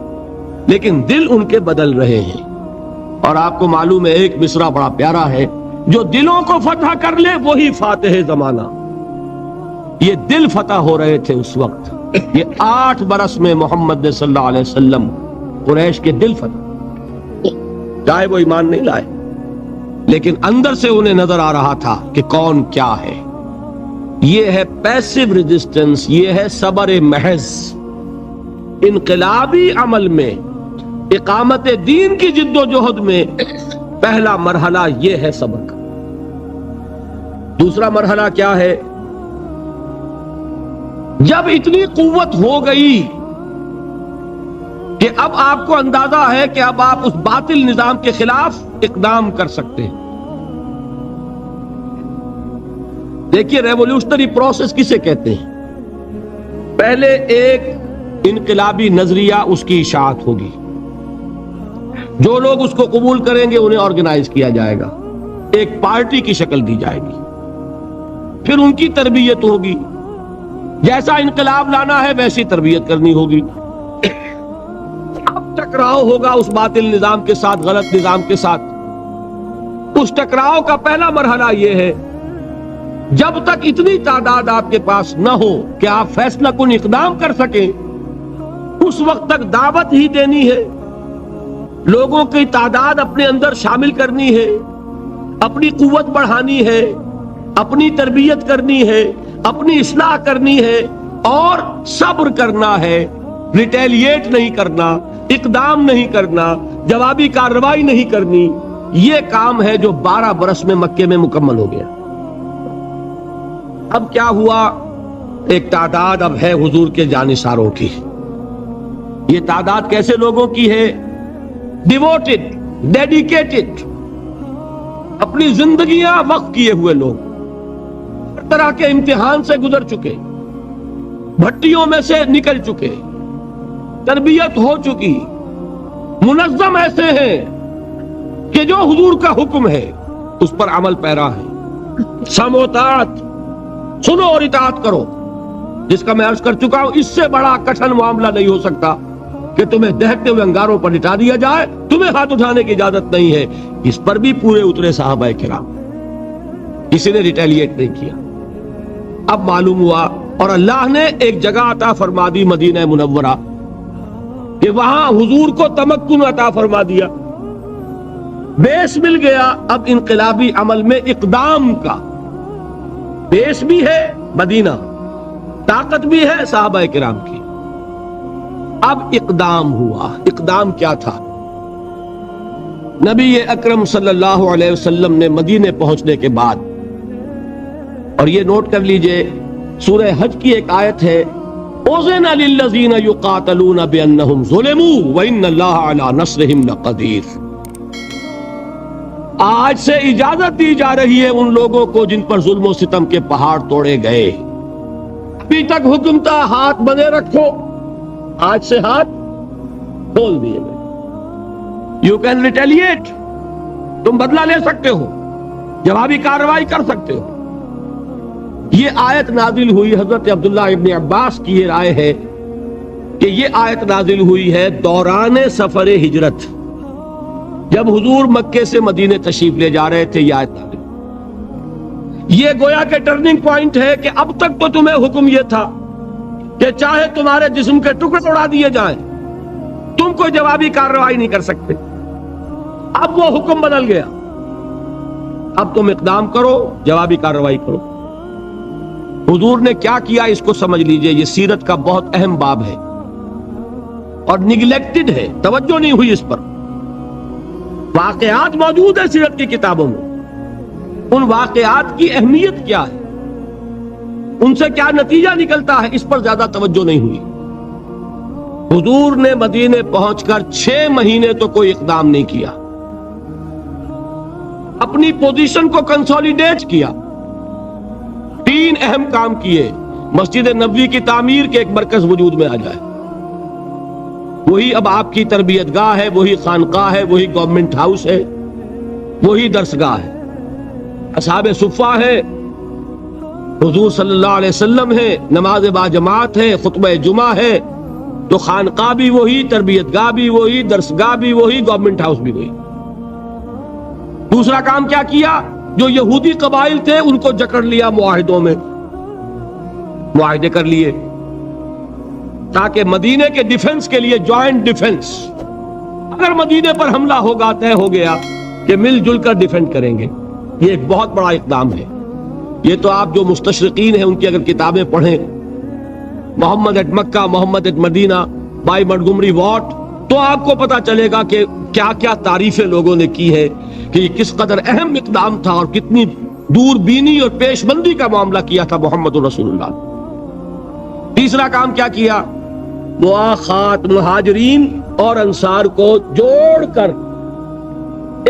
لیکن دل ان کے بدل رہے ہیں۔ اور آپ کو معلوم ہے ایک مصرع بڑا پیارا ہے، جو دلوں کو فتح کر لے وہی فاتح زمانہ۔ یہ دل فتح ہو رہے تھے اس وقت، یہ 8 برس میں محمد صلی اللہ علیہ وسلم قریش کے دل فتح، چاہے وہ ایمان نہیں لائے، لیکن اندر سے انہیں نظر آ رہا تھا کہ کون کیا ہے۔ یہ ہے پیسیو ریزسٹنس، یہ ہے صبر محض۔ انقلابی عمل میں، اقامت دین کی جد و جہد میں پہلا مرحلہ یہ ہے صبر کا۔ دوسرا مرحلہ کیا ہے؟ جب اتنی قوت ہو گئی کہ اب آپ کو اندازہ ہے کہ اب آپ اس باطل نظام کے خلاف اقدام کر سکتے ہیں۔ دیکھیے ریولوشنری پروسیس کسے کہتے ہیں؟ پہلے ایک انقلابی نظریہ، اس کی اشاعت ہوگی، جو لوگ اس کو قبول کریں گے انہیں آرگنائز کیا جائے گا، ایک پارٹی کی شکل دی جائے گی، پھر ان کی تربیت ہوگی، جیسا انقلاب لانا ہے ویسی تربیت کرنی ہوگی۔ اب ٹکراؤ ہوگا اس باطل نظام کے ساتھ، غلط نظام کے ساتھ۔ اس ٹکراؤ کا پہلا مرحلہ یہ ہے، جب تک اتنی تعداد آپ کے پاس نہ ہو کہ آپ فیصلہ کن اقدام کر سکیں، اس وقت تک دعوت ہی دینی ہے، لوگوں کی تعداد اپنے اندر شامل کرنی ہے، اپنی قوت بڑھانی ہے، اپنی تربیت کرنی ہے، اپنی اصلاح کرنی ہے اور صبر کرنا ہے، ریٹیلیٹ نہیں کرنا، اقدام نہیں کرنا، جوابی کارروائی نہیں کرنی۔ یہ کام ہے جو 12 برس میں مکے میں مکمل ہو گیا۔ اب کیا ہوا؟ ایک تعداد اب ہے حضور کے جانثاروں کی۔ یہ تعداد کیسے لوگوں کی ہے؟ ڈیووٹڈ، ڈیڈیکیٹڈ، اپنی زندگیاں وقف کیے ہوئے لوگ، ہر طرح کے امتحان سے گزر چکے، بھٹیوں میں سے نکل چکے، تربیت ہو چکی، منظم ایسے ہیں کہ جو حضور کا حکم ہے اس پر عمل پیرا ہے۔ سم و طاعت، سنو اور اطاعت کرو، جس کا میں عرض کر چکا ہوں، اس سے بڑا کٹھن معاملہ نہیں ہو سکتا کہ تمہیں دہتے ہوئے انگاروں پر لٹا دیا جائے، تمہیں ہاتھ اٹھانے کی اجازت نہیں ہے۔ اس پر بھی پورے اترے صحابہ کرام، کسی نے ریٹیلیٹ نہیں کیا۔ اب معلوم ہوا اور اللہ نے ایک جگہ عطا فرما دی مدینہ منورہ کہ وہاں حضور کو تمکن عطا فرما دیا، بیس مل گیا اب انقلابی عمل میں اقدام کا۔ بیس بھی ہے مدینہ، طاقت بھی ہے صحابہ کرام کی۔ اب اقدام ہوا۔ اقدام کیا تھا؟ نبی اکرم صلی اللہ علیہ وسلم نے مدینے پہنچنے کے بعد، اور یہ نوٹ کر لیجئے، سورہ حج کی ایک آیت ہے، اُذِنَ لِلَّذِينَ يُقَاتَلُونَ بِأَنَّهُمْ ظُلِمُوا وَإِنَّ اللَّهَ عَلَى نَصْرِهِمْ لَقَدِيرٌ۔ آج سے اجازت دی جا رہی ہے ان لوگوں کو جن پر ظلم و ستم کے پہاڑ توڑے گئے۔ ابھی تک حکم تھا ہاتھ بندے رکھو، آج سے ہاتھ کھول دیے گئے۔ یو کین ریٹیلیٹ، تم بدلہ لے سکتے ہو، جوابی کارروائی کر سکتے ہو۔ یہ آیت نازل ہوئی، حضرت عبداللہ ابن عباس کی یہ رائے ہے کہ یہ آیت نازل ہوئی ہے دوران سفر ہجرت، جب حضور مکے سے مدینے تشریف لے جا رہے تھے۔ یہ آیت نازل، یہ گویا کہ ٹرننگ پوائنٹ ہے کہ اب تک تو تمہیں حکم یہ تھا کہ چاہے تمہارے جسم کے ٹکڑے اڑا دیے جائیں، تم کوئی جوابی کارروائی نہیں کر سکتے۔ اب وہ حکم بدل گیا، اب تم اقدام کرو، جوابی کارروائی کرو۔ حضور نے کیا کیا اس کو سمجھ لیجئے، یہ سیرت کا بہت اہم باب ہے اور نگلیکٹڈ ہے، توجہ نہیں ہوئی اس پر۔ واقعات موجود ہیں سیرت کی کتابوں میں، ان واقعات کی اہمیت کیا ہے، ان سے کیا نتیجہ نکلتا ہے، اس پر زیادہ توجہ نہیں ہوئی۔ حضور نے مدینے پہنچ کر 6 مہینے تو کوئی اقدام نہیں کیا، اپنی پوزیشن کو کنسولیڈیٹ کیا۔ 3 اہم کام کیے۔ مسجد نبوی کی تعمیر کے ایک مرکز وجود میں آ جائے، وہی اب آپ کی تربیت گاہ ہے، وہی خانقاہ ہے، وہی گورنمنٹ ہاؤس ہے، وہی درسگاہ ہے، اصحاب صفہ ہے، حضور صلی اللہ علیہ وسلم ہے، نماز با جماعت ہے، خطبہ جمعہ ہے، تو خانقاہ بھی وہی، تربیت گاہ بھی وہی، درسگاہ بھی وہی، گورنمنٹ ہاؤس بھی وہی۔ دوسرا کام کیا کیا؟ جو یہودی قبائل تھے ان کو جکڑ لیا، معاہدوں میں معاہدے کر لیے تاکہ مدینے کے ڈیفنس کے لیے جوائنٹ ڈیفنس، اگر مدینے پر حملہ ہوگا طے ہو گیا کہ مل جل کر ڈیفینڈ کریں گے۔ یہ ایک بہت بڑا اقدام ہے۔ یہ تو آپ جو مستشرقین ہیں ان کی اگر کتابیں پڑھیں، Muhammad at Mecca, Muhammad at Medina by Montgomery Watt, تو آپ کو پتا چلے گا کہ کیا کیا تعریفیں لوگوں نے کی ہے کہ یہ کس قدر اہم اقدام تھا اور کتنی دور بینی اور پیش بندی کا معاملہ کیا تھا محمد رسول اللہ۔ تیسرا کام کیا کیا؟ مواخات مہاجرین اور انصار کو جوڑ کر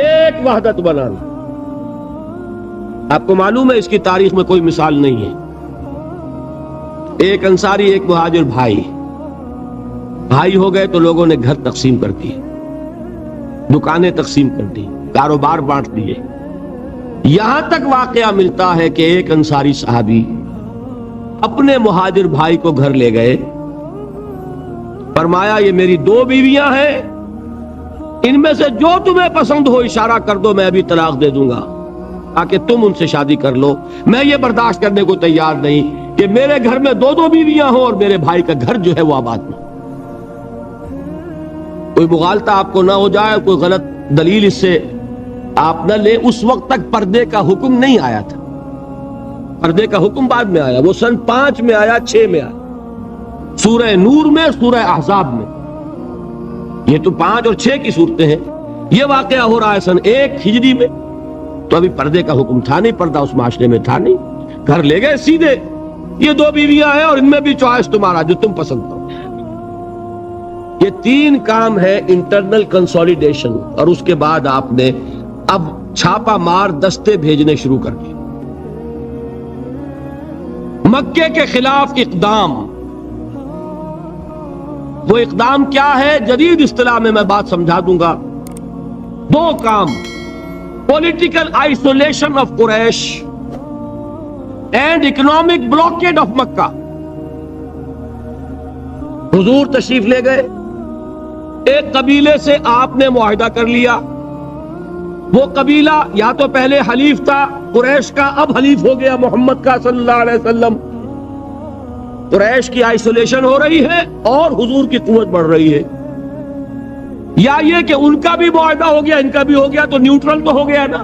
ایک وحدت بنانا۔ آپ کو معلوم ہے اس کی تاریخ میں کوئی مثال نہیں ہے۔ ایک انصاری ایک مہاجر بھائی ہو گئے تو لوگوں نے گھر تقسیم کر دیے، دکانیں تقسیم کر دی، کاروبار بانٹ دیے۔ یہاں تک واقعہ ملتا ہے کہ ایک انصاری صحابی اپنے مہاجر بھائی کو گھر لے گئے، فرمایا یہ میری 2 بیویاں ہیں، ان میں سے جو تمہیں پسند ہو اشارہ کر دو، میں ابھی طلاق دے دوں گا تاکہ تم ان سے شادی کر لو۔ میں یہ برداشت کرنے کو تیار نہیں کہ میرے گھر میں 2 بیویاں ہوں اور میرے بھائی کا گھر جو ہے وہ آباد نہ۔ کوئی مغالطہ آپ کو نہ ہو جائے، کوئی غلط دلیل اس سے آپ نہ لے، اس وقت تک پردے کا حکم نہیں آیا تھا، پردے کا حکم بعد میں آیا، وہ سن 5 میں آیا، 6 میں آیا، سورہ نور میں، سورہ احزاب میں۔ یہ تو 5 اور 6 کی صورتیں ہیں، یہ واقعہ ہو رہا ہے سن 1 ہجری میں، تو ابھی پردے کا حکم تھا نہیں، پردہ اس معاشرے میں تھا نہیں، گھر لے گئے سیدھے، یہ 2 بیویاں ہیں اور ان میں بھی چوائس تمہارا جو تم پسند کرو۔ یہ 3 کام ہے انٹرنل کنسولیڈیشن، اور اس کے بعد آپ نے اب چھاپا مار دستے بھیجنے شروع کر دیے۔ مکے کے خلاف اقدام، وہ اقدام کیا ہے؟ جدید اصطلاح میں بات سمجھا دوں گا۔ 2 کام: political isolation of Quraysh and economic blockade of Mecca. حضور تشریف لے گئے، ایک قبیلے سے آپ نے معاہدہ کر لیا، وہ قبیلہ یا تو پہلے حلیف تھا قریش کا، اب حلیف ہو گیا محمد کا صلی اللہ علیہ وسلم۔ قریش کی آئسولیشن ہو رہی ہے اور حضور کی قوت بڑھ رہی ہے، یا یہ کہ ان کا بھی معاہدہ ہو گیا ان کا بھی ہو گیا تو نیوٹرل تو ہو گیا نا۔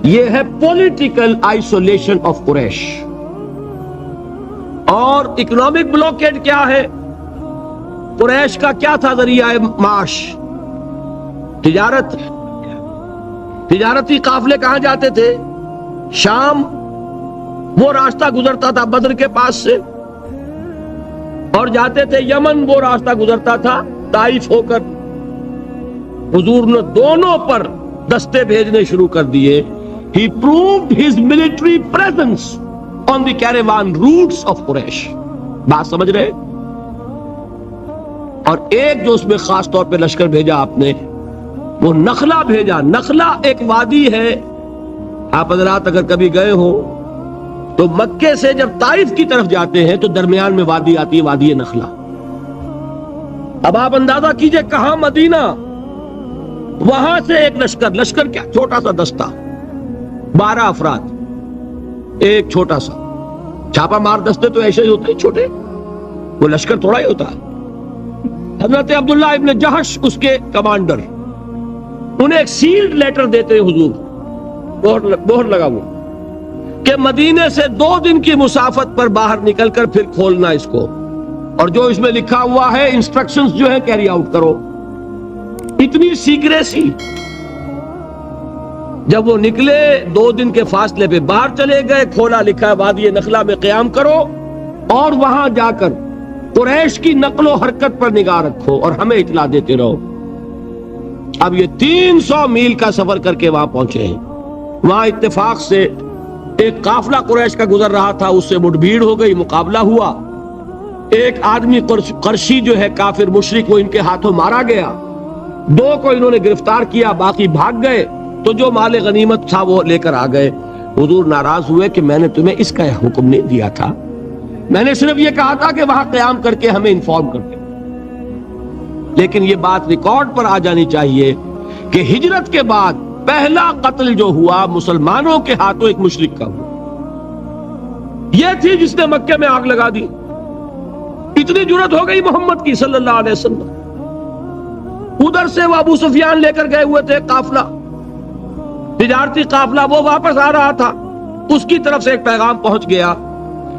یہ ہے پولیٹیکل آئسولیشن آف قریش۔ اور اکنامک بلاکیڈ کیا ہے؟ قریش کا کیا تھا ذریعہ معاش؟ تجارت۔ تجارتی قافلے کہاں جاتے تھے؟ شام، وہ راستہ گزرتا تھا بدر کے پاس سے، اور جاتے تھے یمن، وہ راستہ گزرتا تھا طائف ہو کر۔ حضور نے دونوں پر دستے بھیجنے شروع کر دیے۔ He proved his military presence on the caravan routes of Quraysh۔ بات سمجھ رہے؟ اور ایک جو اس میں خاص طور پہ لشکر بھیجا آپ نے، وہ نخلا بھیجا۔ نخلا ایک وادی ہے، آپ حضرات اگر کبھی گئے ہو تو مکے سے جب طائف کی طرف جاتے ہیں تو درمیان میں وادی آتی ہے، وادی نخلا۔ اب آپ اندازہ کیجئے کہاں مدینہ، وہاں سے ایک لشکر کیا، چھوٹا سا دستہ، 12 افراد، ایک چھوٹا سا چھاپا مار دستے تو ایسے ہی ہوتے ہیں چھوٹے، وہ لشکر تھوڑا ہی ہوتا ہے۔ حضرت عبداللہ ابن جہش اس کے کمانڈر، انہیں ایک سیلڈ لیٹر دیتے حضور، مہر لگا وہ، کہ مدینے سے 2 دن کی مسافت پر باہر نکل کر پھر کھولنا اس کو، اور جو اس میں لکھا ہوا ہے انسٹرکشنز جو ہے کیری آؤٹ کرو۔ اتنی سیکریسی۔ جب وہ نکلے 2 دن کے فاصلے پہ باہر چلے گئے، کھولا، لکھا ہے وادی نخلا میں قیام کرو، اور وہاں جا کر قریش کی نقل و حرکت پر نگاہ رکھو اور ہمیں اطلاع دیتے رہو۔ اب یہ 300 میل کا سفر کر کے وہاں پہنچے ہیں۔ وہاں اتفاق سے ایک قافلہ قریش کا گزر رہا تھا، اس سے مٹ بھیڑ ہو گئی، مقابلہ ہوا، ایک آدمی قرشی جو ہے کافر مشرک، وہ ان کے ہاتھوں مارا گیا، 2 کو انہوں نے گرفتار کیا، باقی بھاگ گئے، تو جو مال غنیمت تھا وہ لے کر آ گئے۔ حضور ناراض ہوئے کہ میں نے تمہیں اس کا حکم نہیں دیا تھا، میں نے صرف یہ کہا تھا کہ وہاں قیام کر کے ہمیں انفارم کر دیں۔ لیکن یہ بات ریکارڈ پر آ جانی چاہیے کہ ہجرت کے بعد پہلا قتل جو ہوا مسلمانوں کے ہاتھوں ایک مشرک کا ہوا، یہ تھی جس نے مکے میں آگ لگا دی۔ اتنی جرت ہو گئی محمد کی صلی اللہ علیہ وسلم۔ ادھر سے وہ ابو سفیان لے کر گئے ہوئے تھے قافلہ، تجارتی قافلہ، وہ واپس آ رہا تھا، اس کی طرف سے ایک پیغام پہنچ گیا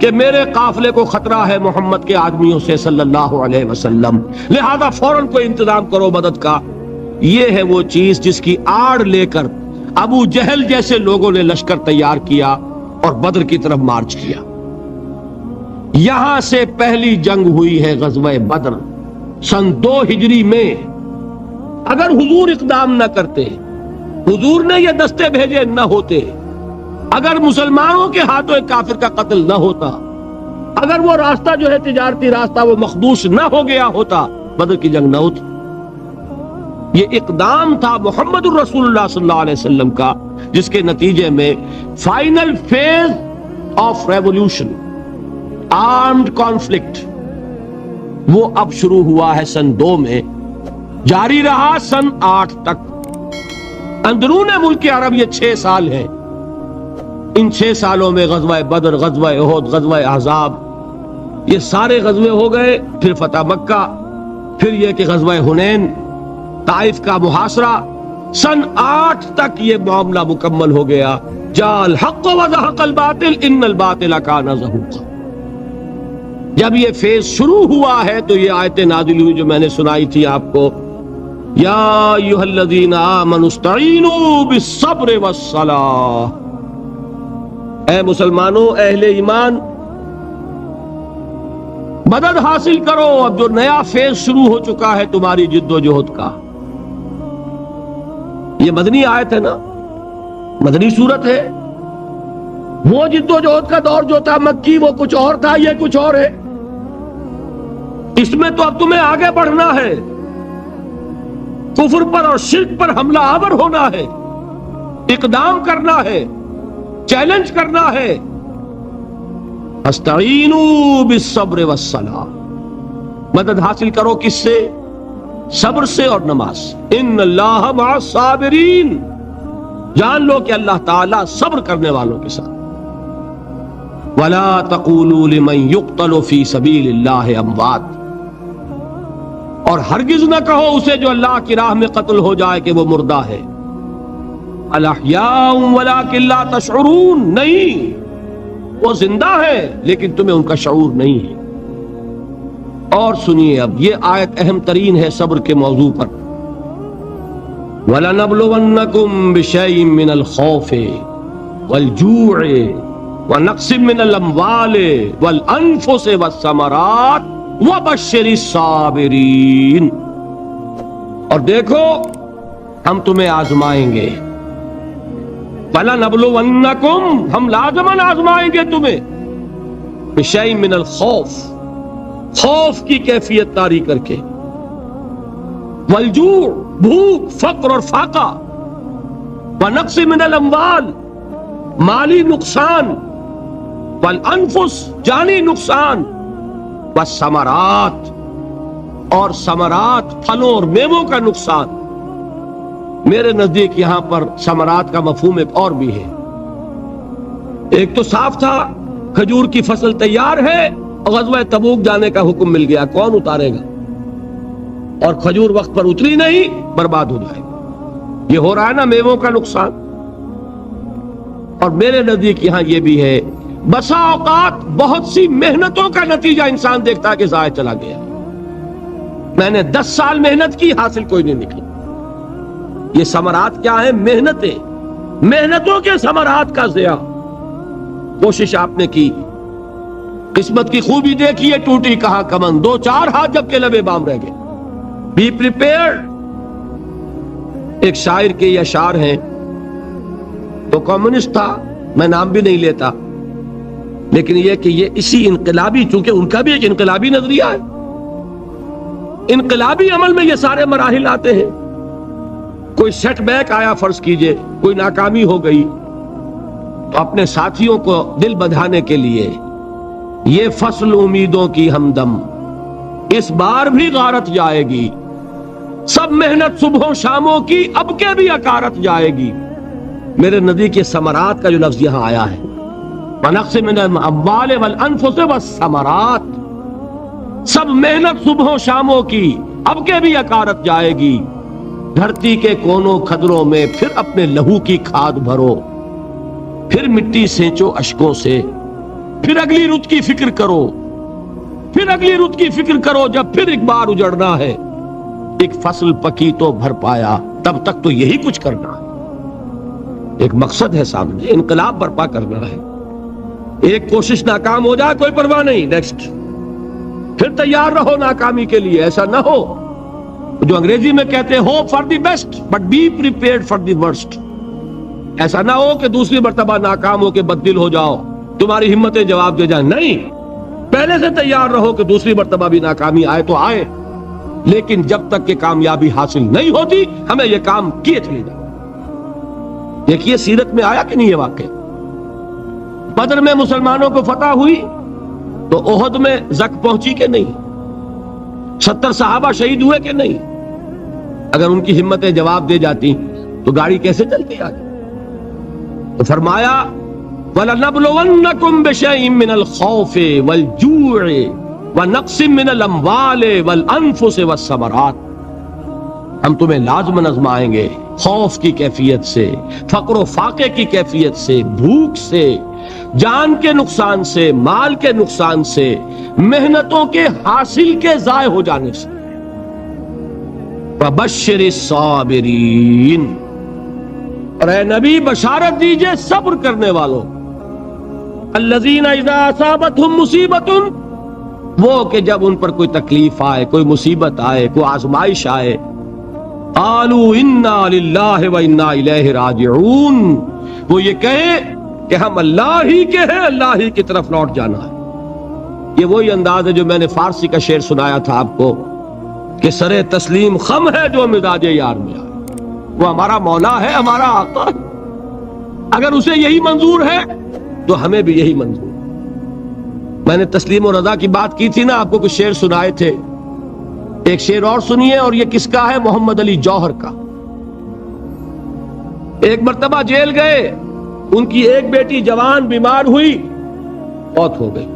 کہ میرے قافلے کو خطرہ ہے محمد کے آدمیوں سے صلی اللہ علیہ وسلم، لہذا فوراً کوئی انتظام کرو مدد کا۔ یہ ہے وہ چیز جس کی آڑ لے کر ابو جہل جیسے لوگوں نے لشکر تیار کیا اور بدر کی طرف مارچ کیا۔ یہاں سے پہلی جنگ ہوئی ہے غزوہ بدر سن 2 ہجری میں۔ اگر حضور اقدام نہ کرتے، حضور نے یہ دستے بھیجے نہ ہوتے، اگر مسلمانوں کے ہاتھوں ایک کافر کا قتل نہ ہوتا، اگر وہ راستہ جو ہے تجارتی راستہ وہ مخدوش نہ ہو گیا ہوتا، بدر کی جنگ نہ ہوتی۔ یہ اقدام تھا محمد الرسول اللہ صلی اللہ علیہ وسلم کا، جس کے نتیجے میں final phase of revolution, armed conflict, وہ اب شروع ہوا ہے سن 2 میں، جاری رہا سن 8 تک۔ اندرون ملک عرب یہ 6 سال ہیں۔ ان 6 سالوں میں غزوہ بدر، غزوہ احد، غزوہ احزاب، یہ سارے غزوے ہو گئے، پھر فتح مکہ، پھر یہ کہ غزوہ حنین، طائف کا محاصرہ، سن 8 تک یہ معاملہ مکمل ہو گیا. جاء الحق وزهق الباطل ان الباطل کان زہوقا. جب یہ فیز شروع ہوا ہے تو یہ آیتیں نازل ہوئی جو میں نے سنائی تھی آپ کو. یا ایھا الذین آمنوا استعینوا بالصبر والصلاۃ. اے مسلمانوں، اہل ایمان، مدد حاصل کرو. اب جو نیا فیز شروع ہو چکا ہے تمہاری جد و جہد کا. یہ مدنی آیت ہے نا، مدنی صورت ہے. وہ جد و جہد کا دور جو تھا مکی وہ کچھ اور تھا، یہ کچھ اور ہے. اس میں تو اب تمہیں آگے بڑھنا ہے، کفر پر اور شرک پر حملہ آور ہونا ہے، اقدام کرنا ہے، چیلنج کرنا ہے. استعینوا بالصبر والصلاۃ. مدد حاصل کرو کس سے؟ صبر سے اور نماز. ان اللہ مع الصابرین. جان لو کہ اللہ تعالیٰ صبر کرنے والوں کے ساتھ. ولا تقولوا لمن يقتل في سبيل الله اموات. اور ہرگز نہ کہو اسے جو اللہ کی راہ میں قتل ہو جائے کہ وہ مردہ ہے. الاحیاء ولکن لا تشعرون. نہیں، وہ زندہ ہے لیکن تمہیں ان کا شعور نہیں ہے. اور سنیے، اب یہ آیت اہم ترین ہے صبر کے موضوع پر. وَلَنَبْلُوَنَّكُمْ بِشَيْءٍ مِّنَ الْخَوْفِ وَالْجُوعِ وَنَقْصٍ مِّنَ الْأَمْوَالِ وَالْأَنفُسِ وَالثَّمَرَاتِ وَبَشِّرِ الصَّابِرِينَ. اور دیکھو ہم تمہیں آزمائیں گے. وَلَنَبْلُوَنَّكُمْ، ہم لازماً آزمائیں گے تمہیں. بِشَيْءٍ مِّنَ الْخَوْفِ، خوف کی کیفیت طاری کر کے. والجوع، بھوک، فقر اور فاقہ. ونقص من الاموال، مالی نقصان. والانفس، جانی نقصان. والثمرات، اور ثمرات، پھلوں اور میووں کا نقصان. میرے نزدیک یہاں پر ثمرات کا مفہوم ایک اور بھی ہے. ایک تو صاف تھا، کھجور کی فصل تیار ہے، غزوہ تبوک جانے کا حکم مل گیا، کون اتارے گا؟ اور کھجور وقت پر اتری نہیں، برباد ہو جائے گی. یہ ہو رہا ہے نا میووں کا نقصان. اور میرے نزدیک یہاں یہ بھی ہے، بسا اوقات بہت سی محنتوں کا نتیجہ انسان دیکھتا ہے کہ ضائع چلا گیا. میں نے 10 سال محنت کی، حاصل کوئی نہیں نکلا. یہ ثمرات کیا ہیں؟ محنتیں، محنتوں کے ثمرات کا ضیاع. کوشش آپ نے کی، قسمت کی خوبی دیکھی ہے، ٹوٹی کہاں کمن. 2-4 ہاتھ جب کے لبے بام رہ گئے. Be prepared. ایک شاعر کے یہ اشعار ہیں، تو کمیونسٹ تھا، میں نام بھی نہیں لیتا، لیکن یہ کہ یہ اسی انقلابی، چونکہ ان کا بھی ایک انقلابی نظریہ ہے، انقلابی عمل میں یہ سارے مراحل آتے ہیں. کوئی سیٹ بیک آیا، فرض کیجئے کوئی ناکامی ہو گئی، تو اپنے ساتھیوں کو دل بندھانے کے لیے یہ فصل امیدوں کی ہمدم اس بار بھی غارت جائے گی. سب محنت صبحوں شاموں کی اب کے بھی اکارت جائے گی. میرے نزدیک یہ ثمرات کا جو لفظ یہاں آیا ہے، وَنَقْصٍ مِّنَ الْأَمْوَالِ وَالْأَنفُسِ وَالثَّمَرَاتِ، سب محنت صبحوں شاموں کی اب کے بھی اکارت جائے گی. دھرتی کے کونوں کھدروں میں پھر اپنے لہو کی کھاد بھرو، پھر مٹی سینچو اشکوں سے، پھر اگلی رت کی فکر کرو، پھر اگلی رت کی فکر کرو. جب پھر ایک بار اجڑنا ہے، ایک فصل پکی تو بھر پایا، تب تک تو یہی کچھ کرنا ہے. ایک مقصد ہے سامنے، انقلاب برپا کرنا ہے. ایک کوشش ناکام ہو جائے کوئی پرواہ نہیں، نیکسٹ. پھر تیار رہو ناکامی کے لیے. ایسا نہ ہو جو انگریزی میں کہتے ہیں hope for the best but be prepared for the worst. ایسا نہ ہو کہ دوسری مرتبہ ناکام ہو کے بددل ہو جاؤ، تمہاری ہمتیں جواب دے جائیں. نہیں، پہلے سے تیار رہو کہ دوسری مرتبہ بھی ناکامی آئے تو آئے، لیکن جب تک کہ کامیابی حاصل نہیں ہوتی ہمیں یہ کام کیے چلے جائیں. دیکھیے سیرت میں آیا کہ نہیں یہ واقعہ. بدر میں مسلمانوں کو فتح ہوئی تو احد میں زک پہنچی کہ نہیں؟ 70 صحابہ شہید ہوئے کہ نہیں؟ اگر ان کی ہمتیں جواب دے جاتی تو گاڑی کیسے چلتی آگے؟ تو فرمایا وَلَنَبْلُوَنَّكُمْ بِشَيْءٍ مِّنَ الْخَوْفِ وَالْجُوعِ وَنَقْصٍ مِّنَ الْأَمْوَالِ وَالْأَنفُسِ وَالثَّمَرَاتِ، ہم تمہیں لازماً آزمائیں گے خوف کی کیفیت سے، فقر و فاقے کی کیفیت سے، بھوک سے، جان کے نقصان سے، مال کے نقصان سے، محنتوں کے حاصل کے ضائع ہو جانے سے۔ وَبَشِّرِ الصَّابِرِينَ، اور اے نبی بشارت دیجئے صبر کرنے والوں، الذین اذا اصابتہم مصیبت، وہ کہ جب ان پر کوئی تکلیف آئے، کوئی مصیبت آئے، کوئی آزمائش آئے، قالوا انا للہ وانا الیہ راجعون، وہ یہ کہیں کہ ہم اللہ ہی کے ہیں، اللہ ہی کی طرف لوٹ جانا ہے۔ یہ وہی انداز ہے جو میں نے فارسی کا شعر سنایا تھا آپ کو کہ سر تسلیم خم ہے جو مزاج یار میں آئے۔ وہ ہمارا مولا ہے، ہمارا آقا ہے، اگر اسے یہی منظور ہے تو ہمیں بھی یہی منظور ہے۔ میں نے تسلیم و رضا کی بات کی تھی نا، آپ کو کچھ شعر سنائے تھے، ایک شعر اور سنیے، اور یہ کس کا ہے؟ محمد علی جوہر کا۔ ایک مرتبہ جیل گئے، ان کی ایک بیٹی جوان بیمار ہوئی، موت ہو گئی،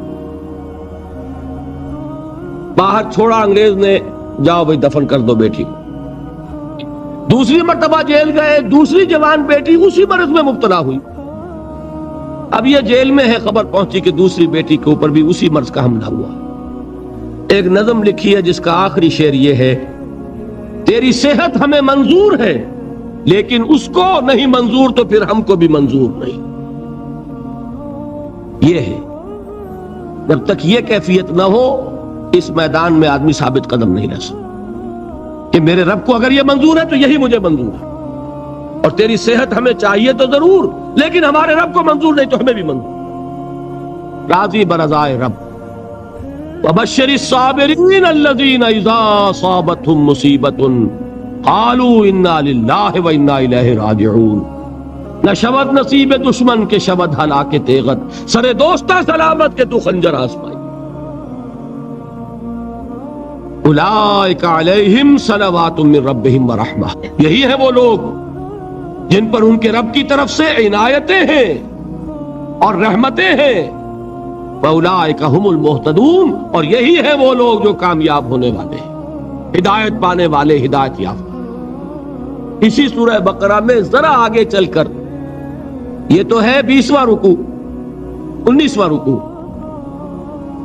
باہر چھوڑا انگریز نے، جاؤ بھائی دفن کر دو بیٹی کو۔ دوسری مرتبہ جیل گئے، دوسری جوان بیٹی اسی مرض میں مبتلا ہوئی، اب یہ جیل میں ہے، خبر پہنچی کہ دوسری بیٹی کے اوپر بھی اسی مرض کا حملہ ہوا۔ ایک نظم لکھی ہے جس کا آخری شعر یہ ہے، تیری صحت ہمیں منظور ہے لیکن اس کو نہیں منظور تو پھر ہم کو بھی منظور نہیں۔ یہ ہے، جب تک یہ کیفیت نہ ہو اس میدان میں آدمی ثابت قدم نہیں رہ سکتا کہ میرے رب کو اگر یہ منظور ہے تو یہی مجھے منظور ہے، اور تیری صحت ہمیں چاہیے تو ضرور، لیکن ہمارے رب کو منظور نہیں تو ہمیں بھی منظور۔ راضی برضائے رب۔ وَبَشِّرِ الصَّابِرِينَ الَّذِينَ إِذَا أَصَابَتْهُمْ مُصِيبَةٌ قَالُوا إِنَّا لِلَّهِ وَإِنَّا إِلَيْهِ رَاجِعُونَ۔ نہ شود نصیب دشمن کے شود ہلاک تیغت، سر دوستہ سلامت کے تو خنجر آزمائی۔ اولئک علیہم صلوات من ربہم ورحمہ، یہی ہے وہ لوگ جن پر ان کے رب کی طرف سے عنایتیں ہیں اور رحمتیں ہیں۔ فاولئک ھم المہتدون، اور یہی ہے وہ لوگ جو کامیاب ہونے والے ہیں، ہدایت پانے والے، ہدایت یافتہ۔ اسی سورہ بقرہ میں ذرا آگے چل کر، یہ تو ہے 20واں رکوع، 19واں رکوع،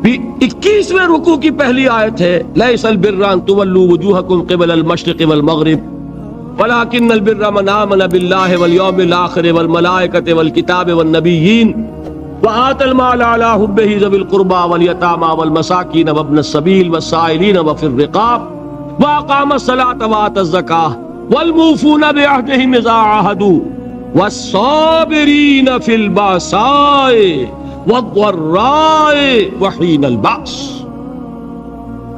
21ویں رکوع کی پہلی آیت ہے، لیس البر ان تولوا وجوہکم قبل المشرق والمغرب ولکن البر من آمن باللہ والیوم الآخر والملائکۃ والکتاب والنبیین وآتى المال على حبه ذوي القربى واليتامى والمساكين وابن السبيل والسائلين وفي الرقاب وأقام الصلاة وآتى الزكاة والموفون بعهدهم إذا عاهدوا والصابرين في البأساء والضراء وحين البأس۔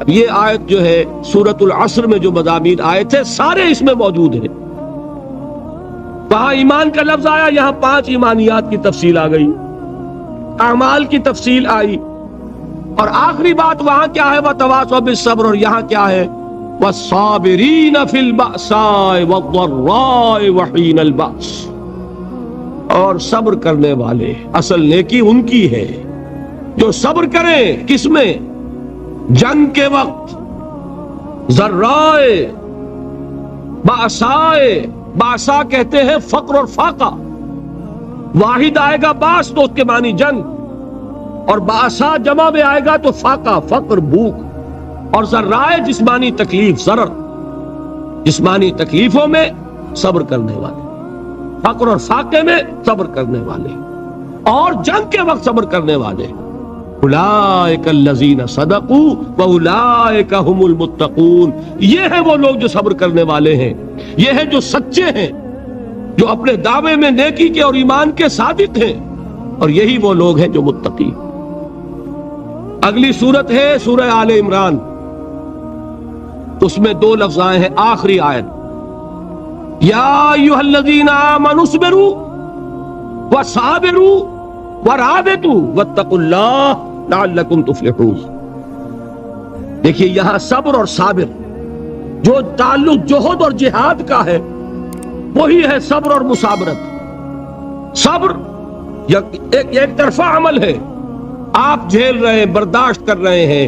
اب یہ آیت جو ہے سورۃ العصر میں جو مضامین آئے تھے سارے اس میں موجود ہیں۔ وہاں ایمان کا لفظ آیا، یہاں 5 ایمانیات کی تفصیل آ گئی، اعمال کی تفصیل آئی، اور آخری بات وہاں کیا ہے؟ وَتَوَاصَوْا بِالصَّبْرِ، اور یہاں کیا ہے؟ وَالصَّابِرِينَ فِي الْبَأْسَاءِ وَالضَّرَّاءِ وَحِينَ الْبَأْسِ، اور صبر کرنے والے، اصل نیکی ان کی ہے جو صبر کریں، کس میں؟ جنگ کے وقت، ذرائے، بأسائے، بأسا کہتے ہیں فقر اور فاقہ، واحد آئے گا باس تو اس کے معنی جنگ، اور باسا جمع میں آئے گا تو فاقہ، فقر، بھوک، اور ذرائع جسمانی تکلیف، ضرر، جسمانی تکلیفوں میں صبر کرنے والے، فقر اور فاقے میں صبر کرنے والے، اور جنگ کے وقت صبر کرنے والے۔ اولئک الذین صدقوا واولئک ھم المتقون، یہ ہے وہ لوگ جو صبر کرنے والے ہیں، یہ ہے جو سچے ہیں، جو اپنے دعوے میں نیکی کے اور ایمان کے صادق ہیں، اور یہی وہ لوگ ہیں جو متقی۔ اگلی سورت ہے سورہ آل عمران، اس میں 2 لفظ آئے ہیں، آخری آیت، یا ایھا الذین آمنوا اصبروا وصابروا ورابطوا واتقوا اللہ لعلکم تفلحون۔ دیکھیے یہاں صبر اور صابر، جو تعلق جہد اور جہاد کا ہے وہی ہے صبر اور مصابرت۔ صبر ایک طرفہ عمل ہے، آپ جھیل رہے ہیں، برداشت کر رہے ہیں،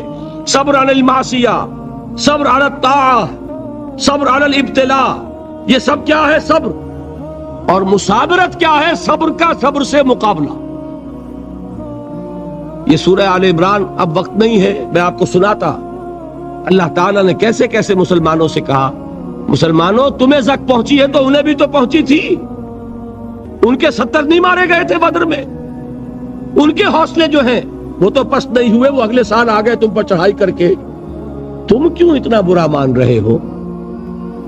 صبر علی المعصیہ، صبر علی الطاعہ، صبر علی الابتلاء، یہ سب کیا ہے؟ صبر۔ اور مصابرت کیا ہے؟ صبر کا صبر سے مقابلہ۔ یہ سورہ آل عمران، اب وقت نہیں ہے میں آپ کو سناتا اللہ تعالیٰ نے کیسے کیسے مسلمانوں سے کہا، مسلمانوں تمہیں زک پہنچی ہے تو انہیں بھی تو پہنچی تھی، ان کے 70 نہیں مارے گئے تھے بدر میں، ان کے حوصلے جو ہیں وہ تو پست نہیں ہوئے، وہ اگلے سال آ گئے تم پر چڑھائی کر کے، تم کیوں اتنا برا مان رہے ہو؟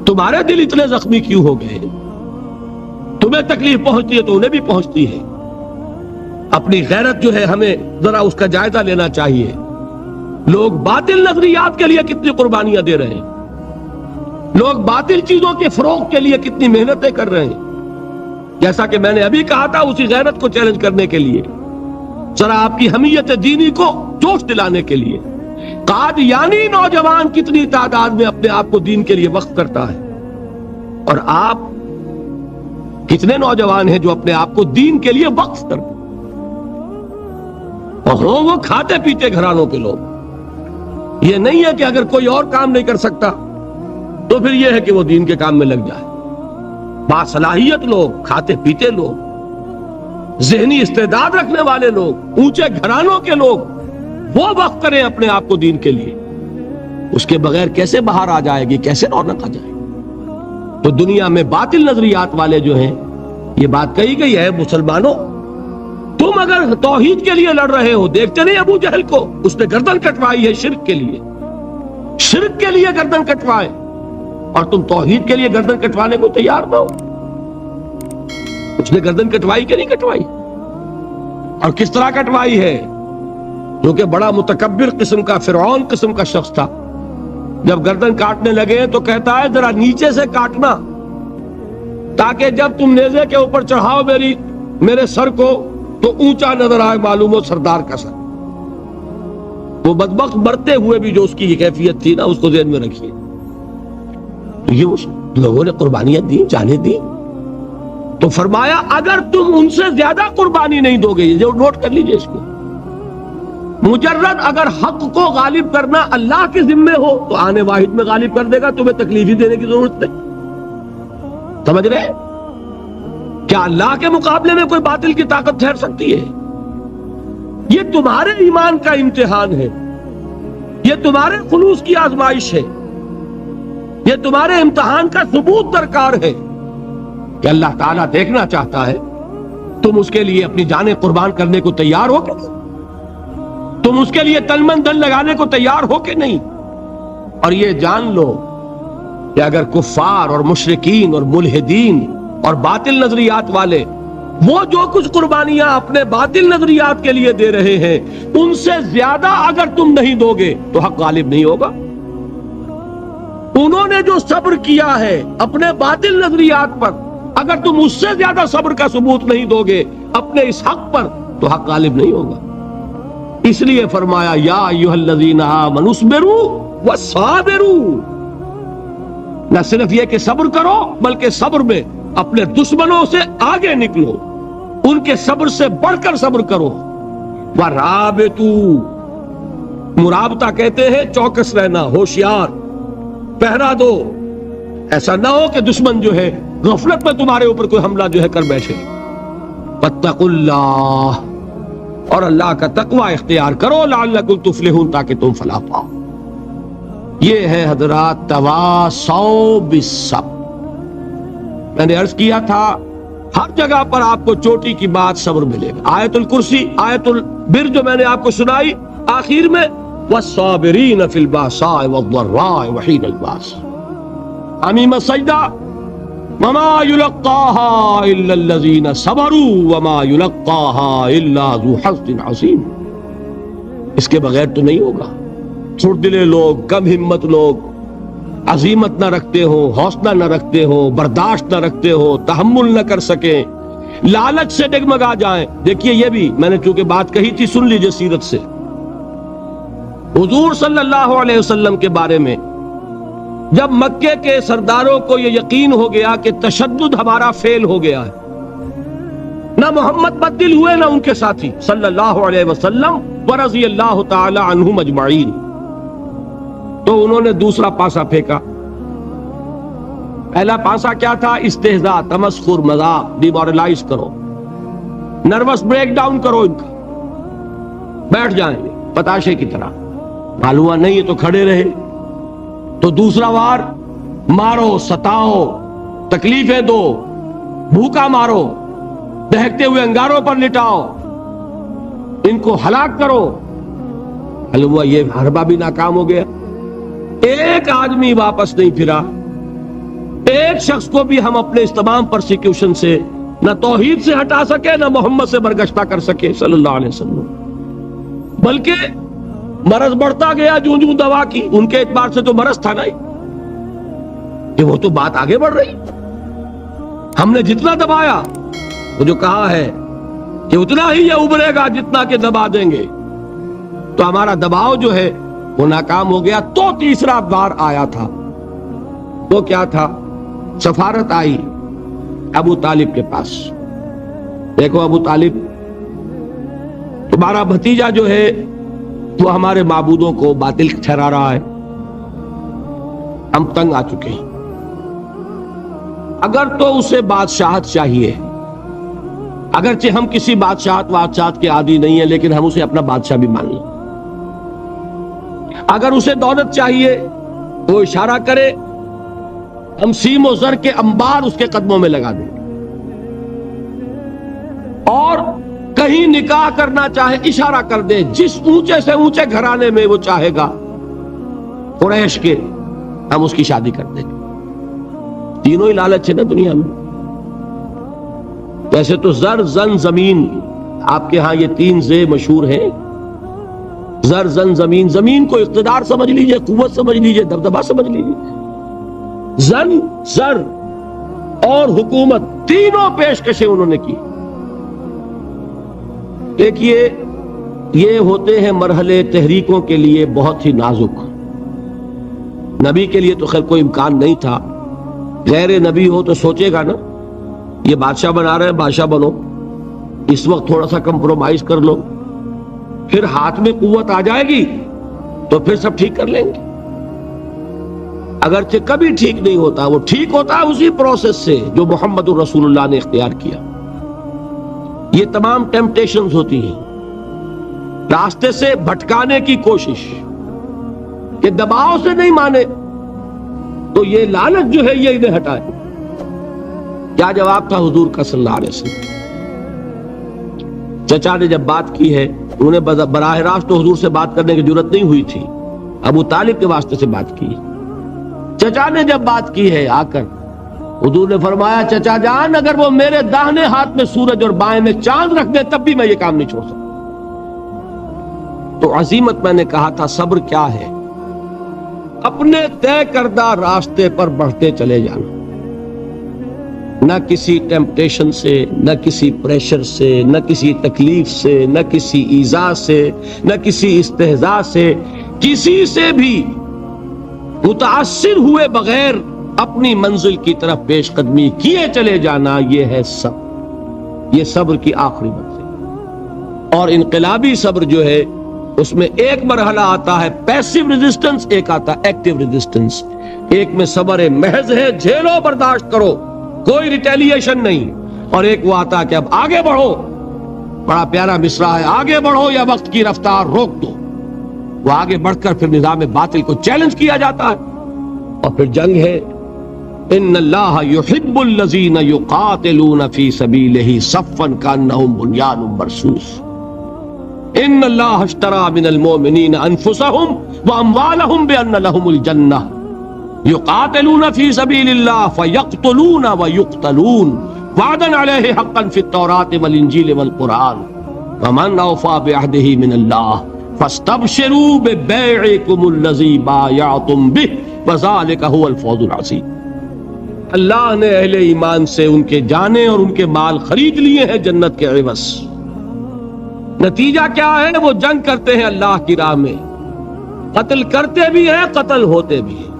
تمہارے دل اتنے زخمی کیوں ہو گئے؟ تمہیں تکلیف پہنچتی ہے تو انہیں بھی پہنچتی ہے۔ اپنی غیرت جو ہے ہمیں ذرا اس کا جائزہ لینا چاہیے۔ لوگ باطل نظریات کے لیے کتنی قربانیاں دے رہے ہیں، لوگ باطل چیزوں کے فروغ کے لیے کتنی محنتیں کر رہے ہیں۔ جیسا کہ میں نے ابھی کہا تھا، اسی غیرت کو چیلنج کرنے کے لیے، ذرا آپ کی حمیت دینی کو جوش دلانے کے لیے، قادیانی نوجوان کتنی تعداد میں اپنے آپ کو دین کے لیے وقف کرتا ہے، اور آپ کتنے نوجوان ہیں جو اپنے آپ کو دین کے لیے وقف کرتے ہیں، اور ہوں وہ کھاتے پیتے گھرانوں کے لوگ۔ یہ نہیں ہے کہ اگر کوئی اور کام نہیں کر سکتا تو پھر یہ ہے کہ وہ دین کے کام میں لگ جائے۔ باصلاحیت لوگ، کھاتے پیتے لوگ، ذہنی استعداد رکھنے والے لوگ، اونچے گھرانوں کے لوگ، وہ وقف کریں اپنے آپ کو دین کے لیے۔ اس کے بغیر کیسے باہر آ جائے گی، کیسے رونق آ جائے گی؟ تو دنیا میں باطل نظریات والے جو ہیں، یہ بات کہی گئی ہے، مسلمانوں تم اگر توحید کے لیے لڑ رہے ہو، دیکھتے نہیں ابو جہل کو، اس نے گردن کٹوائی ہے شرک کے لیے، شرک کے لیے گردن کٹوائے، اور تم توحید کے لیے گردن کٹوانے کو تیار نہ ہو۔ اس نے گردن کٹوائی کہ نہیں کٹوائی؟ اور کس طرح کٹوائی ہے؟ کیونکہ بڑا متکبر قسم کا، فرعون قسم کا شخص تھا، جب گردن کاٹنے لگے تو کہتا ہے ذرا نیچے سے کاٹنا، تاکہ جب تم نیزے کے اوپر چڑھاؤ میرے سر کو تو اونچا نظر آئے، معلوم ہو سردار کا سر۔ وہ بدبخت مرتے ہوئے بھی جو اس کی یہ کیفیت تھی نا، اس کو ذہن میں رکھیے۔ تو یہ اس لوگوں نے قربانیاں دی، جانیں دی، تو فرمایا اگر تم ان سے زیادہ قربانی نہیں دو گے، یہ نوٹ کر لیجئے اس کو، مجرد اگر حق کو غالب کرنا اللہ کے ذمے ہو تو آنے واحد میں غالب کر دے گا، تمہیں تکلیف ہی دینے کی ضرورت نہیں۔ سمجھ رہے؟ کیا اللہ کے مقابلے میں کوئی باطل کی طاقت ٹھہر سکتی ہے؟ یہ تمہارے ایمان کا امتحان ہے، یہ تمہارے خلوص کی آزمائش ہے، یہ تمہارے امتحان کا ثبوت درکار ہے کہ اللہ تعالیٰ دیکھنا چاہتا ہے تم اس کے لیے اپنی جانیں قربان کرنے کو تیار ہو کہ نہیں، تم اس کے لیے تن من دل لگانے کو تیار ہو کہ نہیں۔ اور یہ جان لو کہ اگر کفار اور مشرکین اور ملحدین اور باطل نظریات والے وہ جو کچھ قربانیاں اپنے باطل نظریات کے لیے دے رہے ہیں، ان سے زیادہ اگر تم نہیں دو گے تو حق غالب نہیں ہوگا۔ انہوں نے جو صبر کیا ہے اپنے باطل نظریات پر، اگر تم اس سے زیادہ صبر کا ثبوت نہیں دو گے اپنے اس حق پر تو حق غالب نہیں ہوگا۔ اس لیے فرمایا یا ایھا الذین آمنوا اصبروا وصابروا، نہ صرف یہ کہ صبر کرو بلکہ صبر میں اپنے دشمنوں سے آگے نکلو، ان کے صبر سے بڑھ کر صبر کرو۔ ورابطوا، مرابطہ کہتے ہیں چوکس رہنا، ہوشیار، پہرا دو، ایسا نہ ہو کہ دشمن جو ہے غفلت میں تمہارے اوپر کوئی حملہ جو ہے کر بیٹھے۔ واتقوا اللہ، اور اللہ کا تقوی اختیار کرو، لعلکم تفلحون، تاکہ تم فلاح پاؤ۔ یہ ہے حضرات تواصوا بالصبر۔ میں نے عرض کیا تھا ہر جگہ پر آپ کو چوٹی کی بات صبر ملے گا۔ آیت الکرسی، آیت البر جو میں نے آپ کو سنائی، آخر میں والصابرین فی الباساء والضراء وحین الباس، حمیم السجدہ، وما یلقاها الا الذین صبروا وما یلقاها الا ذو حظ عظیم۔ اس کے بغیر تو نہیں ہوگا۔ چھوٹ دلے لوگ، کم ہمت لوگ، عزیمت نہ رکھتے ہو، حوصلہ نہ رکھتے ہو، برداشت نہ رکھتے ہو، تحمل نہ کر سکیں، لالچ سے ڈگمگا جائیں۔ دیکھیے یہ بھی میں نے چونکہ بات کہی تھی، سن لیجئے سیرت سے۔ حضور صلی اللہ علیہ وسلم کے بارے میں جب مکے کے سرداروں کو یہ یقین ہو گیا کہ تشدد ہمارا فیل ہو گیا ہے، نہ محمد بدل ہوئے نہ ان کے ساتھی صلی اللہ علیہ وسلم ورضی اللہ تعالی عنہم اجمعین، تو انہوں نے دوسرا پاسا پھینکا. پہلا پاسا کیا تھا؟ استہزاء، تمسخر، مذاق، ڈیمورلائز کرو، نروس بریک ڈاؤن کرو، ان کا بیٹھ جائیں گے پتاشے کی طرح. معلوم ہوا نہیں، یہ تو کھڑے رہے. تو دوسرا وار، مارو، ستاؤ، تکلیفیں دو، بھوکا مارو، دہکتے ہوئے انگاروں پر لٹاؤ، ان کو ہلاک کرو. معلوم ہوا یہ حربہ بھی ناکام ہو گیا. ایک آدمی واپس نہیں پھرا. ایک شخص کو بھی ہم اپنے اس تمام پرسیکیوشن سے نہ توحید سے ہٹا سکے، نہ محمد سے برگشتہ کر سکے صلی اللہ علیہ وسلم. بلکہ مرض بڑھتا گیا جوں جوں دوا کی. ان کے اعتبار سے تو مرض تھا نہیں کہ وہ تو بات آگے بڑھ رہی. ہم نے جتنا دبایا، وہ جو کہا ہے کہ اتنا ہی یہ ابھرے گا جتنا کہ دبا دیں گے، تو ہمارا دباؤ جو ہے وہ ناکام ہو گیا. تو تیسرا بار آیا تھا. وہ کیا تھا؟ سفارت آئی ابو طالب کے پاس. دیکھو ابو طالب، تمہارا بھتیجا جو ہے وہ ہمارے معبودوں کو باطل ٹھہرا رہا ہے. ہم تنگ آ چکے ہیں. اگر تو اسے بادشاہت چاہیے، اگرچہ ہم کسی بادشاہت کے عادی نہیں ہیں، لیکن ہم اسے اپنا بادشاہ بھی مان لیں. اگر اسے دولت چاہیے، وہ اشارہ کرے، ہم سیم و زر کے انبار اس کے قدموں میں لگا دیں. اور کہیں نکاح کرنا چاہے، اشارہ کر دے، جس اونچے سے اونچے گھرانے میں وہ چاہے گا قریش کے، ہم اس کی شادی کر دیں. تینوں ہی لالچ ہے نا دنیا میں. ویسے تو زر، زن، زمین، آپ کے ہاں یہ تین زے مشہور ہیں. زر، زن، زمین. زمین کو اقتدار سمجھ لیجئے، قوت سمجھ لیجئے، دبدبہ سمجھ لیجئے. زن، زر اور حکومت، تینوں پیشکشیں انہوں نے کی. دیکھیے، یہ ہوتے ہیں مرحلے تحریکوں کے لیے بہت ہی نازک. نبی کے لیے تو خیر کوئی امکان نہیں تھا. غیر نبی ہو تو سوچے گا نا، یہ بادشاہ بنا رہے ہیں، بادشاہ بنو، اس وقت تھوڑا سا کمپرومائز کر لو، پھر ہاتھ میں قوت آ جائے گی تو پھر سب ٹھیک کر لیں گے. اگرچہ کبھی ٹھیک نہیں ہوتا، وہ ٹھیک ہوتا ہے اسی پروسیس سے جو محمد الرسول اللہ نے اختیار کیا. یہ تمام ٹیمپٹیشنز ہوتی ہیں، راستے سے بھٹکانے کی کوشش، کہ دباؤ سے نہیں مانے تو یہ لالچ جو ہے یہ انہیں ہٹائے. کیا جواب تھا حضور کا صلی اللہ علیہ وسلم؟ چچا نے جب بات کی ہے، انہیں براہ راست تو حضور سے بات کرنے کی جرت نہیں ہوئی تھی، ابو طالب کے واسطے سے بات کی. چچا نے جب بات کی ہے آ کر، حضور نے فرمایا، چچا جان اگر وہ میرے داہنے ہاتھ میں سورج اور بائیں میں چاند رکھ دے تب بھی میں یہ کام نہیں چھوڑ سکتا. تو عزیمت میں نے کہا تھا، صبر کیا ہے؟ اپنے طے کردہ راستے پر بڑھتے چلے جانا، نہ کسی ٹیمپٹیشن سے، نہ کسی پریشر سے، نہ کسی تکلیف سے، نہ کسی ایذا سے، نہ کسی استہزاء سے، کسی سے بھی متاثر ہوئے بغیر اپنی منزل کی طرف پیش قدمی کیے چلے جانا. یہ ہے صبر. یہ صبر کی آخری منزل. اور انقلابی صبر جو ہے اس میں ایک مرحلہ آتا ہے پیسیو ریزسٹنس، ایک آتا ہے ایکٹیو ریزسٹنس. ایک میں صبر محض ہے، جھیلو، برداشت کرو، کوئی ریٹیلیشن نہیں. اور ایک وہ آتا ہے کہ اب آگے بڑھو. بڑا پیارا مصرع ہے، آگے بڑھو یا وقت کی رفتار روک دو. وہ آگے بڑھ کر پھر نظام باطل کو چیلنج کیا جاتا ہے، اور پھر جنگ ہے. ان اللہ یحب الذین یقاتلون فی سبیلہ صفا کانہم بنیان مرصوص. ان اللہ اشتری من المؤمنین انفسہم واموالہم بان لہم الجنہ یقاتلون فی سبیل اللہ فیقتلون ویقتلون وعدا علیہ حقا فی التوراۃ والانجیل والقرآن ومن اوفی بعہدہ من اللہ فاستبشروا ببیعکم الذی بایعتم بہ وذالک هو الفوز العظیم. اللہ نے اہل ایمان سے ان کے جانیں اور ان کے مال خرید لیے ہیں جنت کے عوض. نتیجہ کیا ہے؟ وہ جنگ کرتے ہیں اللہ کی راہ میں، قتل کرتے بھی ہیں، قتل ہوتے بھی ہیں.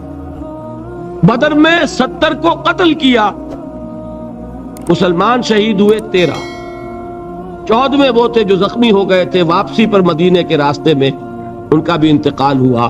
بدر میں 70 کو قتل کیا، مسلمان شہید ہوئے 13. 14ویں وہ تھے جو زخمی ہو گئے تھے، واپسی پر مدینے کے راستے میں ان کا بھی انتقال ہوا.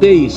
23।